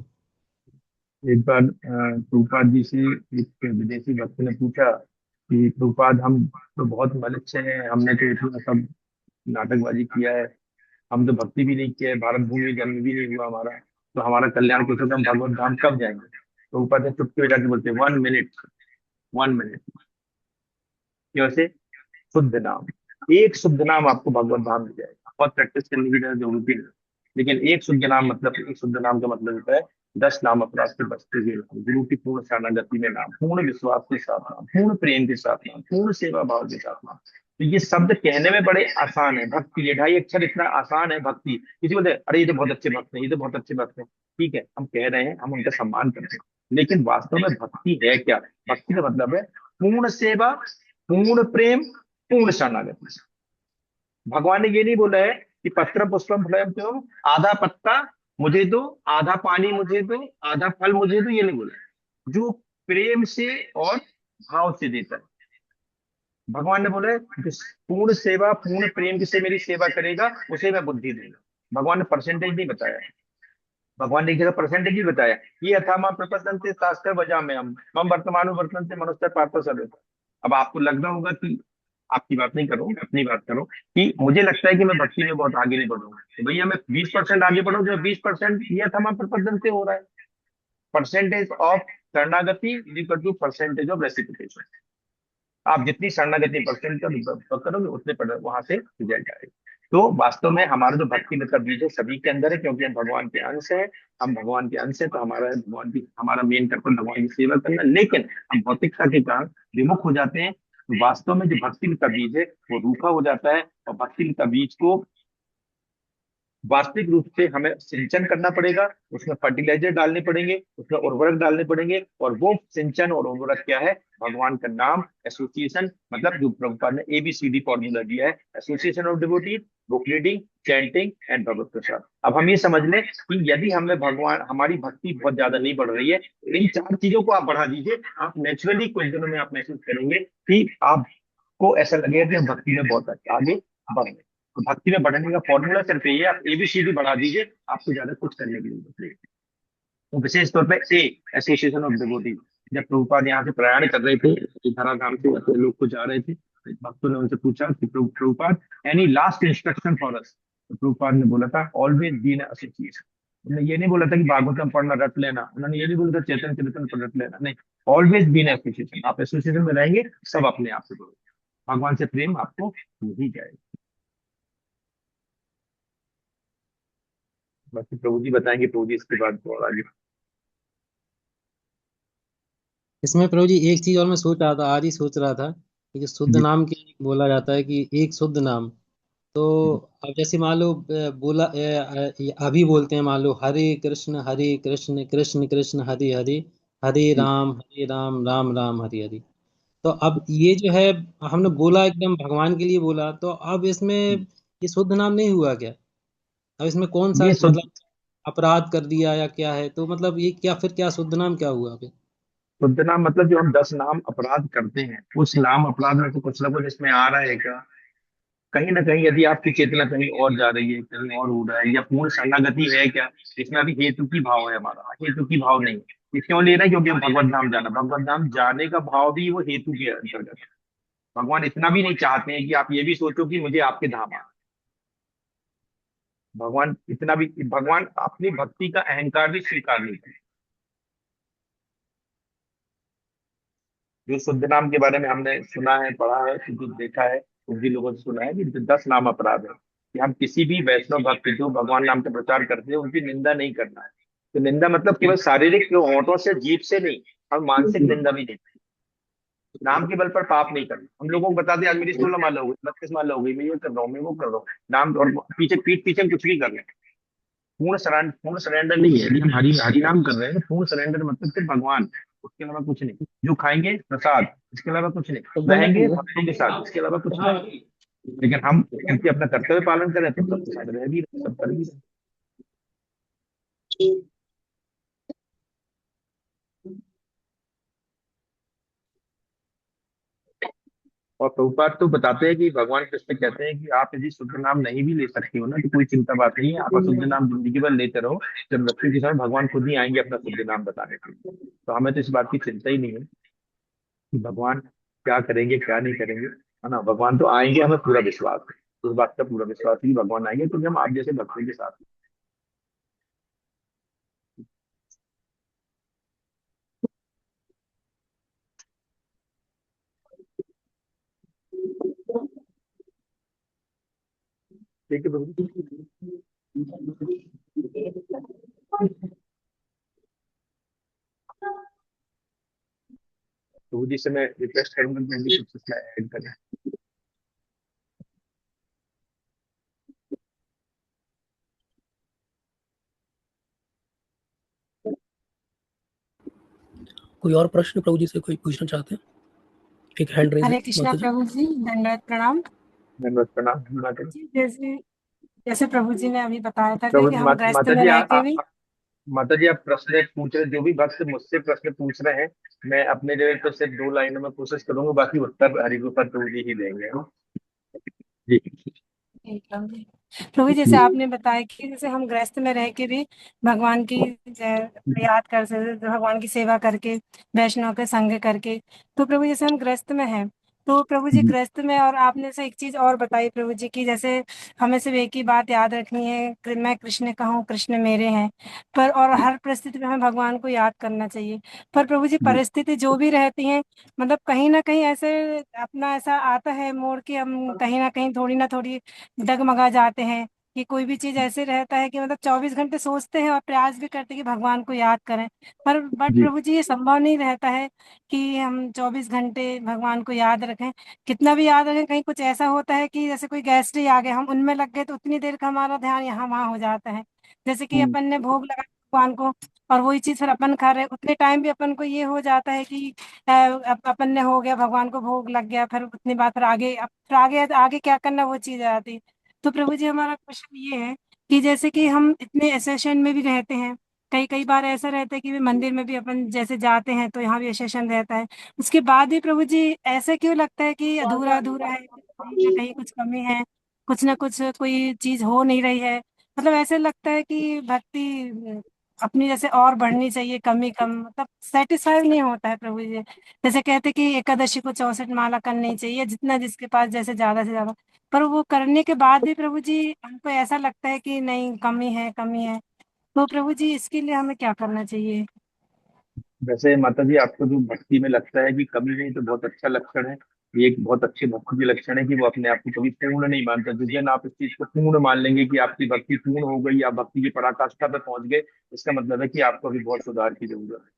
एक बार प्रभुपाद जी से एक विदेशी भक्त ने पूछा कि प्रभुपाद, हम तो बहुत मनुष्य हैं, हमने तो इतना सब नाटकबाजी किया है, हम तो भक्ति भी नहीं किया है, भारत भूमि में जन्म भी नहीं हुआ हमारा, तो हमारा कल्याण कैसे होगा, हम भगवत धाम कब जाएंगे? प्रभुपाद जी चुपके हो जाके बोलते, 1 मिनट, 1 मिनट। क्यों से? शुद्ध नाम, एक शुद्ध नाम आपको भगवत धाम मिल जाएगा। बहुत प्रैक्टिस करने की जरूरत भी नहीं, लेकिन एक शुद्ध नाम, मतलब एक शुद्ध नाम का मतलब होता है 10 नाम अपराध से बचते हुए नाम, गुरु की पूर्ण शरणागति में नाम, पूर्ण विश्वास के साथ नाम, पूर्ण प्रेम के साथ नाम, पूर्ण सेवा भाव के साथ नाम। तो ये शब्द कहने में बड़े आसान है, भक्ति, ये 2.5 अक्षर इतना आसान है भक्ति। किसी बोलते हैं अरे ये तो बहुत अच्छे भक्त हैं, ये तो बहुत अच्छे भक्त हैं, ठीक है, हम कह रहे हैं, हम उनका सम्मान करते हैं, लेकिन वास्तव में भक्ति है क्या? भक्ति का मतलब है पूर्ण सेवा, पूर्ण प्रेम, पूर्ण शरणागति। भगवान ने ये नहीं बोला है कि पत्र पुष्पम फलम त्यों, आधा पत्ता मुझे दो, आधा पानी मुझे दो, आधा फल मुझे दो, ये नहीं बोला है। जो प्रेम से और भाव से देता है, भगवान ने बोला है जो पूर्ण सेवा पूर्ण प्रेम से मेरी सेवा करेगा उसे मैं बुद्धि दूंगा। भगवान ने परसेंटेज नहीं बताया है। भगवान ने एक जगह परसेंटेज भी बताया, ये अथामा प्रपतंते शास्त्र वजा में हम मम वर्तमान वर्तनते मनुष्य पार्थ सब। अब आपको लग रहा होगा कि, आपकी बात नहीं करो, मैं अपनी बात करूं, कि मुझे लगता है कि मैं भक्ति में बहुत आगे नहीं बढ़ूंगा, तो भैया मैं 20% आगे बढ़ूं, जो 20% ये अथामा प्रपतन से हो रहा है। परसेंटेज ऑफ शरणागति इक्वल टू परसेंटेज ऑफ रेसिपिटेशन। आप जितनी शरणागति परसेंट का करोगे उतने पर वहां से रिजल्ट आएगा। तो वास्तव में हमारा जो भक्ति में का बीज है सभी के अंदर है, क्योंकि हम भगवान के अंश है। हम भगवान के अंश है, तो हमारा भगवान की, हमारा मेन कर्तव्य भगवान की सेवा करना। लेकिन हम भौतिकता के कारण विमुख हो जाते हैं, तो वास्तव में जो भक्ति का बीज है वो रूखा हो जाता है, और भक्ति का बीज को वास्तविक रूप से हमें सिंचन करना पड़ेगा, उसमें फर्टिलाइजर डालने पड़ेंगे, उसमें उर्वरक डालने पड़ेंगे, और वो सिंचन और उर्वरक क्या है? भगवान का नाम, एसोसिएशन, मतलब जो प्रभुपाद ने ABCD फॉर्मूला दिया है, association of devotees, book reading, chanting and Bhagwat prasad. अब हम ये समझ लें कि यदि हमें भगवान, हमारी भक्ति बहुत ज्यादा नहीं बढ़ रही है, तो इन 4 चीजों को आप बढ़ा दीजिए, आप नेचुरली कुछ दिनों में आप महसूस करेंगे कि आपको ऐसा लगेगा कि हम भक्ति में बहुत आगे बढ़ रहे हैं। तो भक्ति में बढ़ने का फॉर्मूला सिर्फ ये है, आप ABCD बढ़ा दीजिए, आपको ज्यादा कुछ करने की जरूरत नहीं। तो विशेष तौर पे ए, एसोसिएशन ऑफ डिवोटीज। जब प्रभुपाद यहाँ से प्रयाण कर रहे थे, धराधाम से ऐसे लोग को जा रहे थे, तो भक्तों ने उनसे पूछा कि Prabhupada, any last instruction for us? तो प्रभुपाद ने बोला था ऑलवेज बी एन एसोसिएशन। उन्होंने ये नहीं बोला था कि भागवतम पढ़ना रट लेना, उन्होंने ये नहीं बोला था चेतन चेतन पर रट लेना, नहीं, ऑलवेज बी एन एसोसिएशन। आप एसोसिएशन में रहेंगे, सब अपने आप से करोगे, भगवान से प्रेम आपको हो ही जाएगा। बाकी प्रभु जी बताएंगे, प्रभु जी इसके बाद और आगे। इसमें प्रभु जी एक चीज और मैं सोच रहा था, आज ही सोच रहा था ये शुद्ध जी नाम के बोला जाता है कि एक शुद्ध नाम। तो जी अब जैसे मान लो अभी बोलते हैं, मान लो हरे कृष्ण कृष्ण कृष्ण हरे हरे, जी हरे राम राम राम हरे हरे। तो अब ये जो है, हमने बोला एकदम भगवान के लिए बोला, तो अब इसमें जी। ये शुद्ध नाम नहीं हुआ क्या? अब इसमें कौन सा ये शुद्ध मतलब अपराध कर दिया या क्या है? तो मतलब ये क्या, फिर क्या शुद्ध नाम क्या हुआ फिर? शुद्ध नाम मतलब जो हम 10 नाम अपराध करते हैं, उस नाम अपराध में से कुछ ना कुछ इसमें आ रहा है क्या? कहीं ना कहीं यदि आपकी चेतना कहीं और जा रही है, कहीं और हो रहा है, या पूर्ण शरणागति है क्या? इसमें अभी हेतु की भाव है, हमारा हेतु की भाव नहीं। ये क्यों ले रहे हैं? क्योंकि हम भगवत धाम जाना, भगवत धाम जाने का भाव भी वो हेतु के अंतर्गत है। भगवान इतना भी नहीं चाहते हैं कि आप ये भी सोचो कि मुझे आपके धाम आना। भगवान इतना भी, भगवान अपनी भक्ति का अहंकार भी स्वीकार नहीं करते। जो शुद्ध नाम के बारे में हमने सुना है, पढ़ा है, जो देखा है, उन भी लोगों से सुना है कि 10 नाम अपराध है, कि हम किसी भी वैष्णव भक्त जो भगवान नाम का प्रचार करते हैं उनकी निंदा नहीं करना है। तो निंदा मतलब केवल शारीरिक होंठों से, जीभ से नहीं, और मानसिक निंदा भी नहीं। नाम के बल पर पाप नहीं करना। हम लोगों को बता दें, आज मेरी 16 माला हो गई, 32 माला हो गई, मैं ये कर रहा हूँ, मैं वो कर रहा हूँ, नाम और पीछे पीठ पीछे हम कुछ भी कर रहे हैं। पूर्ण सरेंडर नहीं है। यदि हम हरि नाम कर रहे हैं तो पूर्ण सरेंडर मतलब सिर्फ भगवान, उसके अलावा कुछ नहीं। जो खाएंगे प्रसाद, इसके अलावा कुछ नहीं। रहेंगे भक्तों के साथ, इसके अलावा कुछ नहीं। लेकिन हम क्योंकि अपना कर्तव्य पालन करें तो सबके साथ रह भी रहे, सब कर भी रहे। और प्रभुपाद तो बताते हैं कि भगवान कृष्ण कहते हैं कि आप यदि शुद्ध नाम नहीं भी ले सकते हो ना, तो कोई चिंता बात नहीं है, आप अशुद्ध नाम जिंदगी भर लेते रहो। जब मृत्यु के समय भगवान खुद ही आएंगे अपना शुद्ध नाम बताने के लिए। तो हमें तो इस बात की चिंता ही नहीं है कि भगवान क्या करेंगे क्या नहीं करेंगे, है ना। भगवान तो आएंगे, हमें पूरा विश्वास है। उस बात का पूरा विश्वास है कि भगवान आएंगे, क्योंकि हम आप जैसे भक्तों के साथ हैं। ठीक है प्रभु जी। प्रभु जी से मैं रिक्वेस्ट करूंगा कि हम भी कुछ ऐड करें। कोई और प्रश्न प्रभु जी से कोई पूछना चाहते हैं? एक हैंड रेज है हरे कृष्णा माता जी। प्रभु जी, दंडवत प्रणाम। धन्यवाद, प्रणाम माता जी। जी, जैसे जैसे प्रभु जी ने अभी बताया था प्रभु कि हम गृहस्थ माता में जी रह के भी माता जी आप प्रश्न पूछ रहे, जो भी भक्त मुझसे प्रश्न पूछ रहे हैं, मैं अपने लेवल पर सिर्फ 2 लाइनों में कोशिश करूंगा, बाकी उत्तर हरिगोपाल प्रभु जी ही देंगे, हाँ? जी ठीक है। प्रभु, जैसे आपने बताया कि जैसे हम गृहस्थ में रह के भी भगवान की याद कर सकते, भगवान की सेवा करके, वैष्णव के संग करके। तो प्रभु जैसे हम गृहस्थ में हैं, तो प्रभु जी जी गृहस्थ में, और आपने से एक चीज और बताई प्रभु जी की, जैसे हमें सिर्फ एक ही बात याद रखनी है कि मैं कृष्ण का हूँ, कृष्ण मेरे हैं। पर और हर परिस्थिति में हमें भगवान को याद करना चाहिए। पर प्रभु जी जी परिस्थिति जो भी रहती है, मतलब कहीं ना कहीं ऐसे अपना ऐसा आता है मोड़ कि हम कहीं ना थोड़ी डगमगा जाते हैं, कि कोई भी चीज ऐसे रहता है कि मतलब 24 घंटे सोचते हैं और प्रयास भी करते हैं कि भगवान को याद करें। पर बट जी प्रभु जी ये संभव नहीं रहता है कि हम 24 घंटे भगवान को याद रखें। कितना भी याद रखें, कहीं कुछ ऐसा होता है कि जैसे कोई गेस्ट ही आ गए, हम उनमें लग गए, तो उतनी देर का हमारा ध्यान यहाँ वहाँ हो जाता है। जैसे कि हम्म, अपन ने भोग लगाया भगवान को, और वही चीज फिर अपन खा रहे हैं, उतने टाइम भी अपन को ये हो जाता है कि अपन ने हो गया, भगवान को भोग लग गया, फिर उतनी बात, फिर आगे फिर आगे क्या करना, वो चीज आ जाती है। तो प्रभु जी हमारा क्वेश्चन ये है कि जैसे कि हम इतने एसेशन में भी रहते हैं, कई कई बार ऐसा रहता है कि भी मंदिर में भी अपन जैसे जाते हैं तो यहाँ भी एसेशन रहता है, उसके बाद भी प्रभु जी ऐसे क्यों लगता है कि अधूरा अधूरा है, कहीं ना कहीं कुछ कमी है, कुछ ना कुछ कोई चीज हो नहीं रही है। मतलब ऐसे लगता है कि भक्ति अपनी जैसे और बढ़नी चाहिए, कमी कम, मतलब सेटिस्फाई नहीं होता है प्रभु जी। जैसे कहते कि एकादशी को 64 माला करनी चाहिए, जितना जिसके पास जैसे ज्यादा से ज्यादा, पर वो करने के बाद भी प्रभु जी हमको ऐसा लगता है कि नहीं, कमी है, कमी है। तो प्रभु जी इसके लिए हमें क्या करना चाहिए? वैसे माता जी आपको जो भक्ति में लगता है कि कमी नहीं, तो बहुत अच्छा लक्षण है। ये एक बहुत अच्छे भक्त के लक्षण है कि वो अपने आप को कभी पूर्ण नहीं मानता। जिस दिन आप इस चीज को पूर्ण मान लेंगे कि आपकी भक्ति पूर्ण हो गई, आप भक्ति की पराकाष्ठा पे पहुंच गए, इसका मतलब है कि आपको अभी बहुत सुधार की जरूरत है।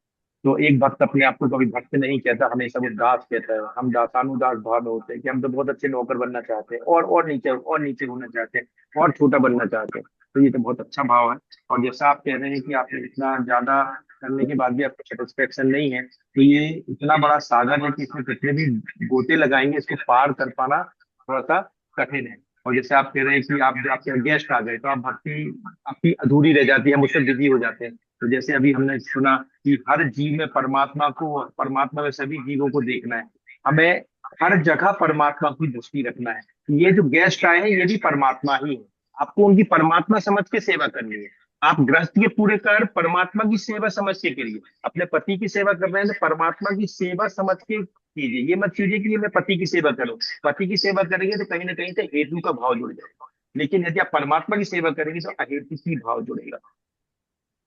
तो एक भक्त अपने आप को कभी भक्त नहीं कहता, हमेशा वो दास कहता है। हम दासानुदास भाव में होते हैं कि हम तो बहुत अच्छे नौकर बनना चाहते हैं, और नीचे होना चाहते हैं, और छोटा बनना चाहते हैं। तो ये तो बहुत अच्छा भाव है। और जैसा आप कह रहे हैं कि आपने इतना ज्यादा करने के बाद भी आपको सेटिस्फेक्शन नहीं है, तो ये इतना बड़ा सागर है कि इसमें कितने भी गोते लगाएंगे इसको पार कर पाना थोड़ा सा कठिन है। और जैसे आप कह रहे हैं कि आप आपके गेस्ट आ गए तो आप भक्ति आपकी अधूरी रह जाती है, हम उससे बिजी हो जाते हैं। तो जैसे अभी हमने सुना कि हर जीव में परमात्मा को, परमात्मा में सभी जीवों को देखना है, हमें हर जगह परमात्मा की दृष्टि रखना है। ये जो गेस्ट आए हैं ये भी परमात्मा ही है, आपको उनकी परमात्मा समझ के सेवा करनी है। आप गृहस्थ के पूरे कर परमात्मा की सेवा समझ के करिए। अपने पति की सेवा कर रहे हैं तो परमात्मा की सेवा समझ के कीजिए। ये मत कीजिए कि ये मैं पति की सेवा करूं। पति की सेवा करेंगे तो कहीं ना कहीं से हेतु का भाव जुड़ जाएगा, लेकिन यदि आप परमात्मा की सेवा करेंगे तो अहेतु की भाव जुड़ेगा।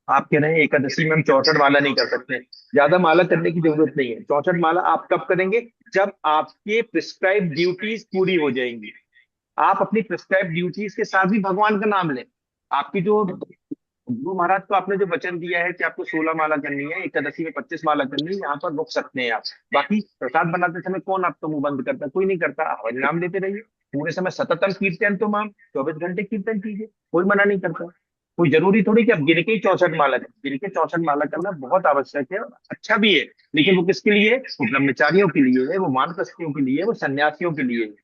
आप कह रहे हैं एकादशी में हम 64 माला नहीं कर सकते, ज्यादा माला करने की जरूरत नहीं है। 64 माला आप कब करेंगे? जब आपके प्रिस्क्राइब ड्यूटीज पूरी हो जाएंगी। आप अपनी प्रिस्क्राइब ड्यूटीज के साथ भी भगवान का नाम लें। आपकी जो गुरु महाराज को आपने जो वचन दिया है कि आपको 16 माला करनी है, एकादशी में 25 माला करनी है, यहाँ पर रुक सकते हैं आप। बाकी प्रसाद बनाते समय कौन आपका मुंह बंद करता है? कोई नहीं करता। आप हरि नाम लेते रहिए पूरे समय, सततम कीर्तन तो माम 24 घंटे कीर्तन कीजिए, कोई मना नहीं करता। कोई जरूरी थोड़ी कि आप गिन के ही 64 माला करें। गिन के 64 माला करना बहुत आवश्यक है और अच्छा भी है, लेकिन वो किसके लिए है? वो ब्रह्मचारियों के लिए है, वो वानप्रस्थियों के लिए है, वो सन्यासियों के लिए है।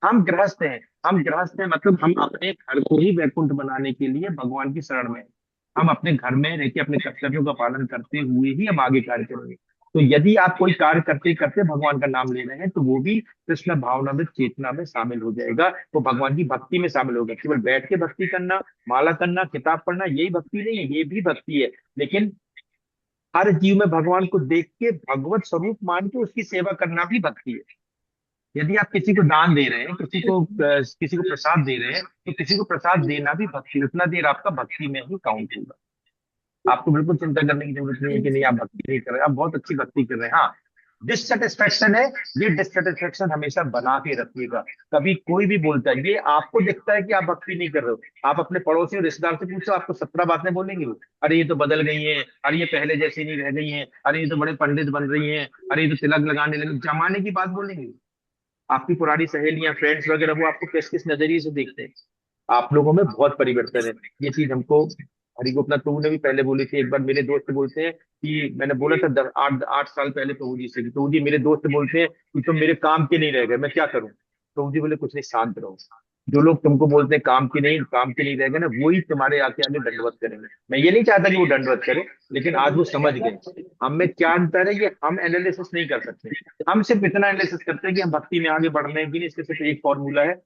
हम गृहस्थ हैं। हम गृहस्थ हैं मतलब हम अपने घर को ही वैकुंठ बनाने के लिए भगवान की शरण में हैं। हम अपने घर में रह के अपने कर्तव्यों का पालन करते हुए ही हम आगे कार्य करेंगे। तो यदि आप कोई कार्य करते करते भगवान का नाम ले रहे हैं तो वो भी कृष्ण भावना में, चेतना में शामिल हो जाएगा। वो भगवान की भक्ति में शामिल होगा। केवल बैठ के भक्ति करना, माला करना, किताब पढ़ना यही भक्ति नहीं है, ये भी भक्ति है। लेकिन हर जीव में भगवान को देख के भगवत स्वरूप मान के उसकी सेवा करना भी भक्ति है। यदि आप किसी को दान दे रहे हैं, किसी को प्रसाद दे रहे हैं, तो किसी को प्रसाद देना भी भक्ति, उतना देर आपका भक्ति में ही काउंट होगा। आपको बिल्कुल चिंता करने की जरूरत नहीं है कि नहीं आप भक्ति नहीं कर रहे हैं, आप बहुत अच्छी भक्ति कर रहे हैं। हाँ, डिससेटिस्फेक्शन है, ये डिससेटिस्फेक्शन हमेशा बना के रखिएगा। कभी कोई भी बोलता है, ये आपको दिखता है कि आप भक्ति नहीं कर रहे हो, आप अपने पड़ोसी और रिश्तेदार से पूछो, आपको 17 बातें बोलेंगे वो। अरे ये तो बदल गई है, अरे ये पहले जैसी नहीं रह गई है, अरे ये तो बड़े पंडित बन रही हैं, अरे ये तो तिलक लगाने लगे, जमाने की बात बोलेंगे। आपकी पुरानी सहेलियां, फ्रेंड्स वगैरह वो आपको किस किस नजरिए से देखते हैं? आप लोगों में बहुत परिवर्तन है। ये चीज हमको हरिगोपनाथ प्रभु ने भी पहले बोली थी। एक बार मेरे दोस्त बोलते हैं कि मैंने बोला था 8 साल पहले प्रभु जी से कि प्रभु जी मेरे दोस्त बोलते हैं कि तुम मेरे काम के नहीं रह गए, मैं क्या करूं? प्रभु जी बोले कुछ नहीं, शांत रहो। जो लोग तुमको बोलते हैं काम के नहीं रह गए ना, वही तुम्हारे आके आगे दंडवत करेंगे। मैं ये नहीं चाहता कि वो दंडवत करे, लेकिन आज वो समझ गए हम में क्या अंतर है। ये हम एनालिसिस नहीं कर सकते। हम सिर्फ इतना एनालिसिस करते हैं कि हम भक्ति में आगे बढ़ रहे हैं कि नहीं। इसके सिर्फ एक फॉर्मूला है,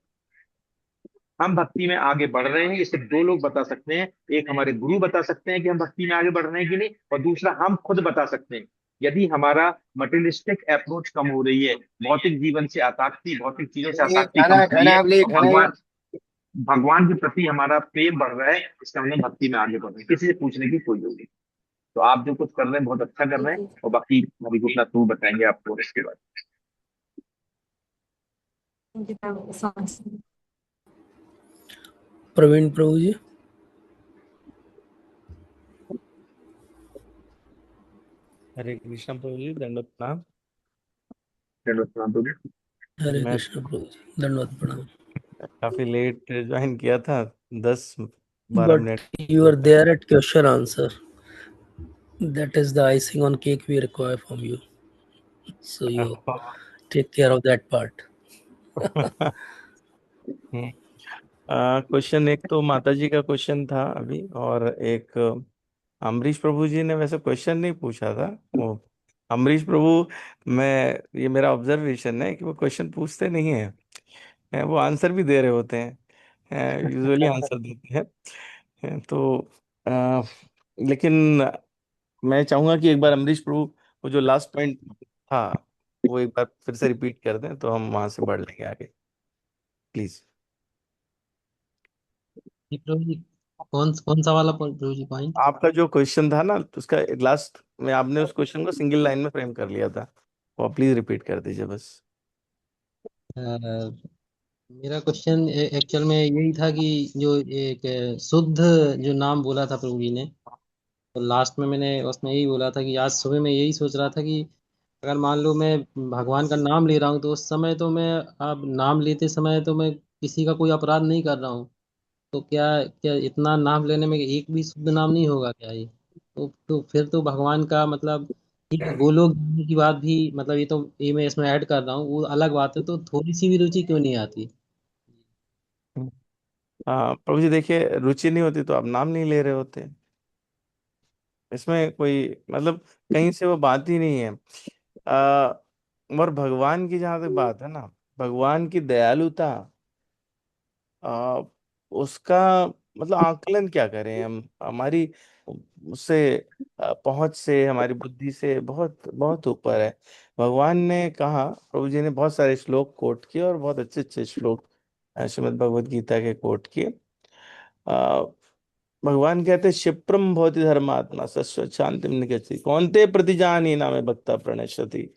हम भक्ति में आगे बढ़ रहे हैं। ये सिर्फ दो लोग बता सकते हैं। एक हमारे गुरु बता सकते हैं कि हम भक्ति में आगे बढ़ रहे हैं कि नहीं, और दूसरा हम खुद बता सकते हैं। यदि हमारा मटेरियलिस्टिक अप्रोच कम हो रही है, भौतिक जीवन से आसक्ति, भौतिक चीजों से आसक्ति कम हो रही है, और भगवान भगवान के प्रति हमारा प्रेम बढ़ रहा है, इसका मतलब भक्ति में आगे बढ़ रहे हैं। किसी से पूछने की कोई जरूरत नहीं। तो आप जो कुछ कर रहे हैं बहुत अच्छा कर रहे हैं, और बाकी अभी अपना तू बताएंगे आपको इसके बाद। प्रवीण प्रभु जी। हरे कृष्ण प्रभु जी, दंडवत प्रणाम। दंडवत प्रणाम प्रभु। हरे मैं कृष्ण प्रभु जी, दंडवत प्रणाम। काफी लेट ज्वाइन किया था, 10-12 but minute. You are there at question answer, that is the icing on cake we require from you, so you take care of that part. Question एक तो माता जी का क्वेश्चन था अभी, और एक अमरीश प्रभु जी ने वैसे क्वेश्चन नहीं पूछा था। वो अमरीश प्रभु, मैं ये मेरा ऑब्जर्वेशन है कि वो क्वेश्चन पूछते नहीं हैं, वो आंसर भी दे रहे होते हैं, यूजुअली आंसर देते हैं। तो लेकिन मैं चाहूंगा कि एक बार अमरीश प्रभु वो जो लास्ट पॉइंट था वो एक बार फिर से रिपीट कर दें तो हम वहां से बढ़ लेंगे आगे, प्लीज। जी प्रभु जी, कौन कौन सा वाला प्रभु जी पॉइंट? आपका जो क्वेश्चन था ना, उसका लास्ट में आपने उस क्वेश्चन को सिंगल लाइन में फ्रेम कर लिया था, वो प्लीज रिपीट कर दीजिए बस। मेरा क्वेश्चन एक्चुअल में यही था कि जो एक शुद्ध जो नाम बोला था प्रभु जी ने, तो लास्ट में मैंने उसमें यही बोला था कि आज सुबह मैं यही सोच रहा था कि अगर मान लो मैं भगवान का नाम ले रहा हूँ तो उस समय तो मैं, अब नाम लेते समय तो मैं किसी का कोई अपराध नहीं कर रहा हूँ। तो क्या क्या इतना नाम लेने में एक भी शुद्ध नाम नहीं होगा क्या ये? तो फिर तो भगवान का मतलब, ठीक है, गोलोक जाने की बात भी, मतलब ये मैं इसमें ऐड कर रहा हूँ, वो अलग बात है, तो थोड़ी सी भी रुचि क्यों नहीं आती? हाँ प्रभु जी, देखिए रुचि नहीं होती तो आप नाम नहीं ले रहे होते। इसमें कोई मतलब कहीं से वो बात ही नहीं है। आ, और भगवान की जहां तक बात है ना, भगवान की दयालुता, आ, उसका मतलब आकलन क्या करें हम, हमारी उससे पहुंच से, हमारी बुद्धि से बहुत बहुत ऊपर है। भगवान ने कहा, प्रभु जी ने बहुत सारे श्लोक कोट किए और बहुत अच्छे अच्छे श्लोक श्रीमद् भगवद गीता के कोट किए। आ, भगवान कहते, क्षिप्रम भवति धर्मात्मा शाश्वत शांतिम निगच्छति कौन्ते प्रतिजानी नामे भक्ता प्रणश्यति।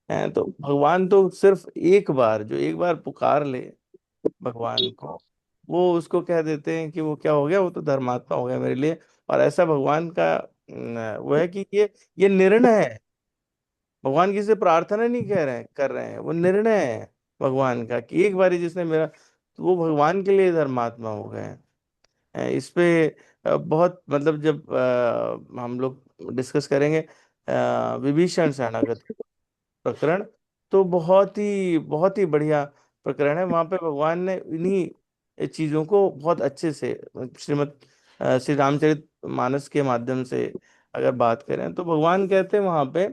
है तो भगवान तो सिर्फ एक बार, जो एक बार पुकार ले भगवान को, वो उसको कह देते हैं कि वो क्या हो गया, वो तो धर्मात्मा हो गया मेरे लिए। और ऐसा भगवान का वो है कि ये निर्णय है। भगवान किसी से प्रार्थना नहीं कह रहे हैं कर रहे हैं, वो निर्णय है भगवान का कि एक बारी जिसने मेरा, तो वो भगवान के लिए धर्मात्मा हो गए हैं। इस पे बहुत मतलब जब हम लोग डिस्कस करेंगे विभीषण शरणागत प्रकरण, तो बहुत ही बढ़िया प्रकरण है। वहां पे भगवान ने इन्हीं चीजों को बहुत अच्छे से श्री रामचरित मानस के माध्यम से अगर बात करें, तो भगवान कहते हैं वहां पे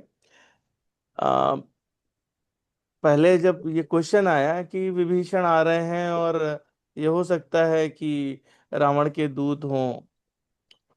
पहले जब ये क्वेश्चन आया कि विभीषण आ रहे हैं और ये हो सकता है कि रावण के दूत हों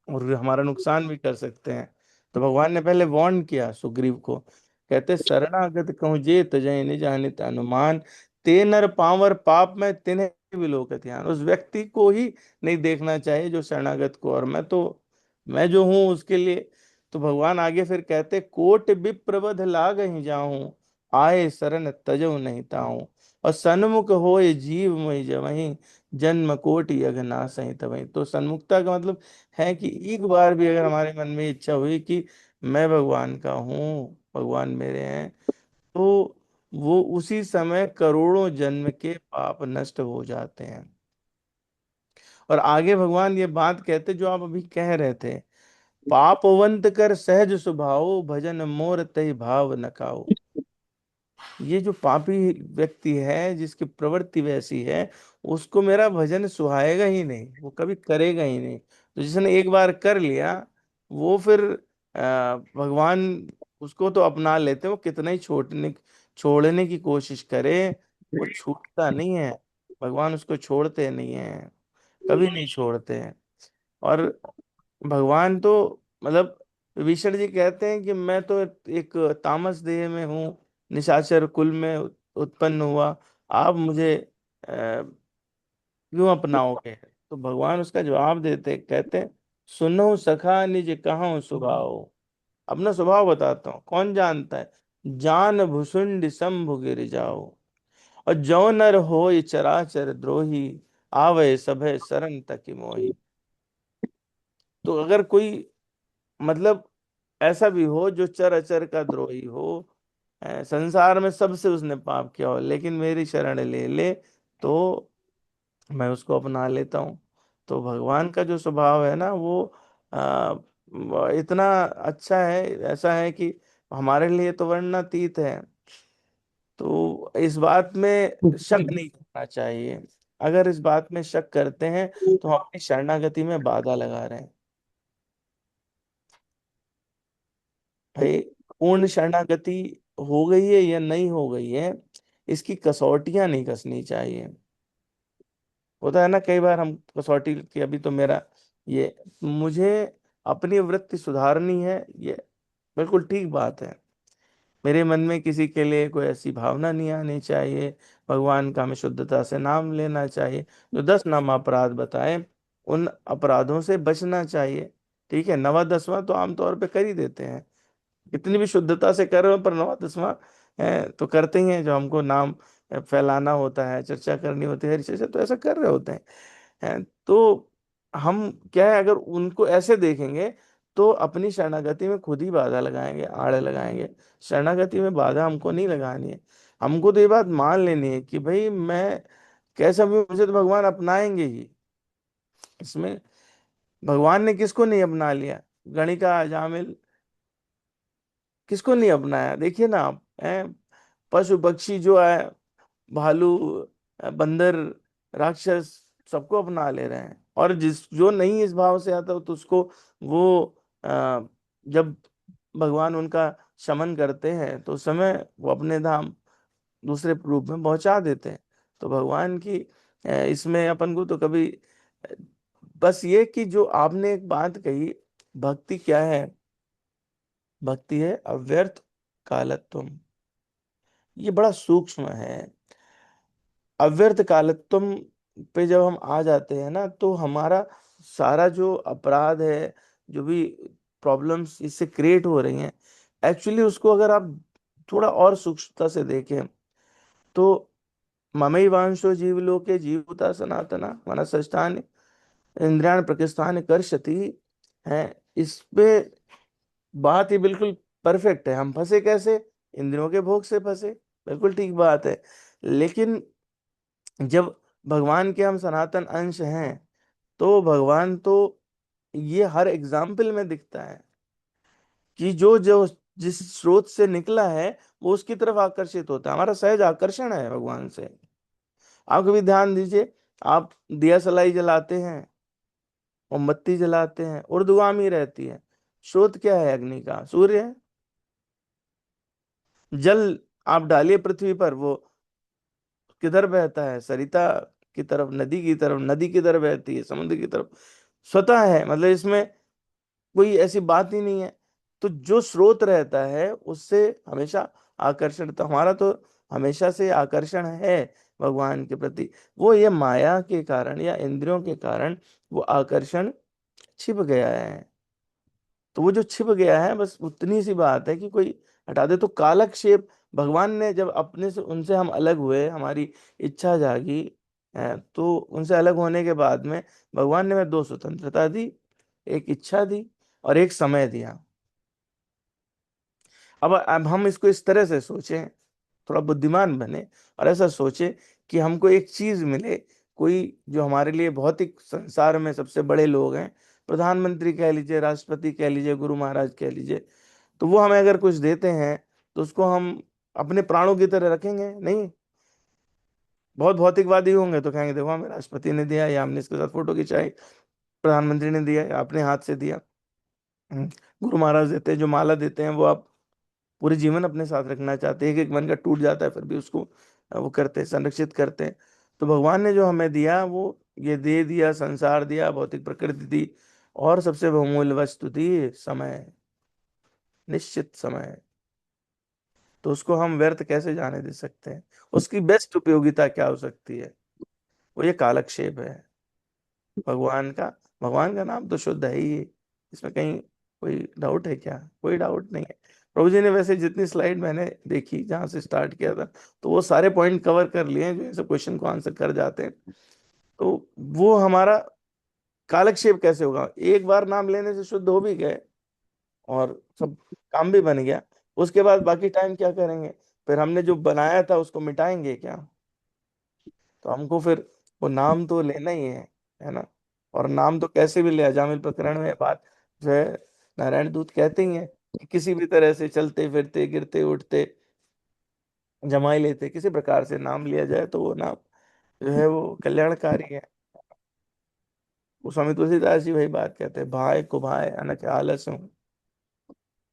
और हमारा नुकसान भी कर सकते हैं, तो भगवान ने पहले वार्न किया सुग्रीव को। कहते, शरणागत कहूँ जे तजय निज अनित अनुमान, ते नर पावर पाप में तिन्हे विलोकत ध्यान। उस व्यक्ति को ही नहीं देखना चाहिए जो शरणागत को, और मैं जो हूं उसके लिए। तो भगवान आगे फिर कहते, कोट विप्रबध लाग ही जाऊं, आए शरण तजऊ नहीं ताऊं, और सन्मुख होए जीव मोहि जवहीं, जन्म कोटि अघनाश सही तवहीं। तो सन्मुखता का मतलब है कि एक बार भी अगर हमारे मन में इच्छा हुई कि मैं भगवान का हूँ, भगवान मेरे हैं, तो वो उसी समय करोड़ों जन्म के पाप नष्ट हो जाते हैं। और आगे भगवान ये बात कहते जो आप अभी कह रहे थे, पापवंत कर सहज स्वभाव, भजन मोर तहि भाव न खाओ। ये जो पापी व्यक्ति है, जिसकी प्रवृत्ति वैसी है, उसको मेरा भजन सुहाएगा ही नहीं, वो कभी करेगा ही नहीं। तो जिसने एक बार कर लिया, वो फिर भगवान उसको तो अपना लेते हैं, वो कितना ही छोड़ने की कोशिश करे, वो छूटता नहीं है। भगवान उसको छोड़ते नहीं है, कभी नहीं छोड़ते हैं। और भगवान तो मतलब विभीषण जी कहते हैं कि मैं तो एक तामस देह में हूँ, निशाचर कुल में उत्पन्न हुआ, आप मुझे क्यों अपनाओगे? तो भगवान उसका जवाब देते, कहते, सुनो सखा निज कहाऊं स्वभाव। अपना स्वभाव बताता हूँ, कौन जानता है, जान भुसुंड शंभु गिर जाओ, और जो नर हो चराचर द्रोही, आवे सभय शरण तक मोही। तो अगर कोई मतलब ऐसा भी हो जो चर अचर का द्रोही हो, संसार में सबसे उसने पाप किया हो, लेकिन मेरी शरण ले ले, तो मैं उसको अपना लेता हूँ। तो भगवान का जो स्वभाव है ना, वो इतना अच्छा है, ऐसा है कि हमारे लिए तो वर्णनातीत है। तो इस बात में शक नहीं करना चाहिए। अगर इस बात में शक करते हैं तो हम अपनी शरणागति में बाधा लगा रहे हैं। भाई, पूर्ण शरणागति हो गई है या नहीं हो गई है, इसकी कसौटियां नहीं कसनी चाहिए। होता है ना कई बार हम कसौटी की, अभी तो मेरा ये, मुझे अपनी वृत्ति सुधारनी है, ये बिल्कुल ठीक बात है। मेरे मन में किसी के लिए कोई ऐसी भावना नहीं आनी चाहिए। भगवान का हमें शुद्धता से नाम लेना चाहिए। जो 10 नाम अपराध बताए, उन अपराधों से बचना चाहिए। ठीक है, 9वां 10वां तो आमतौर पे कर ही देते हैं, इतनी भी शुद्धता से कर रहे हो, पर 9वां 10वां तो करते ही हैं। जो हमको नाम फैलाना होता है, चर्चा करनी होती है हर चीज़ से, तो ऐसा कर रहे होते हैं। तो हम क्या है, अगर उनको ऐसे देखेंगे तो अपनी शरणागति में खुद ही बाधा लगाएंगे, आड़ लगाएंगे। शरणागति में बाधा हमको नहीं लगानी है। हमको तो ये बात मान लेनी है कि भाई मैं कैसा भी, मुझे तो भगवान अपनाएंगे ही। इसमें भगवान ने किसको नहीं अपना लिया? गणिका, जामिल, किसको नहीं अपनाया? देखिए ना आप, हैं, पशु पक्षी जो है, भालू, बंदर, राक्षस, सबको अपना ले रहे हैं। और जिस जो नहीं इस भाव से आता तो उसको वो जब भगवान उनका शमन करते हैं तो उस समय वो अपने धाम दूसरे रूप में पहुंचा देते हैं। तो भगवान की इसमें अपन को तो कभी अ, बस ये कि जो आपने एक बात कही, भक्ति क्या है? भक्ति है अव्यर्थ कालत्वम। ये बड़ा सूक्ष्म है। अव्यर्थ कालत्वम पे जब हम आ जाते हैं ना, तो हमारा सारा जो अपराध है, जो भी प्रॉब्लम्स इससे क्रिएट हो रही हैं, एक्चुअली उसको अगर आप थोड़ा और सूक्ष्मता से देखें तो ममैवांशो जीवलोके जीवता सनातना मनसष्ठानि इंद्रियाण प्रकृष्टानि कर्षति है। इस पे बात ही बिल्कुल परफेक्ट है। हम फंसे कैसे? इंद्रियों के भोग से फंसे। बिल्कुल ठीक बात है। लेकिन जब भगवान के हम सनातन अंश हैं, तो भगवान तो ये हर एग्जाम्पल में दिखता है कि जो जो जिस स्रोत से निकला है वो उसकी तरफ आकर्षित होता है। हमारा सहज आकर्षण है भगवान से। आप कभी ध्यान दीजिए, आप दिया सलाई जलाते हैं, मोमबत्ती जलाते हैं, ऊर्ध्वगामी रहती है। स्रोत क्या है? अग्नि का, सूर्य है। जल आप डालिए पृथ्वी पर, वो किधर बहता है? सरिता की तरफ, नदी की तरफ। नदी किधर बहती है? समुद्र की तरफ। स्वतः है, मतलब इसमें कोई ऐसी बात ही नहीं है। तो जो स्रोत रहता है उससे हमेशा आकर्षण, तो हमारा तो हमेशा से आकर्षण है भगवान के प्रति। वो ये माया के कारण या इंद्रियों के कारण वो आकर्षण छिप गया है। तो वो जो छिप गया है, बस उतनी सी बात है कि कोई हटा दे। तो कालक्षेप, भगवान ने जब अपने से उनसे हम अलग हुए, हमारी इच्छा जागी है, तो उनसे अलग होने के बाद में भगवान ने हमें दो स्वतंत्रता दी, एक इच्छा दी और एक समय दिया। अब हम इसको इस तरह से सोचें, थोड़ा बुद्धिमान बने और ऐसा सोचे कि हमको एक चीज मिले, कोई जो हमारे लिए भौतिक संसार में सबसे बड़े लोग हैं, प्रधानमंत्री कह लीजिए, राष्ट्रपति कह लीजिए, गुरु महाराज कह लीजिए, तो वो हमें अगर कुछ देते हैं तो उसको हम अपने प्राणों की तरह रखेंगे? नहीं। बहुत भौतिकवादी होंगे तो कहेंगे देखो हमें राष्ट्रपति ने दिया, या हमने इसके साथ फोटो खिंचाई, प्रधानमंत्री ने दिया या अपने हाथ से दिया। हम्म, गुरु महाराज देते हैं, जो माला देते हैं वो आप पूरे जीवन अपने साथ रखना चाहते हैं, एक एक मन का टूट जाता है फिर भी उसको वो करते हैं, संरक्षित करते हैं। तो भगवान ने जो हमें दिया वो ये दे दिया, संसार दिया, भौतिक प्रकृति दी, और सबसे बहुमूल्य वस्तु दी समय, निश्चित समय। तो उसको हम व्यर्थ कैसे जाने दे सकते हैं? उसकी बेस्ट उपयोगिता क्या हो सकती है? वो ये कालक्षेप है भगवान का। भगवान का नाम तो शुद्ध है ही, इसमें कहीं कोई डाउट है क्या? कोई डाउट नहीं है। प्रभु जी ने वैसे जितनी स्लाइड मैंने देखी जहां से स्टार्ट किया था, तो वो सारे पॉइंट कवर कर लिए हैं जो इन सब क्वेश्चन को आंसर कर जाते हैं। तो वो हमारा कालक्षेप कैसे होगा? एक बार नाम लेने से शुद्ध हो भी गए और सब काम भी बन गया, उसके बाद बाकी टाइम क्या करेंगे? फिर हमने जो बनाया था उसको मिटाएंगे क्या? तो हमको फिर वो नाम तो लेना ही है ना। और नाम तो कैसे भी ले, अजामिल प्रकरण में बात जो है, नारायण दूत कहते ही हैं कि किसी भी तरह से चलते फिरते गिरते उठते जमाई लेते किसी प्रकार से नाम लिया जाए तो वो नाम जो है वो कल्याणकारी है। वो स्वामी तुलसीदास जी वही बात कहते हैं, भाई को भाई अनक आलस हूँ,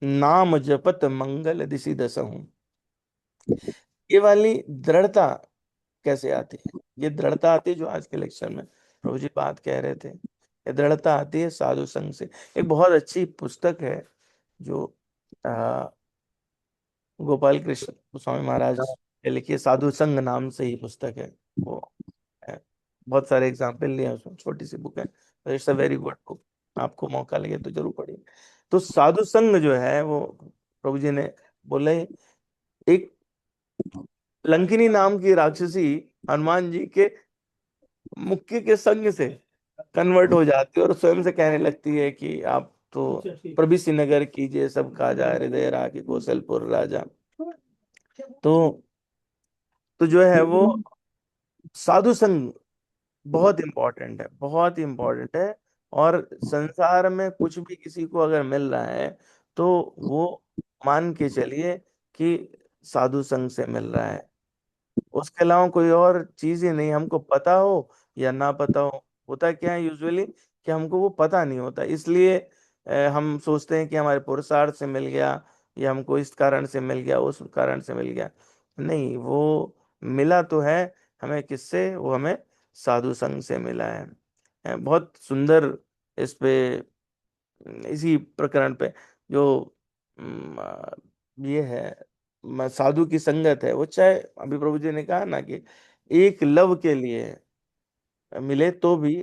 नाम जपत मंगल दिशि दस हूँ। ये वाली दृढ़ता कैसे आती है? ये दृढ़ता आती है जो आज के लेक्चर में प्रभु जी बात कह रहे थे, ये दृढ़ता आती है साधु संग से। एक बहुत अच्छी पुस्तक है जो आ, गोपाल कृष्ण गोस्वामी महाराज ने लिखी है, साधु संग नाम से ही पुस्तक है वो है। बहुत सारे एग्जाम्पल लिए हैं उसमें, छोटी सी बुक है, it's a very good book. आपको मौका लगे तो जरूर पढ़िए। तो साधु संग जो है वो प्रभु जी ने बोले, एक लंकिनी नाम की राक्षसी हनुमान जी के मुक्के के संग से कन्वर्ट हो जाती है और स्वयं से कहने लगती है कि आप तो प्रभिसि नगर कीजिए सब काजा, हृदय राखी कौशलपुर राजा। तो जो है वो साधु संग बहुत इंपॉर्टेंट है, बहुत ही इंपॉर्टेंट है। और संसार में कुछ भी किसी को अगर मिल रहा है तो वो मान के चलिए कि साधु संग से मिल रहा है। उसके अलावा कोई और चीज ही नहीं, हमको पता हो या ना पता हो। होता क्या है यूजुअली कि हमको वो पता नहीं होता, इसलिए हम सोचते हैं कि हमारे पुरुषार्थ से मिल गया, या हमको इस कारण से मिल गया, उस कारण से मिल गया। नहीं, वो मिला तो है हमें किससे, वो हमें साधु संग से मिला है। बहुत सुंदर इस पे, इसी प्रकरण पे जो ये है साधु की संगत है, वो चाहे अभी प्रभु जी ने कहा ना कि एक लव के लिए मिले तो भी,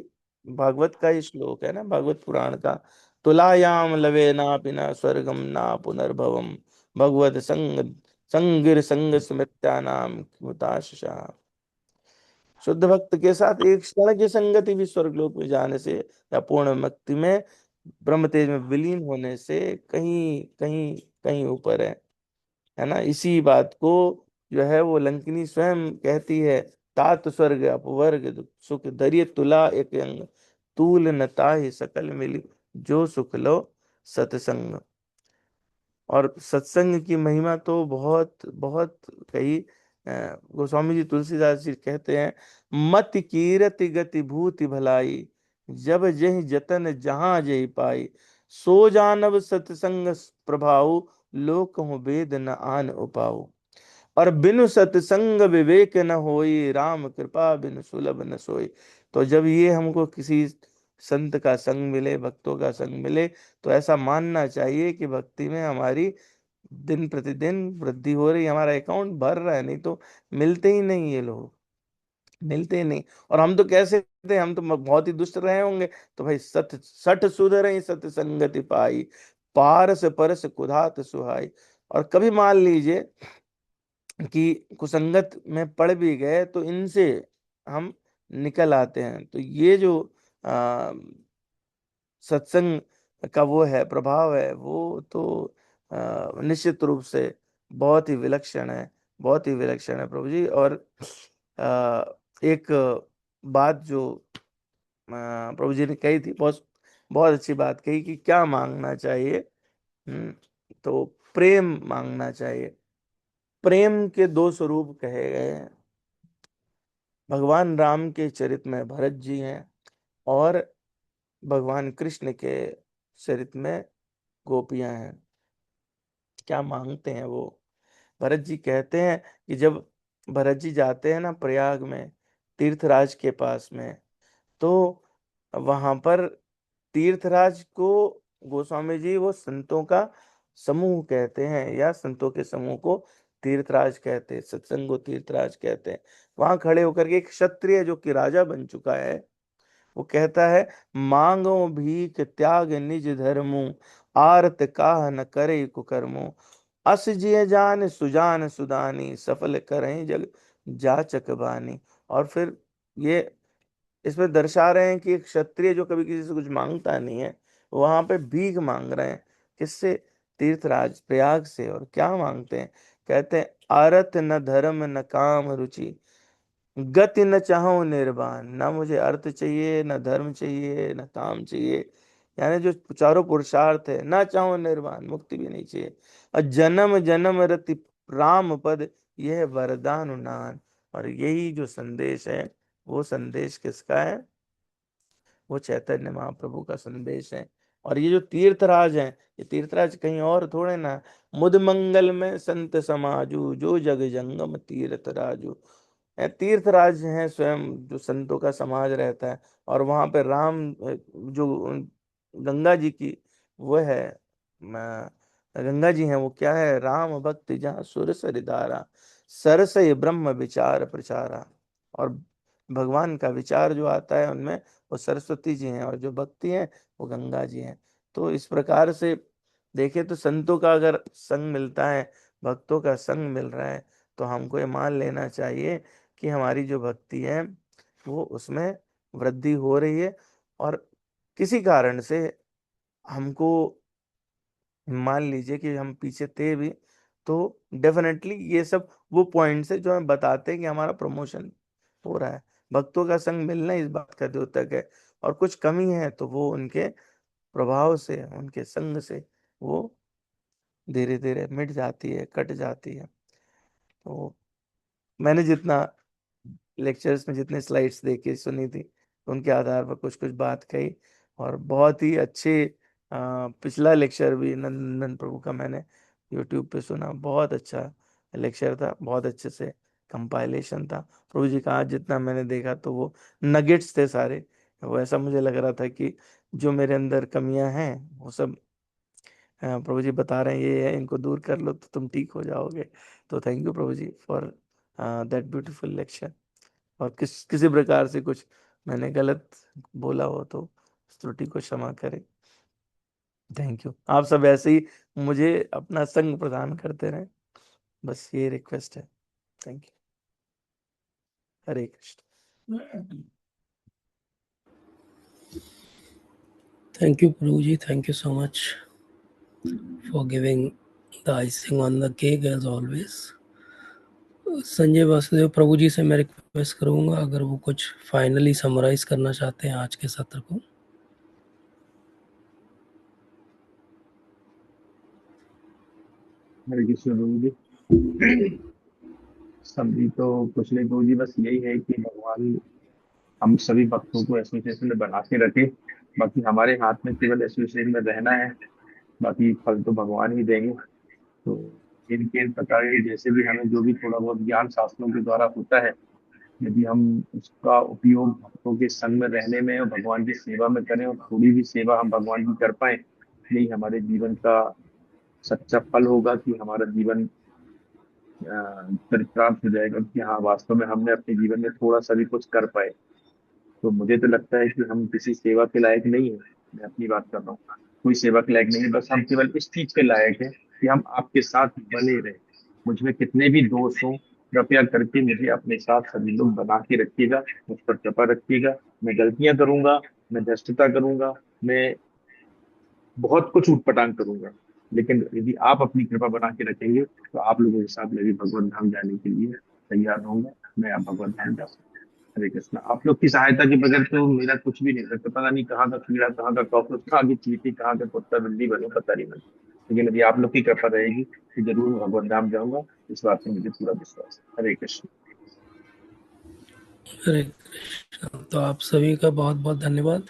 भागवत का ही श्लोक है ना, भागवत पुराण का, तुलायाम लवे ना पिना स्वर्गम ना पुनर्भवम भगवत संग संगिर संग स्मृत्या नाम मुताशा। शुद्ध भक्त के साथ एक क्षण की संगति भी स्वर्गलोक में जाने से या पूर्ण मुक्ति में ब्रह्म तेज में विलीन होने से कहीं कहीं कहीं ऊपर है ना। इसी बात को जो है वो लंकिनी स्वयं कहती है, तात स्वर्ग अपवर्ग दुख सुख दरिय तुला एक अंग, तूल न ताहि सकल मिली जो सुख लो सत्संग। और सत्संग की महिमा तो बहुत बहुत कही। गोस्वामी जी तुलसीदास जी कहते हैं, मत कीरति गति भूति भलाई, जब जहि जतन जहां जहि पाई, सो जानब सत्संग प्रभाऊ, लोक हूँ वेद न आन उपाऊ। और बिनु सत्संग विवेक न होई, राम कृपा बिनु सुलभ न सोई। तो जब ये हमको किसी संत का संग मिले, भक्तों का संग मिले, तो ऐसा मानना चाहिए कि भक्ति में हमारी दिन प्रतिदिन वृद्धि हो रही है, हमारा अकाउंट भर रहा है। नहीं तो मिलते ही नहीं ये लोग, मिलते ही नहीं। और हम तो कैसे थे, हम तो बहुत ही दुष्ट रहे होंगे। तो भाई सत सठ सुधर सत संगति पाई, पारस परस कुधात सुहाई। और कभी मान लीजिए कि कुसंगत में पड़ भी गए तो इनसे हम निकल आते हैं। तो ये जो आ, सत्संग का वो है, प्रभाव है, वो तो निश्चित रूप से बहुत ही विलक्षण है, बहुत ही विलक्षण है प्रभु जी। और एक बात जो प्रभु जी ने कही थी, बहुत बहुत अच्छी बात कही कि क्या मांगना चाहिए। तो प्रेम मांगना चाहिए। प्रेम के दो स्वरूप कहे गए हैं। भगवान राम के चरित्र में भरत जी हैं, और भगवान कृष्ण के चरित्र में गोपियां हैं। क्या मांगते हैं वो? भरत जी कहते हैं कि जब भरत जी जाते हैं ना प्रयाग में, तीर्थराज के पास में, तो वहां पर तीर्थराज को गोस्वामी जी वो संतों का समूह कहते हैं, या संतों के समूह को तीर्थराज कहते हैं, सत्संग को तीर्थराज कहते हैं। वहां खड़े होकर के एक क्षत्रिय जो कि राजा बन चुका है, वो कहता है, मांगो भीख त्याग निज धर्मु, आरत काह न करे कुकर्मो, अस जिय जान सुजान सुदानी, सफल करें जग जाचक बानी। और फिर ये इसमें दर्शा रहे हैं कि एक क्षत्रिय जो कभी किसी से कुछ मांगता नहीं है, वहां पे भीख मांग रहे हैं। किससे? तीर्थराज प्रयाग से। और क्या मांगते हैं? कहते हैं, अरथ न धर्म न काम रुचि, गति न चाहो निर्वाण। ना मुझे अर्थ चाहिए, न धर्म चाहिए, न काम चाहिए, यानी जो चारों पुरुषार्थ है, ना चाहो निर्वाण, मुक्ति भी नहीं चाहिए। और जन्म जन्म रति राम पद, यह वरदान उन्नान। और यही जो संदेश है, वो संदेश किसका है? वो चैतन्य महाप्रभु का संदेश है। और ये जो तीर्थराज हैं, ये तीर्थराज कहीं और थोड़े ना, मुद मंगल में संत समाजू, जो जग जंगम तीर्थ राजू। तीर्थराज हैं स्वयं, जो संतों का समाज रहता है। और वहां पे राम जो गंगा जी की वो है, गंगा जी हैं, वो क्या है? राम भक्ति जहाँ सुर सरिधारा, सरसय ब्रह्म विचार प्रचारा। और भगवान का विचार जो आता है उनमें, वो सरस्वती जी हैं, और जो भक्ति हैं वो गंगा जी हैं। तो इस प्रकार से देखें तो संतों का अगर संग मिलता है, भक्तों का संग मिल रहा है, तो हमको ये मान लेना चाहिए कि हमारी जो भक्ति है वो उसमें वृद्धि हो रही है। और किसी कारण से हमको मान लीजिए कि हम पीछे थे भी, तो डेफिनेटली ये सब वो पॉइंट्स है जो हमें बताते हैं कि हमारा प्रमोशन हो रहा है। भक्तों का संग मिलना इस बात का द्योतक है, और कुछ कमी है तो वो उनके प्रभाव से, उनके संग से वो धीरे धीरे मिट जाती है, कट जाती है। तो मैंने जितना लेक्चर्स में जितने स्लाइड्स देखी सुनी थी, उनके आधार पर कुछ कुछ बात कही, और बहुत ही अच्छे पिछला लेक्चर भी नंदन प्रभु का मैंने यूट्यूब पे सुना, बहुत अच्छा लेक्चर था, बहुत अच्छे से कंपाइलेशन था प्रभु जी का। आज जितना मैंने देखा तो वो नगेट्स थे सारे, वो ऐसा मुझे लग रहा था कि जो मेरे अंदर कमियां हैं वो सब प्रभु जी बता रहे हैं, ये है, इनको दूर कर लो तो तुम ठीक हो जाओगे। तो thank you Prabhu ji for that beautiful lecture. और किसी प्रकार से कुछ मैंने गलत बोला हो तो उस त्रुटि को क्षमा करें। Thank you. आप सब ऐसे ही मुझे अपना संग प्रदान करते रहें, बस ये रिक्वेस्ट है। Thank you. Hare Krishna. Thank you Prabhu ji, thank you so much for giving the icing on the cake as always. Sanjay Vasudev Prabhu ji से मैं रिक्वेस्ट करूंगा अगर वो कुछ फाइनली समराइज करना चाहते हैं आज के सत्र को। हरे कृष्ण प्रभु जी। सभी तो कुछ नहीं प्रभु जी, बस यही है कि भगवान हम सभी भक्तों को एसोसिएशन में बना के रखे। बाकी हमारे हाथ में केवल एसोसिएशन में रहना है, बाकी फल तो भगवान ही देंगे। तो इन प्रकार के जैसे भी हमें जो भी थोड़ा बहुत ज्ञान शास्त्रों के द्वारा होता है, यदि हम उसका उपयोग भक्तों के संग में रहने में और भगवान की सेवा में करें, और थोड़ी भी सेवा हम भगवान की कर पाए, यही हमारे जीवन का सच्चा फल होगा कि हमारा जीवन चरितार्थ हो जाएगा कि हाँ वास्तव में हमने अपने जीवन में थोड़ा सा भी कुछ कर पाए। तो मुझे तो लगता है कि हम किसी सेवा के लायक नहीं है, मैं अपनी बात कर रहा हूँ, कोई सेवा के लायक नहीं है, बस हम केवल इस चीज के लायक है कि हम आपके साथ बने रहे। मुझ में कितने भी दोष हो, कृपया करके मुझे अपने साथ सभी लोग बना के रखिएगा, मुझ पर कृपा रखिएगा। मैं गलतियां करूंगा, मैं धृष्टता करूंगा, मैं बहुत कुछ ऊटपटांग करूंगा, लेकिन यदि आप अपनी कृपा बना के रखेंगे तो आप लोगों के साथ मैं भी भगवत धाम जाने के लिए तैयार रहूंगा। मैं आप भगवत धाम जा सकता हूँ। हरे कृष्णा। आप लोग की सहायता के बगैर तो मेरा कुछ भी नहीं हो सकता। पता नहीं कहाँ का कीड़ा, कहाँ का कॉकरोच, कहाँ की चींटी, कहाँ का कुत्ता बिल्ली बने, पता नहीं मुझे। लेकिन यदि आप लोग की कृपा रहेगी तो जरूर मैं भगवत धाम जाऊंगा, इस बात में मुझे पूरा विश्वास है। हरे कृष्ण। हरे कृष्ण। तो आप सभी का बहुत बहुत धन्यवाद।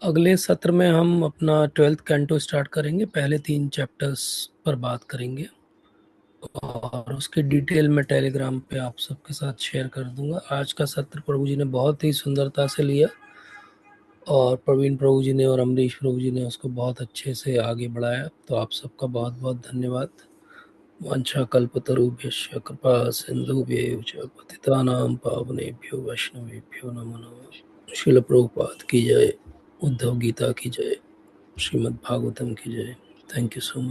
अगले सत्र में हम अपना 12th कैंटो स्टार्ट करेंगे, पहले 3 चैप्टर्स पर बात करेंगे, और उसके डिटेल में टेलीग्राम पे आप सबके साथ शेयर कर दूंगा। आज का सत्र प्रभु जी ने बहुत ही सुंदरता से लिया, और प्रवीण प्रभु जी ने और अमरीश प्रभु जी ने उसको बहुत अच्छे से आगे बढ़ाया। तो आप सबका बहुत बहुत धन्यवाद। वांछा कल्पतरुभ्यश्च कृपा सिंधुभ्येव च पतितानां पावनेभ्यो वैष्णवेभ्यो नमो नमः। श्रील प्रभुपाद की जय, उद्धव गीता की जय, श्रीमद् भागवतम की जय। Thank you so much.